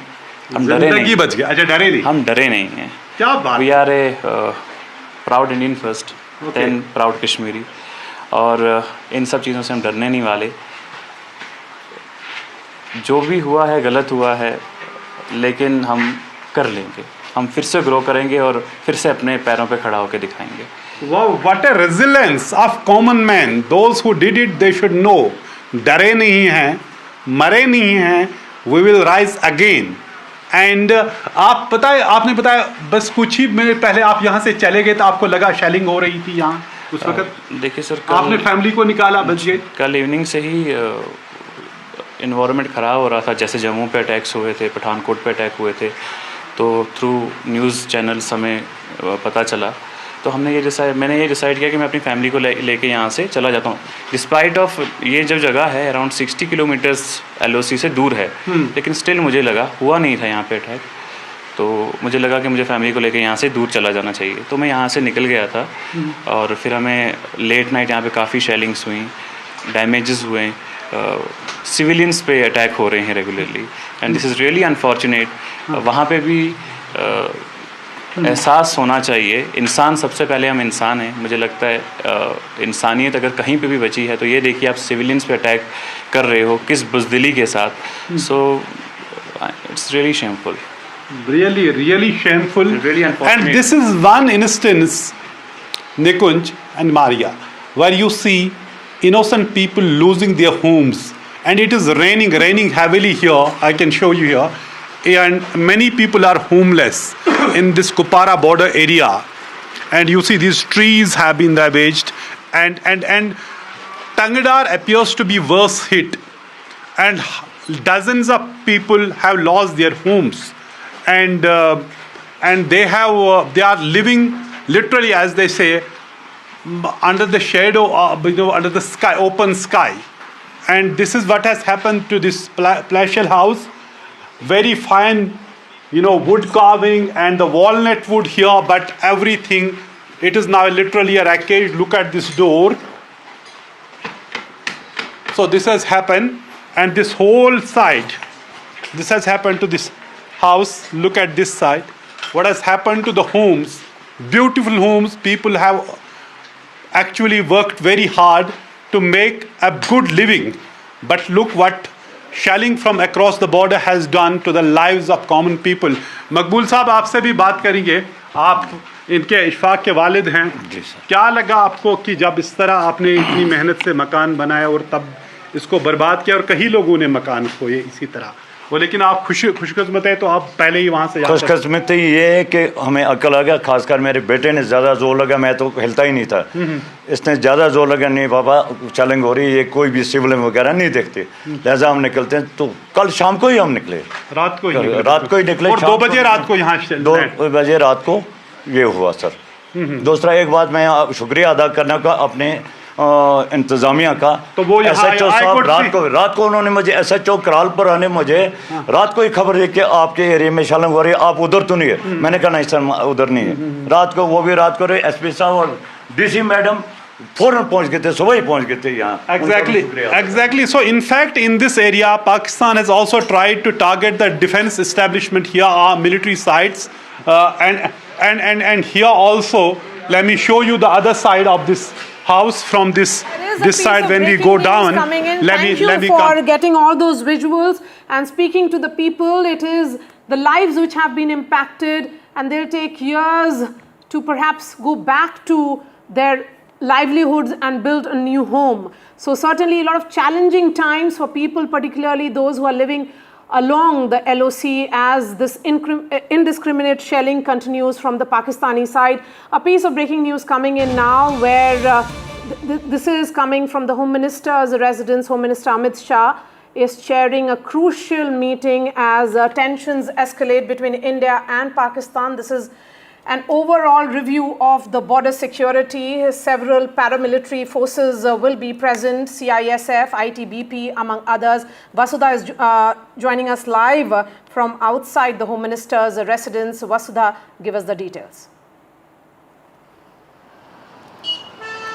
हम डरे नहीं. बच गया. अच्छा, डरे नहीं. हम डरे नहीं हैं. क्या बात. We are a proud Indian first, then proud Kashmiri, और इन सब चीज़ों से हम डरने नहीं वाले. जो भी हुआ है गलत हुआ है, लेकिन हम कर लेंगे. हम फिर से ग्रो करेंगे और फिर से अपने पैरों पे खड़ा होकर दिखाएंगे. Wow, what a resilience of common man. Those who did it, they should know. डरे नहीं हैं, मरे नहीं हैं. We will rise again. And आप आपने बताया बस कुछ ही मिनट पहले आप यहाँ से चले गए तो आपको लगा शेलिंग हो रही थी यहाँ उस वक्त. देखिए सर, आपने फैमिली को निकाला, बच गए. कल इवनिंग से ही इन्वायरमेंट ख़राब हो रहा था. जैसे जम्मू पे अटैक्स हुए थे, पठानकोट पे अटैक हुए थे, तो थ्रू न्यूज़ चैनल्स हमें पता चला. तो मैंने ये डिसाइड किया कि मैं अपनी फैमिली को लेके यहाँ से चला जाता हूँ. डिस्पाइट ऑफ ये जो जगह है अराउंड 60 किलोमीटर्स LOC से दूर है, लेकिन स्टिल मुझे लगा, हुआ नहीं था यहाँ पे अटैक, तो मुझे लगा कि मुझे फैमिली को लेके यहाँ से दूर चला जाना चाहिए. तो मैं यहाँ से निकल गया था. और फिर हमें लेट नाइट यहाँ पे काफ़ी शेलिंग्स हुई, डैमेजेस हुए, सिविलियंस पे अटैक हो रहे हैं regularly, and this is really unfortunate. वहाँ पे भी एहसास होना चाहिए. इंसान सबसे पहले, हम इंसान हैं. मुझे लगता है इंसानियत अगर कहीं पे भी बची है तो ये देखिए आप सिविलियंस पे अटैक कर रहे हो किस बुज़दिली के साथ. So it's really shameful. Really shameful. Really unfortunate. And this is one instance, Nikunj and Maria, where you see innocent people losing their homes. And it is raining heavily here. I can show you here. And many people are homeless in this Kupara border area. And you see these trees have been ravaged. And Tangdar appears to be worse hit. And dozens of people have lost their homes. And they are living literally, as they say, under the shadow, under the sky, open sky. And this is what has happened to this palatial house. Very fine, wood carving and the walnut wood here, but everything, it is now literally a wreckage. Look at this door. So this has happened, and this whole side, this has happened to this house. Look at this side. What has happened to the homes? Beautiful homes. People have actually worked very hard to make a good living. But look what shelling from across the border has done to the lives of common people. मकबूल साहब, आपसे भी बात करेंगे. आप इनके इशफाक के वालिद हैं. क्या लगा आपको कि जब इस तरह आपने इतनी मेहनत से मकान बनाया और तब इसको बर्बाद किया, और कई लोगों ने मकान खोए इसी तरह, वो लेकिन आप खुशकिस्मत है तो आप पहले ही वहाँ से खुशकिस्मती ये है कि हमें अकल आ गया. खासकर मेरे बेटे ने ज़्यादा जोर लगा, मैं तो हिलता ही नहीं था. इसने ज़्यादा जोर लगा, नहीं पापा चैलेंज हो रही है, ये कोई भी सिविल वगैरह नहीं देखते, लिहाजा हम निकलते हैं. तो कल शाम को ही हम निकले, रात को ही निकले. और 2 बजे रात को यहाँ 2 बजे रात को ये हुआ सर. दूसरा एक बात मैं शुक्रिया अदा करने का अपने इंतजामिया का। तो वो SHO साहब रात को उन्होंने मुझे SHO कराल पर आने मुझे रात को ही खबर दी कि आपके एरिया में शलंग हो रही है, आप उधर तो नहीं है। मैंने कहा नहीं सर उधर नहीं है। रात को वो भी रात को SP साहब और DC मैडम फौरन पहुंच गए थे, सुबह ही पहुंच गए थे यहाँ। Exactly. So in fact, in this area, Pakistan has also tried to target the defense establishment here, our military sites, and here also. Let me show you the other side of this house from this side when we go down. Thank you for getting all those visuals and speaking to the people. It is the lives which have been impacted, and they'll take years to perhaps go back to their livelihoods and build a new home. So certainly a lot of challenging times for people, particularly those who are living along the LOC as this indiscriminate shelling continues from the Pakistani side. A piece of breaking news coming in now where this is coming from the Home Minister's residence. Home Minister Amit Shah is chairing a crucial meeting as tensions escalate between India and Pakistan. This is an overall review of the border security. Several paramilitary forces will be present, CISF, ITBP, among others. Vasudha is joining us live from outside the Home Minister's residence. Vasudha, give us the details.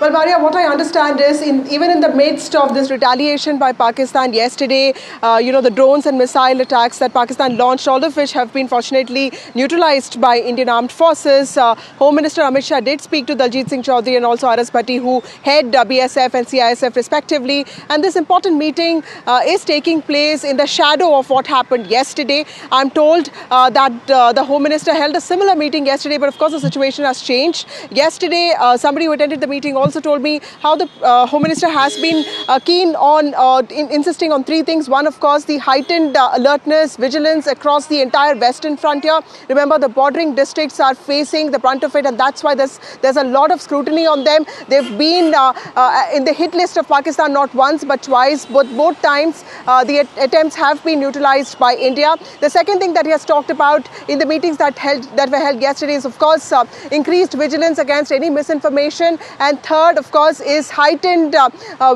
Well, Maria, what I understand is even in the midst of this retaliation by Pakistan yesterday, the drones and missile attacks that Pakistan launched, all of which have been fortunately neutralized by Indian armed forces. Home Minister Amit Shah did speak to Daljit Singh Chaudhary and also RS Pura, who head BSF and CISF respectively. And this important meeting is taking place in the shadow of what happened yesterday. I'm told that the Home Minister held a similar meeting yesterday, but of course the situation has changed. Yesterday, somebody who attended the meeting also told me how the Home Minister has been keen on insisting on three things. One, of course, the heightened alertness, vigilance across the entire western frontier. Remember, the bordering districts are facing the brunt of it, and that's why there's a lot of scrutiny on them. They've been in the hit list of Pakistan not once but twice. Both times the attempts have been neutralized by India. The second thing that he has talked about in the meetings that were held yesterday is, of course, increased vigilance against any misinformation, and third, of course, is heightened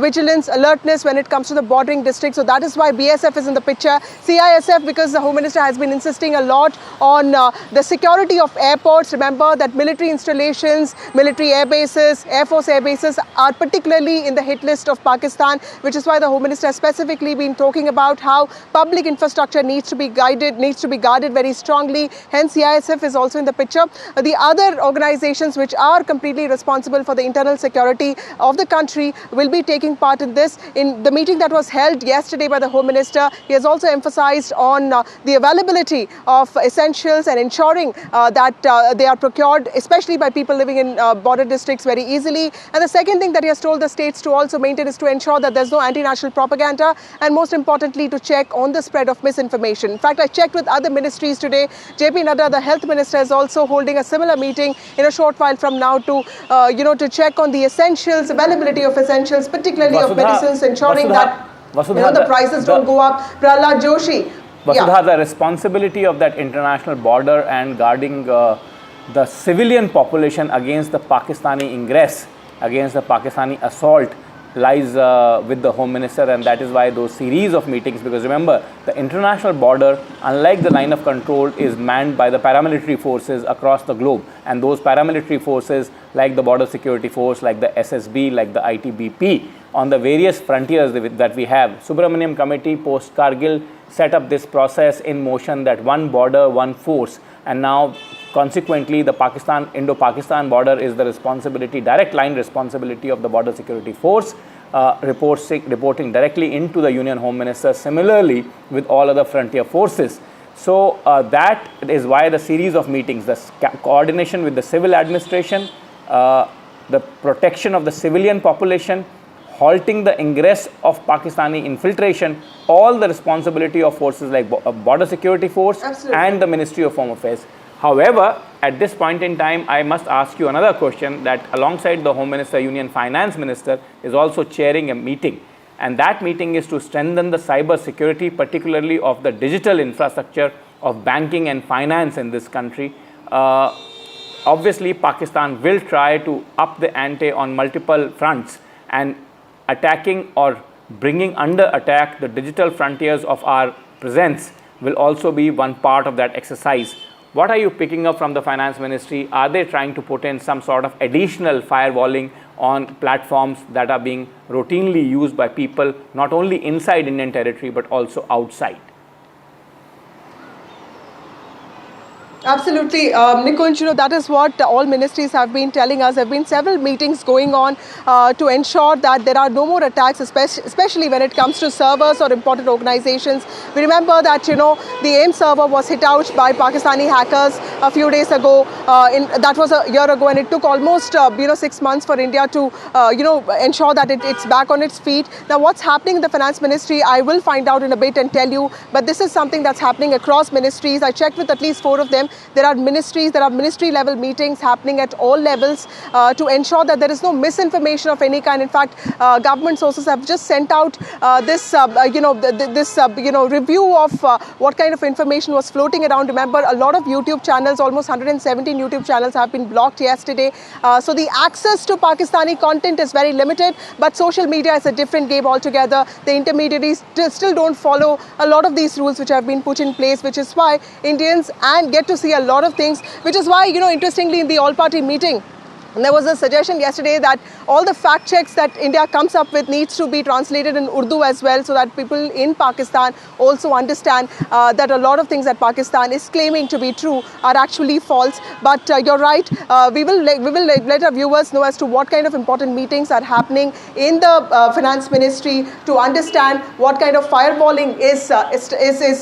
vigilance, alertness when it comes to the bordering districts. So that is why BSF is in the picture. CISF, because the Home Minister has been insisting a lot on the security of airports. Remember that military installations, military air bases, Air Force air bases are particularly in the hit list of Pakistan, which is why the Home Minister has specifically been talking about how public infrastructure needs to be guarded very strongly. Hence, CISF is also in the picture. The other organizations which are completely responsible for the internal security of the country will be taking part in this. In the meeting that was held yesterday by the Home Minister, he has also emphasized on the availability of essentials and ensuring that they are procured, especially by people living in border districts, very easily. And the second thing that he has told the states to also maintain is to ensure that there's no anti-national propaganda, and most importantly, to check on the spread of misinformation. In fact, I checked with other ministries today. JP Nadda, the Health Minister, is also holding a similar meeting in a short while from now to check on the essentials, availability of essentials, particularly of medicines, ensuring that the prices don't go up. Prahlad Joshi. Vasudha, the responsibility of that international border and guarding the civilian population against the Pakistani ingress, against the Pakistani assault, lies with the Home Minister, and that is why those series of meetings, because remember, the international border, unlike the line of control, is manned by the paramilitary forces across the globe, and those paramilitary forces like the Border Security Force, like the SSB, like the ITBP, on the various frontiers that we have. Subramaniam Committee post-Kargil set up this process in motion, that one border, one force, and now consequently the Indo-Pakistan border is the responsibility, direct line responsibility of the Border Security Force, reporting directly into the Union Home Minister, similarly with all other frontier forces. So that is why the series of meetings, the coordination with the civil administration, the protection of the civilian population, halting the ingress of Pakistani infiltration, all the responsibility of forces like Border Security Force and the Ministry of Home Affairs. However, at this point in time, I must ask you another question, that alongside the Home Minister, Union Finance Minister is also chairing a meeting. And that meeting is to strengthen the cyber security, particularly of the digital infrastructure of banking and finance in this country. Obviously, Pakistan will try to up the ante on multiple fronts. and attacking or bringing under attack the digital frontiers of our presence will also be one part of that exercise. What are you picking up from the Finance Ministry? Are they trying to put in some sort of additional firewalling on platforms that are being routinely used by people not only inside Indian territory but also outside? Absolutely, Nikunj, that is what all ministries have been telling us. There have been several meetings going on to ensure that there are no more attacks, especially when it comes to servers or important organizations. We remember that, the AIM server was hit out by Pakistani hackers a few days ago. That was a year ago, and it took almost, 6 months for India to, ensure that it's back on its feet. Now, what's happening in the Finance Ministry, I will find out in a bit and tell you, but this is something that's happening across ministries. I checked with at least 4 of them. There are ministry level meetings happening at all levels to ensure that there is no misinformation of any kind. In fact, government sources have just sent out this review of what kind of information was floating around. Remember, a lot of YouTube channels, almost 117 YouTube channels have been blocked yesterday. So the access to Pakistani content is very limited, but social media is a different game altogether. The intermediaries still don't follow a lot of these rules which have been put in place, which is why Indians get to see a lot of things, which is why, interestingly, in the all-party meeting, there was a suggestion yesterday that all the fact checks that India comes up with needs to be translated in Urdu as well, so that people in Pakistan also understand that a lot of things that Pakistan is claiming to be true are actually false. But you're right, we will let our viewers know as to what kind of important meetings are happening in the Finance Ministry to understand what kind of fireballing is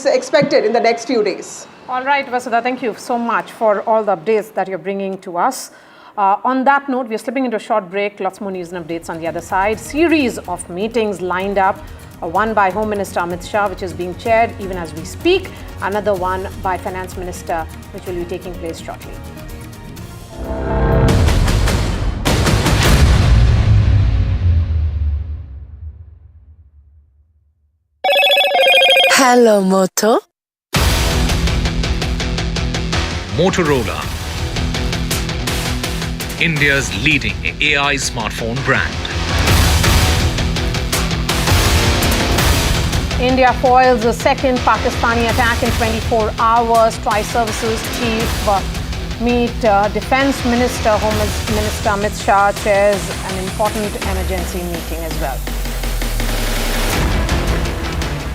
expected in the next few days. All right, Vasudha, thank you so much for all the updates that you're bringing to us. On that note, we're slipping into a short break. Lots more news and updates on the other side. Series of meetings lined up. One by Home Minister Amit Shah, which is being chaired even as we speak. Another one by Finance Minister, which will be taking place shortly. Hello, Moto. Motorola, India's leading AI smartphone brand. India foils the second Pakistani attack in 24 hours. Tri-Services Chief meet Defence Minister, Home Minister Amit Shah chairs an important emergency meeting as well.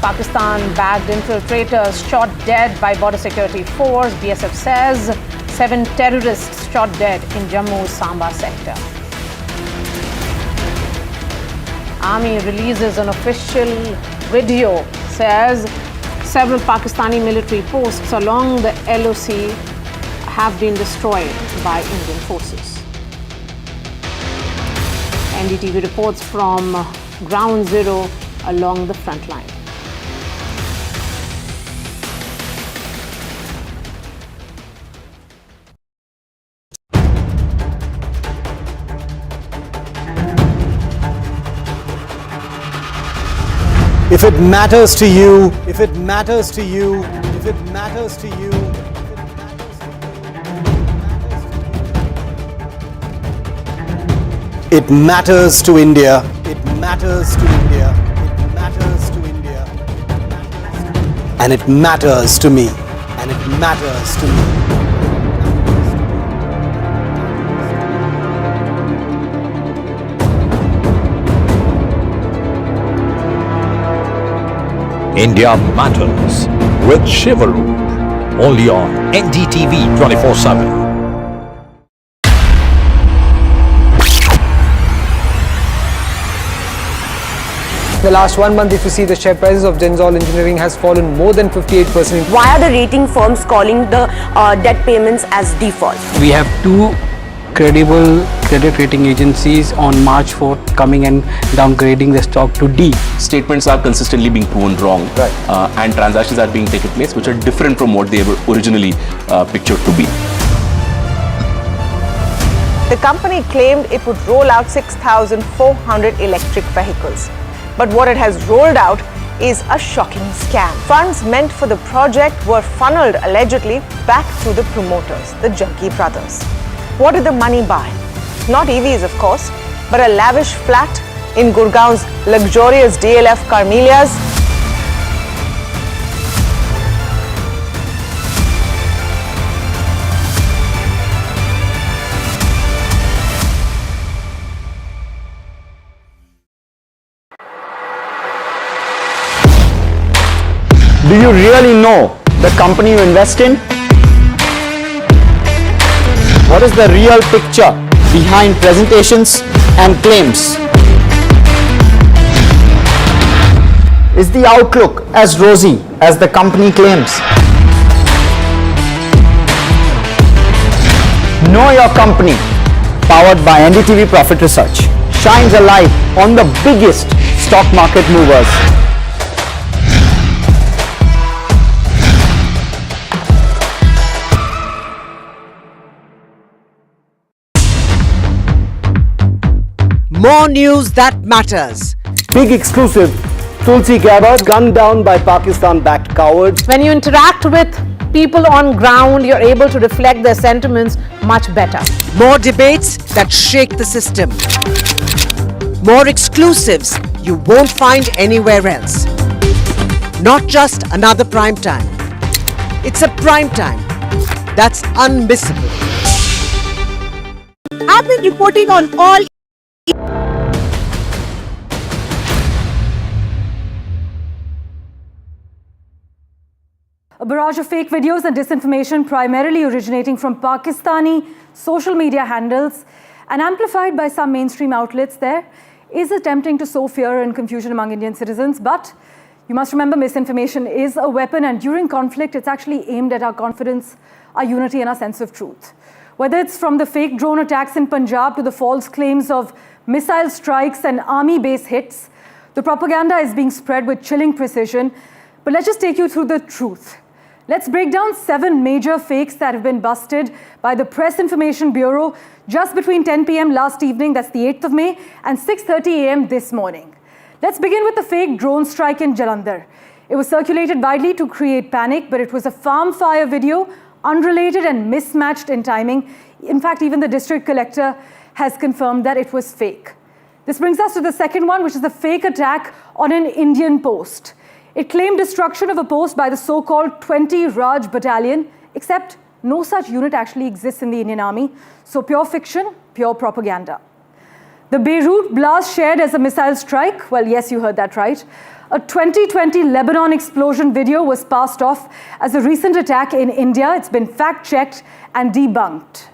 Pakistan bagged infiltrators shot dead by border security force. BSF says 7 terrorists shot dead in Jammu's Samba sector. Army releases an official video, says several Pakistani military posts along the LOC have been destroyed by Indian forces. NDTV reports from Ground Zero along the front line. If it matters to you, if it matters to you, if it matters to you, it matters to India, it matters to India, it matters to India, and it matters to me, and it matters to me. India Matters with Shivaroop, only on NDTV 24/7. The last 1 month, if you see, the share prices of Genzol Engineering has fallen more than 58%. Why are the rating firms calling the debt payments as default? We have 2 credible credit rating agencies on March 4th coming and downgrading the stock to D. Statements are consistently being proven wrong, and transactions are being taken place which are different from what they were originally pictured to be. The company claimed it would roll out 6,400 electric vehicles. But what it has rolled out is a shocking scam. Funds meant for the project were funneled allegedly back to the promoters, the Junkie brothers. What did the money buy? Not EVs, of course, but a lavish flat in Gurgaon's luxurious DLF Carmelias. Do you really know the company you invest in? What is the real picture behind presentations and claims? Is the outlook as rosy as the company claims? Know Your Company, powered by NDTV Profit Research, shines a light on the biggest stock market movers. More news that matters. Big exclusive. Tulsi Gabbard gunned down by Pakistan-backed cowards. When you interact with people on ground, you're able to reflect their sentiments much better. More debates that shake the system. More exclusives you won't find anywhere else. Not just another prime time. It's a prime time that's unmissable. I've been reporting on all a barrage of fake videos and disinformation primarily originating from Pakistani social media handles and amplified by some mainstream outlets there is attempting to sow fear and confusion among Indian citizens. But you must remember, misinformation is a weapon, and during conflict it's actually aimed at our confidence, our unity and our sense of truth. Whether it's from the fake drone attacks in Punjab to the false claims of missile strikes and army base hits, the propaganda is being spread with chilling precision. But let's just take you through the truth. Let's break down 7 major fakes that have been busted by the Press Information Bureau just between 10 p.m. last evening, that's the 8th of May, and 6:30 a.m. this morning. Let's begin with the fake drone strike in Jalandhar. It was circulated widely to create panic, but it was a farm fire video, unrelated and mismatched in timing. In fact, even the district collector has confirmed that it was fake. This brings us to the second one, which is the fake attack on an Indian post. It claimed destruction of a post by the so-called 20 Raj Battalion, except no such unit actually exists in the Indian Army. So pure fiction, pure propaganda. The Beirut blast shared as a missile strike, well, yes, you heard that right. A 2020 Lebanon explosion video was passed off as a recent attack in India. It's been fact-checked and debunked.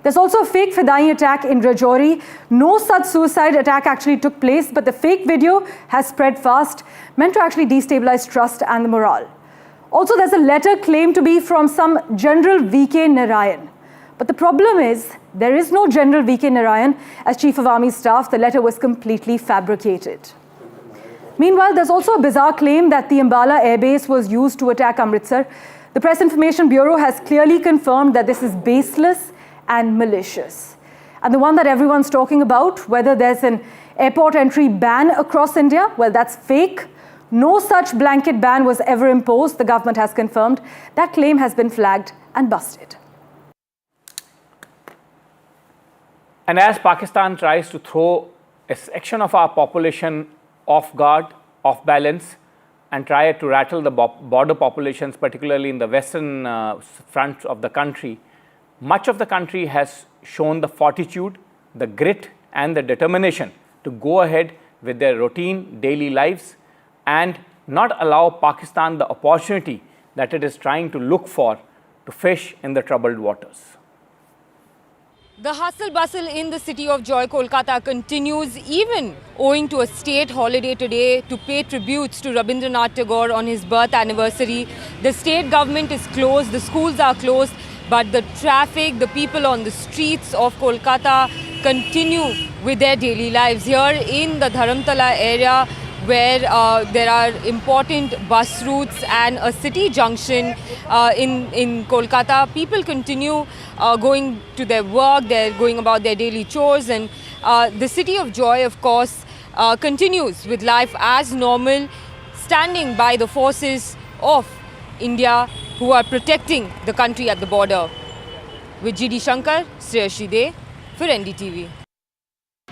There's also a fake Fidai attack in Rajouri. No such suicide attack actually took place, but the fake video has spread fast, meant to actually destabilize trust and the morale. Also, there's a letter claimed to be from some General V.K. Narayan. But the problem is, there is no General V.K. Narayan as Chief of Army Staff. The letter was completely fabricated. Meanwhile, there's also a bizarre claim that the Ambala Air Base was used to attack Amritsar. The Press Information Bureau has clearly confirmed that this is baseless and malicious. And the one that everyone's talking about, whether there's an airport entry ban across India, well, that's fake. No such blanket ban was ever imposed, the government has confirmed. That claim has been flagged and busted. And as Pakistan tries to throw a section of our population off guard, off balance, and try to rattle the border populations, particularly in the western front of the country, much of the country has shown the fortitude, the grit, and the determination to go ahead with their routine daily lives and not allow Pakistan the opportunity that it is trying to look for to fish in the troubled waters. The hustle bustle in the city of Joy, Kolkata continues, even owing to a state holiday today to pay tributes to Rabindranath Tagore on his birth anniversary. The state government is closed, the schools are closed, but the traffic, the people on the streets of Kolkata continue with their daily lives. Here in the Dharamtala area, where there are important bus routes and a city junction in Kolkata, people continue going to their work, they're going about their daily chores, and the city of Joy, of course, continues with life as normal, standing by the forces of India who are protecting the country at the border. With GD Shankar, Sreya Shide for NDTV.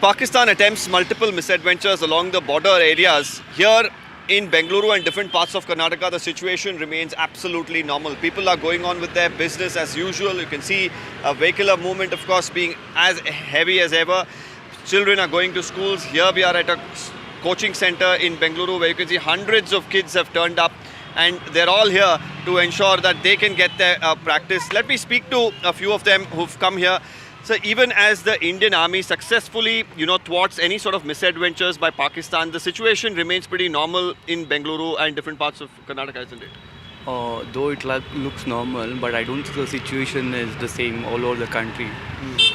Pakistan attempts multiple misadventures along the border areas. Here in Bengaluru and different parts of Karnataka, the situation remains absolutely normal. People are going on with their business as usual. You can see a vehicular movement, of course, being as heavy as ever. Children are going to schools. Here we are at a coaching center in Bengaluru where you can see hundreds of kids have turned up, and they're all here to ensure that they can get their practice. Let me speak to a few of them who've come here. So even as the Indian Army successfully, thwarts any sort of misadventures by Pakistan, the situation remains pretty normal in Bengaluru and different parts of Karnataka, isn't it? Though it looks normal, but I don't think the situation is the same all over the country.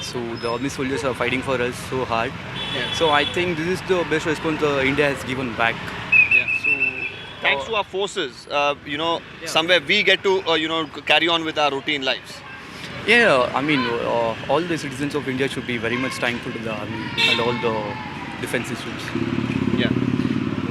So the army soldiers are fighting for us so hard. Yeah. So I think this is the best response India has given back. Thanks to our forces, somewhere we get to, carry on with our routine lives. Yeah, I mean, all the citizens of India should be very much thankful to the army and all the defense systems. Yeah.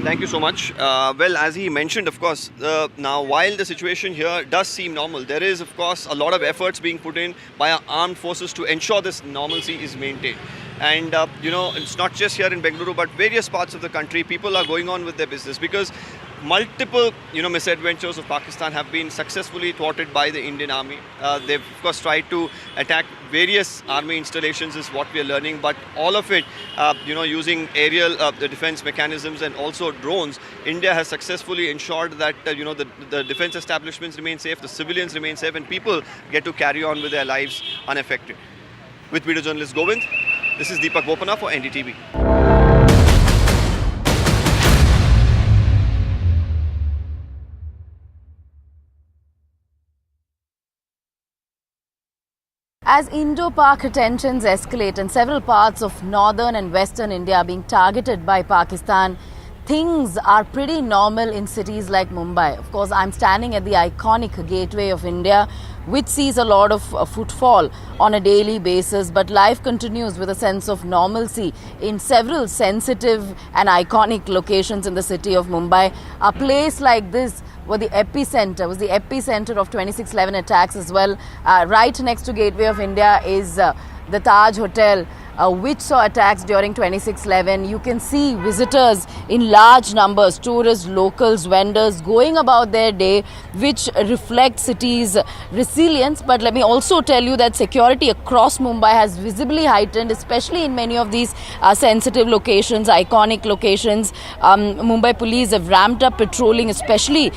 Thank you so much. Well, as he mentioned, of course, now while the situation here does seem normal, there is, of course, a lot of efforts being put in by our armed forces to ensure this normalcy is maintained. And, it's not just here in Bengaluru, but various parts of the country, people are going on with their business because multiple, misadventures of Pakistan have been successfully thwarted by the Indian Army. They've, of course, tried to attack various army installations is what we are learning, but all of it, using aerial the defense mechanisms and also drones, India has successfully ensured that, the defense establishments remain safe, the civilians remain safe, and people get to carry on with their lives unaffected. With video journalist Govind, this is Deepak Bopana for NDTV. As Indo-Pak tensions escalate and several parts of northern and western India are being targeted by Pakistan, things are pretty normal in cities like Mumbai. Of course, I'm standing at the iconic gateway of India, which sees a lot of footfall on a daily basis, but life continues with a sense of normalcy in several sensitive and iconic locations in the city of Mumbai. A place like this was the epicenter of 26/11 attacks as well. Right next to Gateway of India is the Taj Hotel, which saw attacks during 26/11. You can see visitors in large numbers, tourists, locals, vendors going about their day, which reflects city's resilience. But let me also tell you that security across Mumbai has visibly heightened, especially in many of these sensitive locations, iconic locations. Mumbai police have ramped up patrolling, especially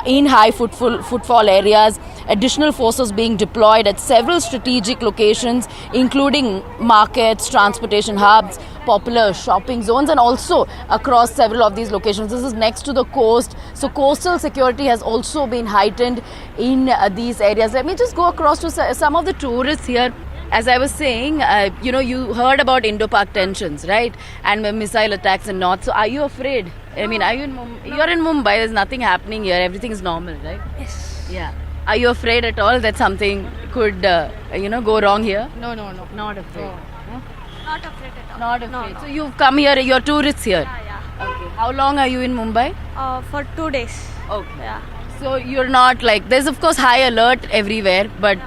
in high footfall areas. Additional forces being deployed at several strategic locations, including markets, transportation hubs, popular shopping zones, and also across several of these locations. This is next to the coast, so coastal security has also been heightened in these areas. Let me just go across to some of the tourists here. As I was saying, you heard about Indo-Pak tensions, right? And missile attacks in north. So are you afraid? I mean, are you in Mumbai? You're in Mumbai. There's nothing happening here. Everything is normal, right? Yes. Yeah. Are you afraid at all that something could, go wrong here? No. Not afraid. No. Huh? Not afraid at all. Not afraid. No. So you've come here, you're tourists here? Yeah. Okay. How long are you in Mumbai? For 2 days. Okay. Yeah. So you're not like, there's of course high alert everywhere, but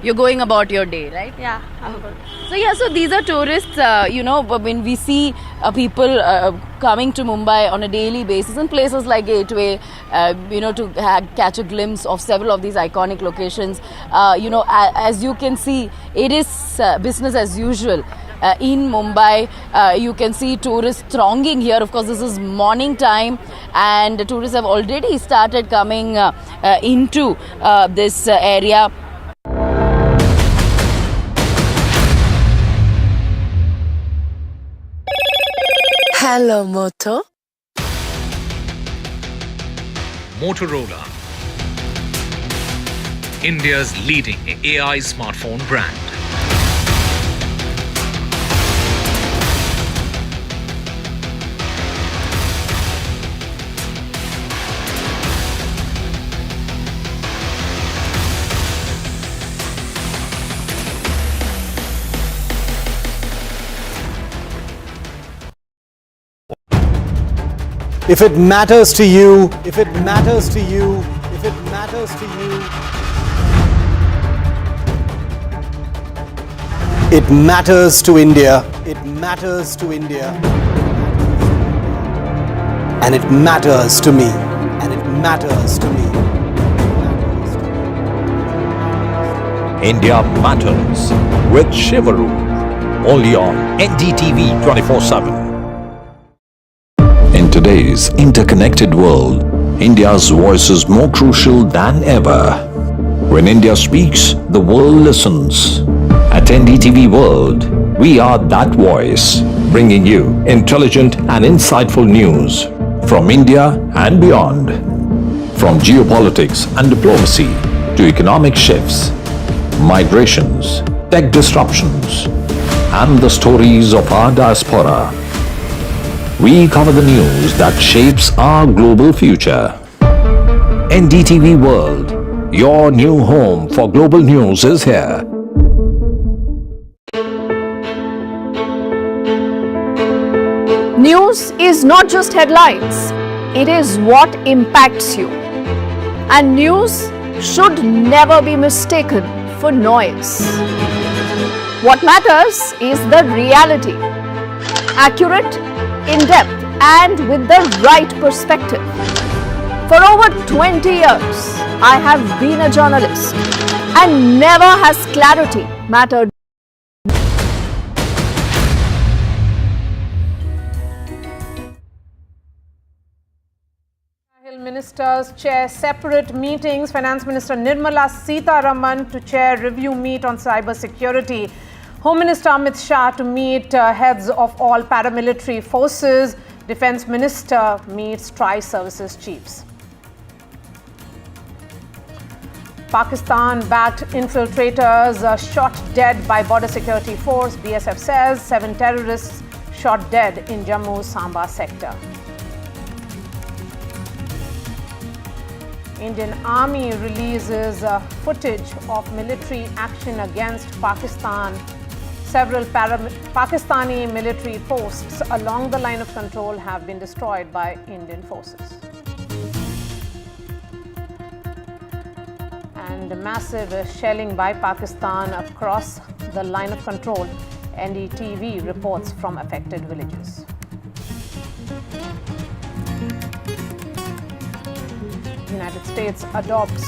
you're going about your day, right? Yeah, I'm good. So these are tourists, when we see people coming to Mumbai on a daily basis in places like Gateway, to catch a glimpse of several of these iconic locations. As you can see, it is business as usual. In Mumbai, you can see tourists thronging here. Of course, this is morning time, and the tourists have already started coming into this area. Hello, Moto. Motorola, India's leading AI smartphone brand. If it matters to you, if it It matters to India. It matters to India. And it matters to me. And it matters to me. India Matters with Shivaru. Only on NDTV 24/7. In today's interconnected world, India's voice is more crucial than ever. When India speaks, the world listens. At NDTV World, we are that voice, bringing you intelligent and insightful news from India and beyond. From geopolitics and diplomacy to economic shifts, migrations, tech disruptions, and the stories of our diaspora. We cover the news that shapes our global future. NDTV World, your new home for global news is here. News is not just headlines, it is what impacts you. And news should never be mistaken for noise. What matters is the reality. Accurate, in-depth, and with the right perspective. For over 20 years, I have been a journalist, and never has clarity mattered. Ministers chair separate meetings. Finance Minister Nirmala Sitharaman to chair review meet on cyber security. Home Minister Amit Shah to meet heads of all paramilitary forces. Defence Minister meets tri-services chiefs. Pakistan-backed infiltrators shot dead by border security force. BSF says 7 terrorists shot dead in Jammu's Samba sector. Indian Army releases footage of military action against Pakistan. Several Pakistani military posts along the line of control have been destroyed by Indian forces. And massive shelling by Pakistan across the line of control. NDTV reports from affected villages. United States adopts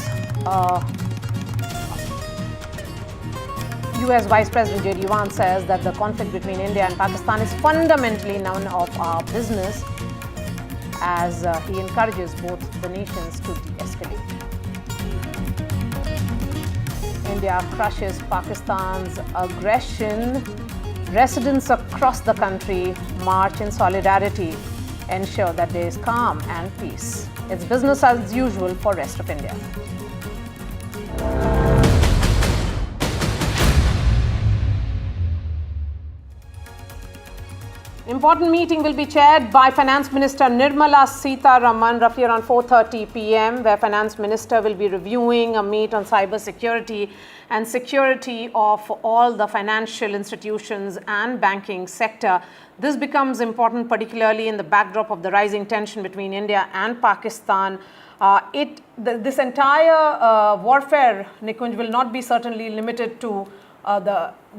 US Vice President J.D. Vance says that the conflict between India and Pakistan is fundamentally none of our business, as he encourages both the nations to de-escalate. India crushes Pakistan's aggression. Residents across the country march in solidarity, ensure that there is calm and peace. It's business as usual for rest of India. Important meeting will be chaired by Finance Minister Nirmala Sitharaman roughly around 4:30 p.m. where Finance Minister will be reviewing a meet on cyber security and security of all the financial institutions and banking sector. This becomes important particularly in the backdrop of the rising tension between India and Pakistan. This entire warfare, Nikunj, will not be certainly limited to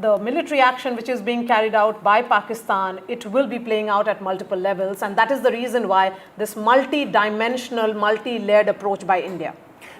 the military action which is being carried out by Pakistan. It will be playing out at multiple levels, and that is the reason why this multi-dimensional, multi-layered approach by India.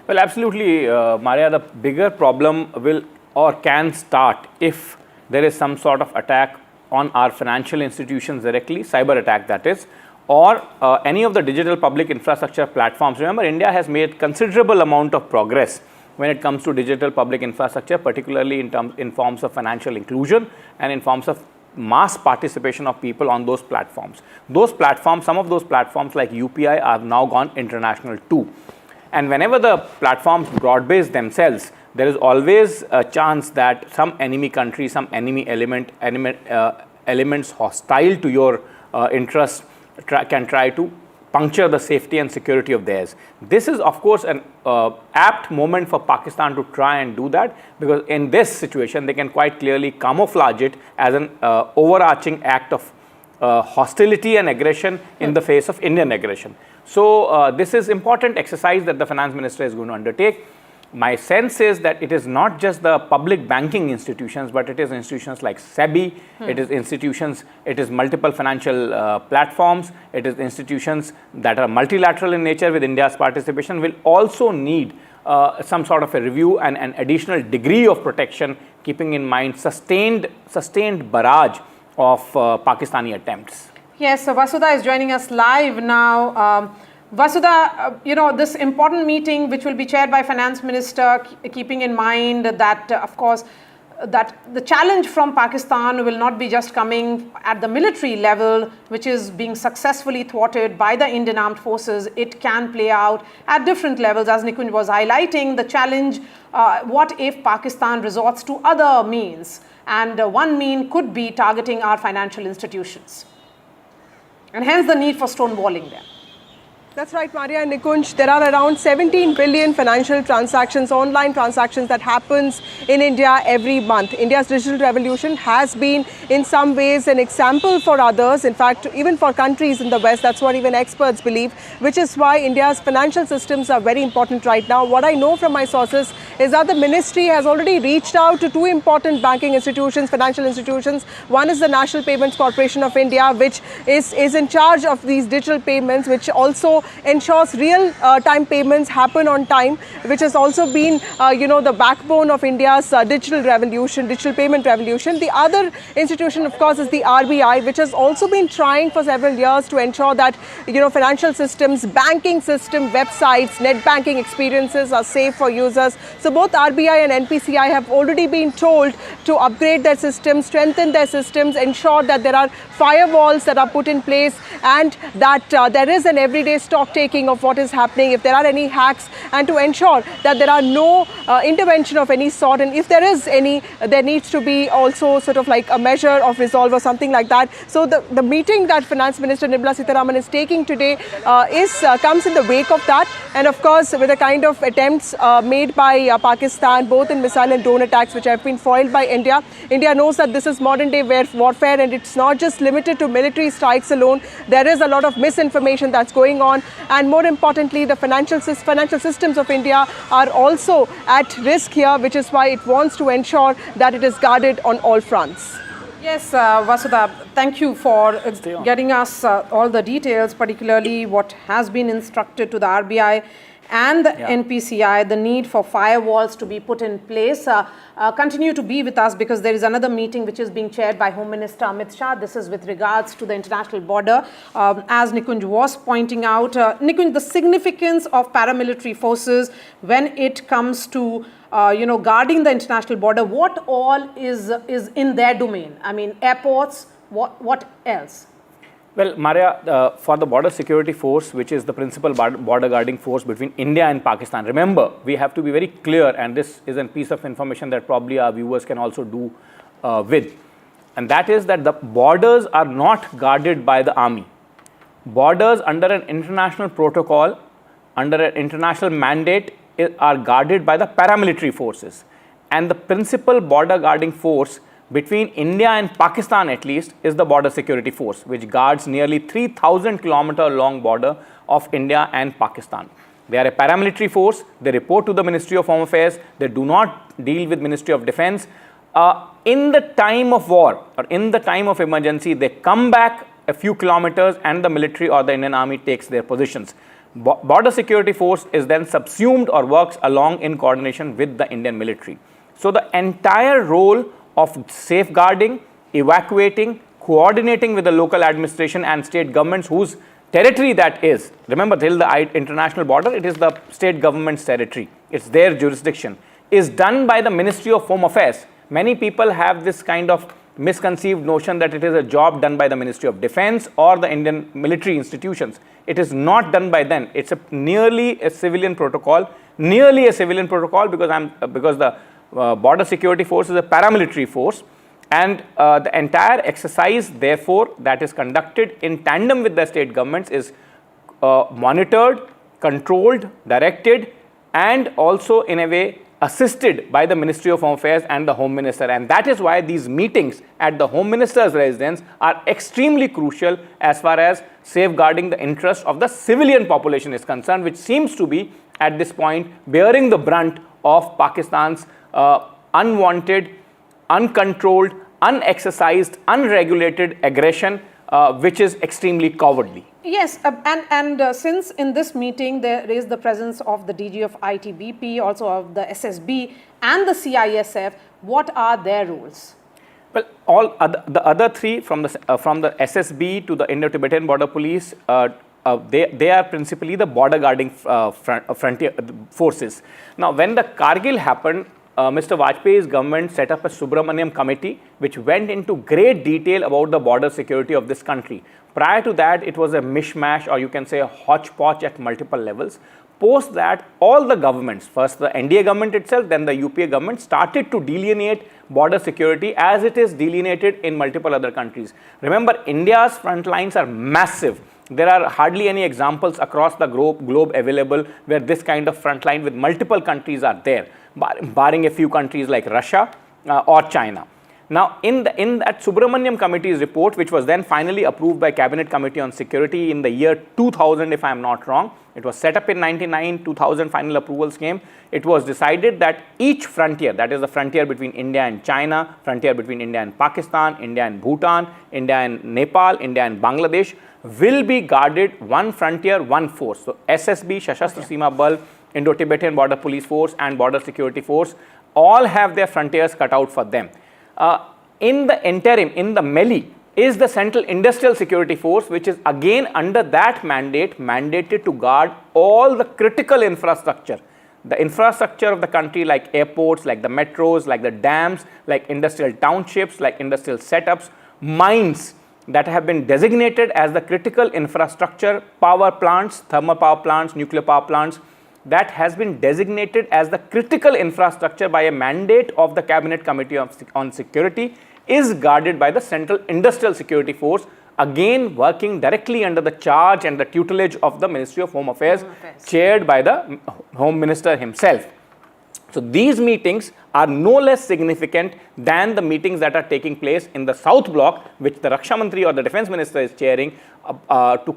Well, absolutely, Maria. The bigger problem will or can start if there is some sort of attack on our financial institutions directly, cyber attack that is, or any of the digital public infrastructure platforms. Remember, India has made considerable amount of progress when it comes to digital public infrastructure, particularly in forms of financial inclusion and in forms of mass participation of people on those platforms. Those platforms, some of those platforms like UPI have now gone international too. And whenever the platforms broad-base themselves, there is always a chance that some enemy country, some enemy elements hostile to your interests can try to puncture the safety and security of theirs. This is, of course, an apt moment for Pakistan to try and do that, because in this situation, they can quite clearly camouflage it as an overarching act of hostility and aggression in the face of Indian aggression. So this is important exercise that the finance minister is going to undertake. My sense is that it is not just the public banking institutions, but it is institutions like SEBI, it is institutions, it is multiple financial platforms, it is institutions that are multilateral in nature with India's participation will also need some sort of a review and an additional degree of protection, keeping in mind sustained barrage of Pakistani attempts. Yes, so Vasudha is joining us live now. Vasudha, this important meeting which will be chaired by Finance Minister, keeping in mind that, of course, that the challenge from Pakistan will not be just coming at the military level, which is being successfully thwarted by the Indian Armed Forces. It can play out at different levels, as Nikunj was highlighting. The challenge, what if Pakistan resorts to other means? And one mean could be targeting our financial institutions. And hence the need for stonewalling them. That's right, Maria and Nikunj. There are around 17 billion financial transactions, online transactions that happens in India every month. India's digital revolution has been in some ways an example for others. In fact, even for countries in the West, that's what even experts believe, which is why India's financial systems are very important right now. What I know from my sources is that the ministry has already reached out to two important banking institutions, financial institutions. One is the National Payments Corporation of India, which is in charge of these digital payments, which also ensures real-time payments happen on time, which has also been, the backbone of India's digital revolution, digital payment revolution. The other institution, of course, is the RBI, which has also been trying for several years to ensure that, financial systems, banking system, websites, net banking experiences are safe for users. So both RBI and NPCI have already been told to upgrade their systems, strengthen their systems, ensure that there are firewalls that are put in place and that there is an everyday stock taking of what is happening, if there are any hacks, and to ensure that there are no intervention of any sort, and if there is any, there needs to be also sort of like a measure of resolve or something like that. So the meeting that Finance Minister Nirmala Sitharaman is taking today comes in the wake of that, and of course with the kind of attempts made by Pakistan, both in missile and drone attacks, which have been foiled by India. India knows that this is modern day warfare, and it's not just limited to military strikes alone. There is a lot of misinformation that's going on, and more importantly, the financial systems of India are also at risk here, which is why it wants to ensure that it is guarded on all fronts. Yes, Vasudha, thank you for getting us all the details, particularly what has been instructed to the RBI and the NPCI, the need for firewalls to be put in place. Continue to be with us, because there is another meeting which is being chaired by Home Minister Amit Shah. This is with regards to the international border. As Nikunj was pointing out, Nikunj, the significance of paramilitary forces when it comes to guarding the international border, what all is in their domain? I mean, airports, what else? Well, Maria, for the Border Security Force, which is the principal border guarding force between India and Pakistan, remember, we have to be very clear, and this is a piece of information that probably our viewers can also do with, and that is that the borders are not guarded by the army. Borders under an international protocol, under an international mandate, are guarded by the paramilitary forces, and the principal border guarding force between India and Pakistan at least is the Border Security Force, which guards nearly 3,000 kilometer long border of India and Pakistan. They are a paramilitary force. They report to the Ministry of Home Affairs. They do not deal with Ministry of Defense. In the time of war or in the time of emergency, they come back a few kilometers and the military or the Indian Army takes their positions. Border Security Force is then subsumed or works along in coordination with the Indian military. So the entire role of safeguarding, evacuating, coordinating with the local administration and state governments whose territory that is. Remember, till the international border, it is the state government's territory. It's their jurisdiction. Is done by the Ministry of Home Affairs. Many people have this kind of misconceived notion that it is a job done by the Ministry of Defense or the Indian military institutions. It is not done by them. It's nearly a civilian protocol. Because the Border Security Force is a paramilitary force, and the entire exercise, therefore, that is conducted in tandem with the state governments is monitored, controlled, directed, and also in a way assisted by the Ministry of Home Affairs and the Home Minister. And that is why these meetings at the Home Minister's residence are extremely crucial as far as safeguarding the interest of the civilian population is concerned, which seems to be at this point bearing the brunt of Pakistan's unwanted, uncontrolled, unexercised, unregulated aggression, which is extremely cowardly. Yes, and since in this meeting there is the presence of the DG of ITBP, also of the SSB and the CISF, what are their roles? Well, the other three, from the SSB to the Indo-Tibetan Border Police, they are principally the border guarding frontier forces. Now, when the Kargil happened, Mr. Vajpayee's government set up a Subramaniam committee which went into great detail about the border security of this country. Prior to that, it was a mishmash, or you can say a hodgepodge at multiple levels. Post that, all the governments, first the NDA government itself, then the UPA government, started to delineate border security as it is delineated in multiple other countries. Remember, India's front lines are massive. There are hardly any examples across the globe available where this kind of front line with multiple countries are there, barring a few countries like Russia or China. Now, in that Subramaniam Committee's report, which was then finally approved by Cabinet Committee on Security in the year 2000, if I am not wrong, it was set up in 99, 2000 final approvals came. It was decided that each frontier, that is the frontier between India and China, frontier between India and Pakistan, India and Bhutan, India and Nepal, India and Bangladesh, will be guarded one frontier, one force. So, SSB, Sashastra Seema Bal, Indo-Tibetan Border Police Force and Border Security Force all have their frontiers cut out for them. In the interim, in the MELI, is the Central Industrial Security Force, which is again under that mandate, mandated to guard all the critical infrastructure. The infrastructure of the country, like airports, like the metros, like the dams, like industrial townships, like industrial setups, mines that have been designated as the critical infrastructure, power plants, thermal power plants, nuclear power plants, that has been designated as the critical infrastructure by a mandate of the Cabinet Committee on Security, is guarded by the Central Industrial Security Force, again working directly under the charge and the tutelage of the Ministry of Home Affairs, chaired by the Home Minister himself. So, these meetings are no less significant than the meetings that are taking place in the South Block, which the Raksha Mantri or the Defence Minister is chairing, to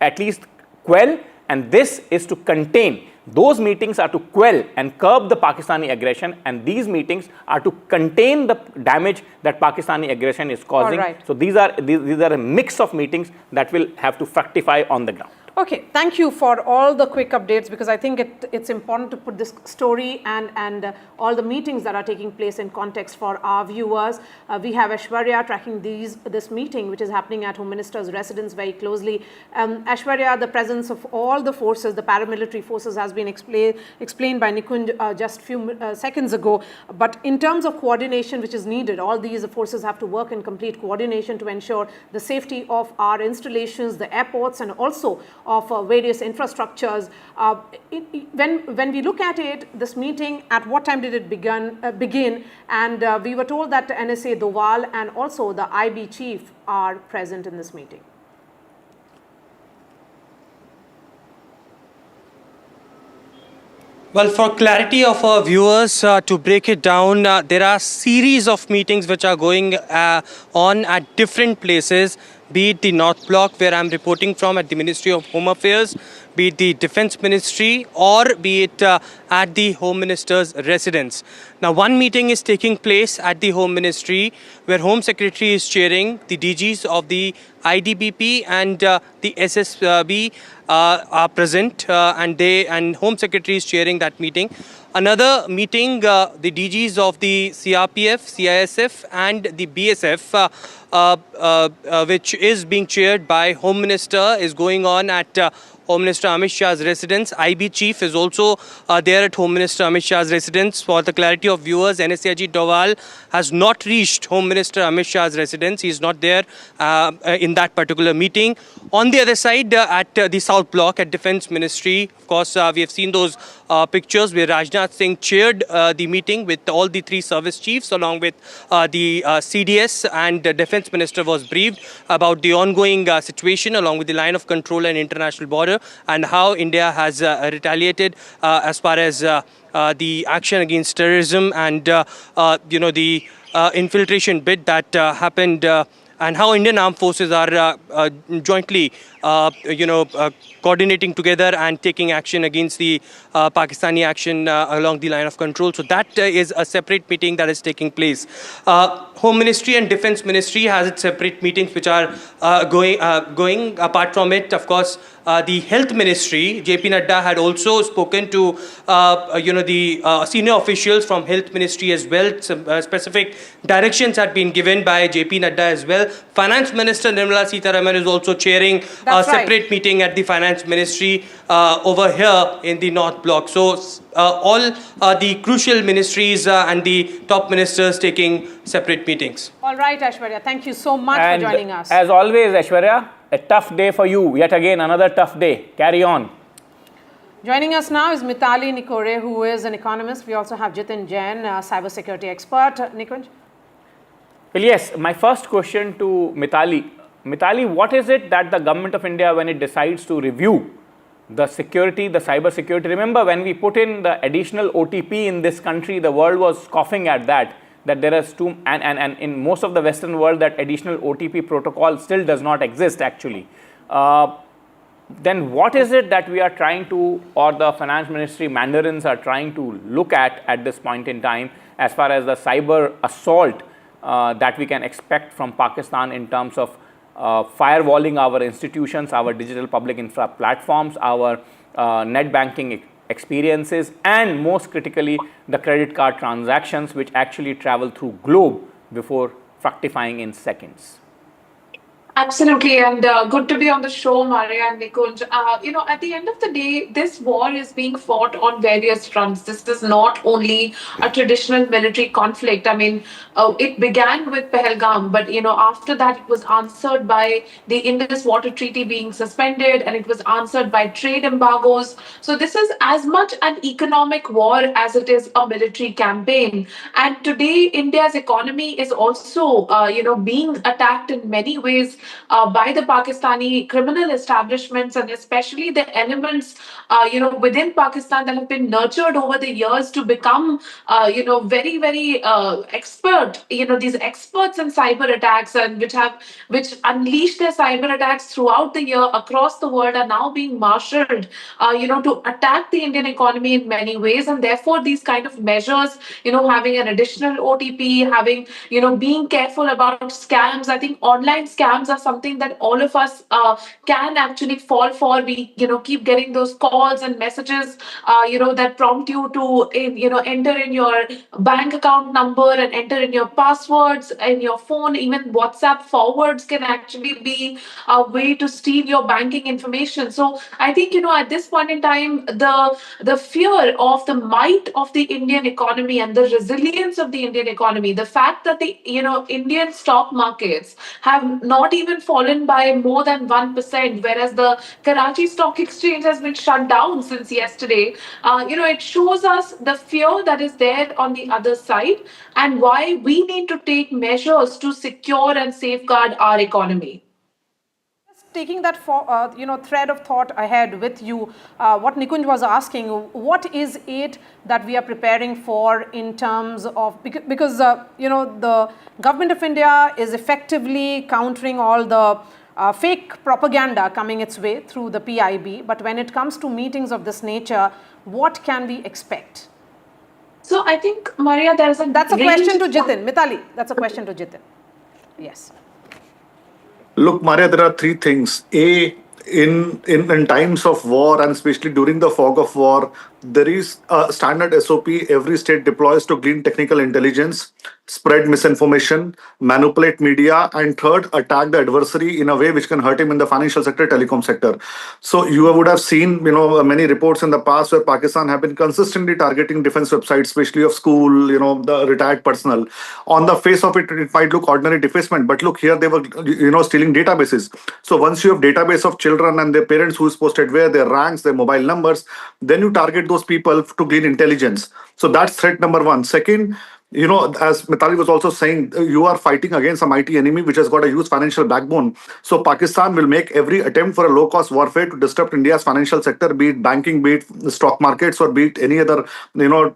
at least quell, and this is to contain. Those meetings are to quell and curb the Pakistani aggression, and these meetings are to contain the damage that Pakistani aggression is causing. So these are a mix of meetings that will have to fructify on the ground. Okay, thank you for all the quick updates, because I think it's important to put this story and all the meetings that are taking place in context for our viewers. We have Aishwarya tracking this meeting, which is happening at Home Minister's residence very closely. Aishwarya, the presence of all the forces, the paramilitary forces, has been explained by Nikunj just a few seconds ago. But in terms of coordination which is needed, all these forces have to work in complete coordination to ensure the safety of our installations, the airports, and also of various infrastructures. When we look at it, this meeting, at what time did it begin? And we were told that NSA Doval and also the IB chief are present in this meeting. Well, for clarity of our viewers, to break it down, there are series of meetings which are going on at different places, be it the North Block, where I'm reporting from at the Ministry of Home Affairs, be it the Defence Ministry, or be it at the Home Minister's residence. Now, one meeting is taking place at the Home Ministry, where Home Secretary is chairing. The DGs of the IDBP and the SSB are present, and Home Secretary is chairing that meeting. Another meeting, the DGs of the CRPF, CISF and the BSF, which is being chaired by Home Minister, is going on at Home Minister Amit Shah's residence. IB Chief is also there at Home Minister Amit Shah's residence. For the clarity of viewers, NSA Ajit Doval has not reached Home Minister Amit Shah's residence. He is not there in that particular meeting. On the other side, at the South Block at Defence Ministry, of course, we have seen those pictures where Rajnath Singh chaired the meeting with all the three service chiefs, along with the CDS, and the Defence Minister was briefed about the ongoing situation along with the line of control and international border, and how India has retaliated as far as the action against terrorism and the infiltration bid that happened, and how Indian armed forces are jointly coordinating together and taking action against the Pakistani action along the line of control. So that is a separate meeting that is taking place. Home Ministry and Defence Ministry has its separate meetings which are going. Apart from it, of course, the Health Ministry, JP Nadda had also spoken to the senior officials from Health Ministry as well. Some specific directions had been given by JP Nadda as well. Finance Minister Nirmala Sitharaman is also chairing a separate meeting at the Finance Ministry over here in the North Block. So all the crucial ministries and the top ministers taking separate meetings. All right, Aishwarya, thank you so much for joining us. As always, Aishwarya, a tough day for you. Yet again, another tough day. Carry on. Joining us now is Mitali Nikore, who is an economist. We also have Jitin Jain, a cybersecurity expert. Nikunj? Well, yes, my first question to Mitali. Mitali, what is it that the government of India, when it decides to review the security, the cyber security, remember when we put in the additional OTP in this country, the world was scoffing at that there is too, and in most of the Western world, that additional OTP protocol still does not exist actually. Then what is it that we are trying to, or the finance ministry mandarins are trying to look at this point in time as far as the cyber assault that we can expect from Pakistan in terms of firewalling our institutions, our digital public infra platforms, our net banking experiences, and most critically the credit card transactions which actually travel through globe before fructifying in seconds. Absolutely, and good to be on the show, Maria and Nikunj. At the end of the day, this war is being fought on various fronts. This is not only a traditional military conflict. I mean, it began with Pahalgam, but after that, it was answered by the Indus Water Treaty being suspended, and it was answered by trade embargoes. So this is as much an economic war as it is a military campaign. And today, India's economy is also, being attacked in many ways by the Pakistani criminal establishments, and especially the elements, within Pakistan that have been nurtured over the years to become, very, very expert. These experts in cyber attacks, and which unleash their cyber attacks throughout the year across the world, are now being marshaled, to attack the Indian economy in many ways. And therefore, these kind of measures, having an additional OTP, having, being careful about scams. I think online scams are something that all of us can actually fall for. We, keep getting those calls and messages, that prompt you to, enter in your bank account number and enter in your passwords in your phone. Even WhatsApp forwards can actually be a way to steal your banking information. So I think, at this point in time, the fear of the might of the Indian economy and the resilience of the Indian economy, the fact that the, Indian stock markets have not even fallen by more than 1%, whereas the Karachi Stock Exchange has been shut down since yesterday. It shows us the fear that is there on the other side, and why we need to take measures to secure and safeguard our economy. Taking that thread of thought ahead with you, what Nikunj was asking, what is it that we are preparing for in terms of, because the government of India is effectively countering all the fake propaganda coming its way through the PIB, but when it comes to meetings of this nature, what can we expect? So I think, Maria, that's a question to Jitin. Mitali, that's a question to Jitin. Yes. Look, Maria, there are three things. A, in times of war, and especially during the fog of war, there is a standard SOP every state deploys to glean technical intelligence, spread misinformation, manipulate media, and third, attack the adversary in a way which can hurt him in the financial sector, telecom sector. So you would have seen, many reports in the past where Pakistan have been consistently targeting defense websites, especially of school, the retired personnel. On the face of it, it might look ordinary defacement, but look, here they were, stealing databases. So once you have database of children and their parents who is posted where, their ranks, their mobile numbers, then you target those people to glean intelligence. So that's threat number one. Second, as Mitali was also saying, you are fighting against a mighty enemy which has got a huge financial backbone. So Pakistan will make every attempt for a low-cost warfare to disrupt India's financial sector, be it banking, be it the stock markets, or be it any other,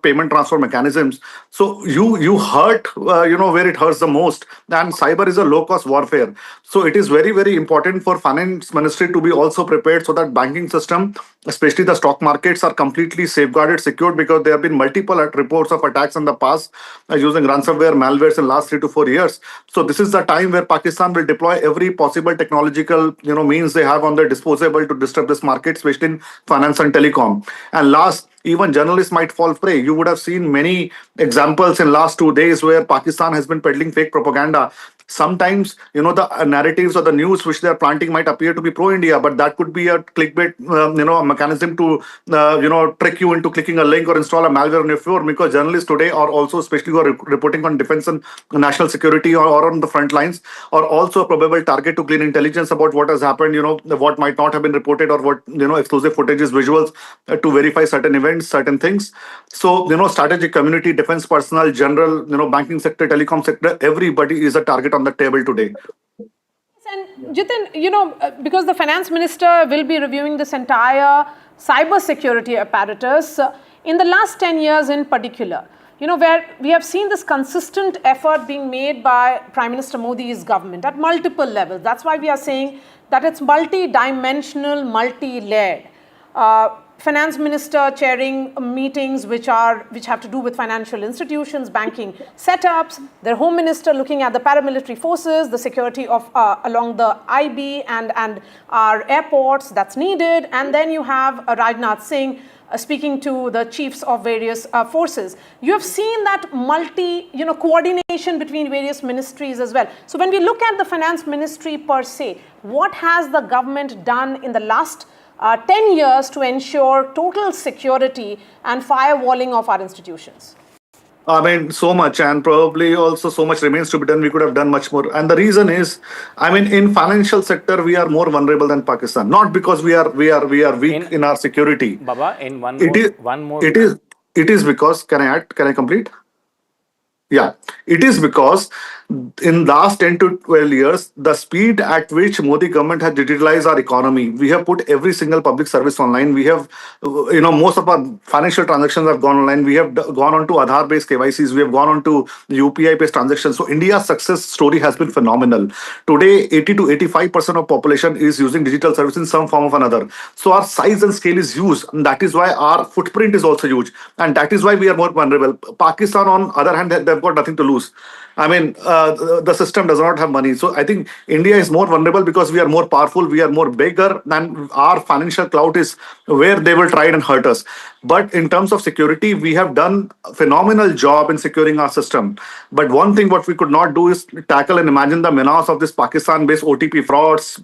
payment transfer mechanisms. So you hurt, where it hurts the most. And cyber is a low-cost warfare. So it is very, very important for finance ministry to be also prepared so that banking system, especially the stock markets, are completely safeguarded, secured, because there have been multiple reports of attacks in the past using ransomware, malwares in the last 3 to 4 years. So this is the time where Pakistan will deploy every possible technological, means they have on their disposal to disrupt this market, especially in finance and telecom. And last, even journalists might fall prey. You would have seen many examples in last 2 days where Pakistan has been peddling fake propaganda. Sometimes, the narratives or the news which they are planting might appear to be pro-India, but that could be a clickbait, a mechanism to, trick you into clicking a link or install a malware on your phone. Because journalists today are also, especially who are reporting on defense and national security, or on the front lines, are also a probable target to glean intelligence about what has happened, what might not have been reported, or what, exclusive footages, visuals, to verify certain events, certain things. So, strategic community, defense personnel, general, banking sector, telecom sector, everybody is a target on the table today. And Jitin, because the finance minister will be reviewing this entire cyber security apparatus, in the last 10 years in particular, where we have seen this consistent effort being made by Prime Minister Modi's government at multiple levels. That's why we are saying that it's multi-dimensional, multi-layered. Finance minister chairing meetings which have to do with financial institutions, banking setups, their home minister looking at the paramilitary forces, the security of along the IB and our airports that's needed, and then you have Rajnath Singh speaking to the chiefs of various forces. You have seen that coordination between various ministries as well. So when we look at the finance ministry per se, what has the government done in the last 10 years to ensure total security and firewalling of our institutions? I mean, so much, and probably also so much remains to be done. We could have done much more. And the reason is, in financial sector, we are more vulnerable than Pakistan. Not because we are weak in our security. Baba, in one more. It is because, can I complete? Yeah, it is because in last 10 to 12 years, the speed at which Modi government has digitalized our economy, we have put every single public service online. We have, most of our financial transactions have gone online. We have gone on to Aadhaar-based KYCs. We have gone on to UPI-based transactions. So India's success story has been phenomenal. Today, 80 to 85% of population is using digital service in some form or another. So our size and scale is huge. And that is why our footprint is also huge. And that is why we are more vulnerable. Pakistan, on the other hand, they've got nothing to lose. The system does not have money. So I think India is more vulnerable because we are more powerful, we are more bigger, and our financial clout is where they will try and hurt us. But in terms of security, we have done a phenomenal job in securing our system. But one thing what we could not do is tackle and imagine the menace of this Pakistan-based OTP frauds,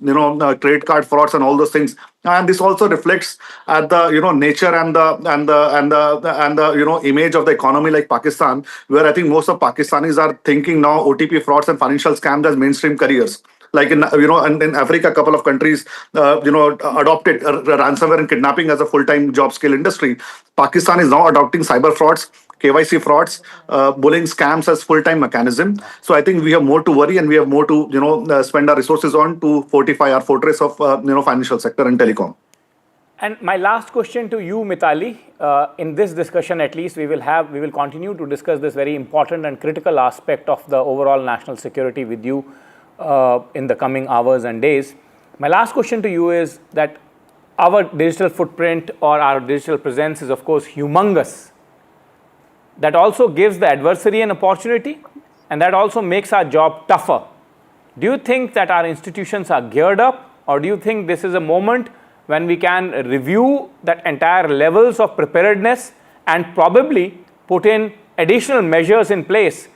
credit card frauds, and all those things. And this also reflects at the nature and the image of the economy like Pakistan, where I think most of Pakistanis are thinking now OTP frauds and financial scams as mainstream careers. Like in Africa, a couple of countries adopted ransomware and kidnapping as a full-time job skill industry. Pakistan is now adopting cyber frauds, KYC frauds, bullying scams as full-time mechanism. So I think we have more to worry, and we have more to spend our resources on to fortify our fortress of financial sector and telecom. And my last question to you, Mitali, in this discussion at least, we will continue to discuss this very important and critical aspect of the overall national security with you in the coming hours and days. My last question to you is that our digital footprint or our digital presence is of course humongous. That also gives the adversary an opportunity, and that also makes our job tougher. Do you think that our institutions are geared up, or do you think this is a moment when we can review that entire levels of preparedness and probably put in additional measures in place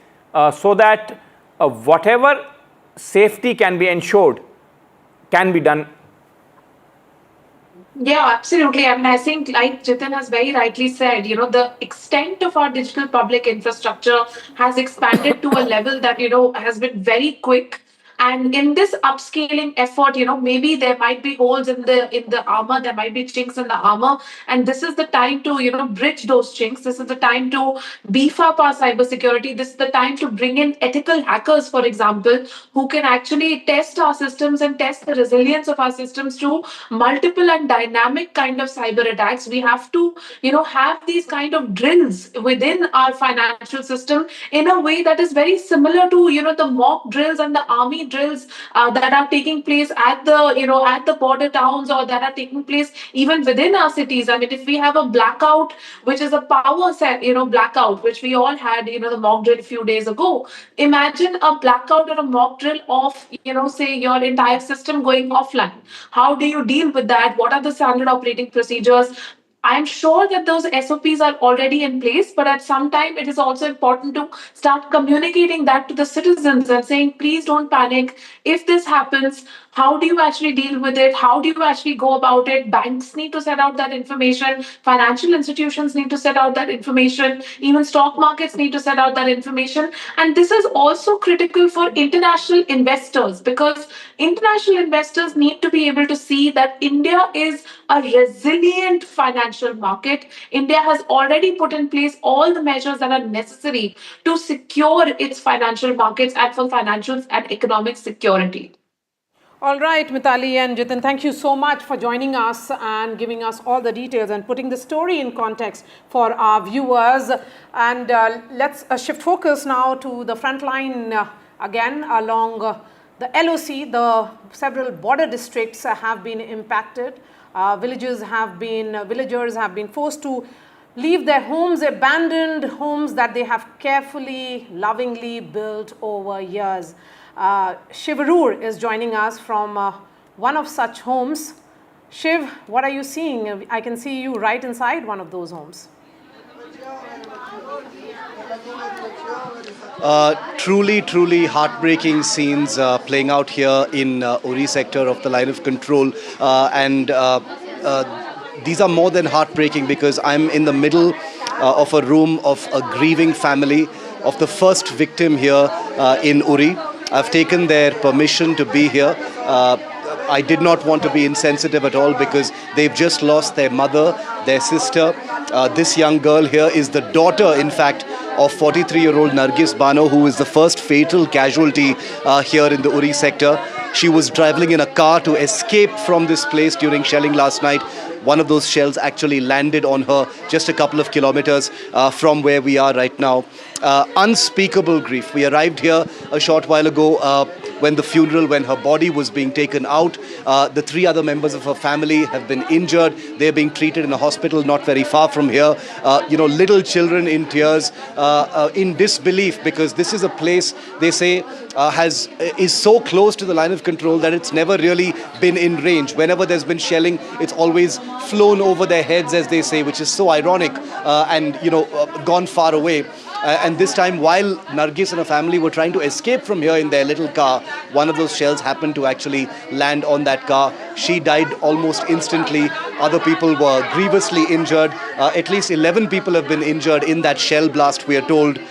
so that whatever safety can be ensured can be done? Yeah, absolutely. I think, like Jitin has very rightly said, the extent of our digital public infrastructure has expanded to a level that, has been very quick And in this upscaling effort, maybe there might be holes in the armor, there might be chinks in the armor, and this is the time to bridge those chinks. This is the time to beef up our cybersecurity. This is the time to bring in ethical hackers, for example, who can actually test our systems and test the resilience of our systems to multiple and dynamic kind of cyber attacks. We have to have these kind of drills within our financial system in a way that is very similar to the mock drills and the army drills that are taking place at the border towns, or that are taking place even within our cities. I mean, if we have a blackout, which is a power set blackout, which we all had the mock drill a few days ago, imagine a blackout or a mock drill of say your entire system going offline. How do you deal with that? What are the standard operating procedures? I'm sure that those SOPs are already in place, but at some time it is also important to start communicating that to the citizens and saying, please don't panic. If this happens, how do you actually deal with it? How do you actually go about it? Banks need to set out that information. Financial institutions need to set out that information. Even stock markets need to set out that information. And this is also critical for international investors, because international investors need to be able to see that India is a resilient financial market. India has already put in place all the measures that are necessary to secure its financial markets and for financial and economic security. All right, Mithali and Jitin, thank you so much for joining us and giving us all the details and putting the story in context for our viewers. And let's shift focus now to the front line again along the LOC. The several border districts have been impacted. Villagers have been forced to leave their homes, abandoned homes that they have carefully, lovingly built over years. Shivarur is joining us from one of such homes. Shiv, what are you seeing? I can see you right inside one of those homes. Truly heartbreaking scenes playing out here in Uri sector of the line of control. These are more than heartbreaking, because I'm in the middle of a room of a grieving family of the first victim here in Uri. I've taken their permission to be here. I did not want to be insensitive at all, because they've just lost their mother, their sister. This young girl here is the daughter, in fact, of 43-year-old Nargis Bano, who is the first fatal casualty here in the Uri sector. She was traveling in a car to escape from this place during shelling last night. One of those shells actually landed on her just a couple of kilometers from where we are right now. Unspeakable grief. We arrived here a short while ago when her body was being taken out. The three other members of her family have been injured. They're being treated in a hospital not very far from here. Little children in tears, in disbelief, because this is a place, they say, is so close to the line of control that it's never really been in range. Whenever there's been shelling, it's always flown over their heads, as they say, which is so ironic and gone far away. And this time, while Nargis and her family were trying to escape from here in their little car, one of those shells happened to actually land on that car. She died almost instantly. Other people were grievously injured. At least 11 people have been injured in that shell blast, we are told.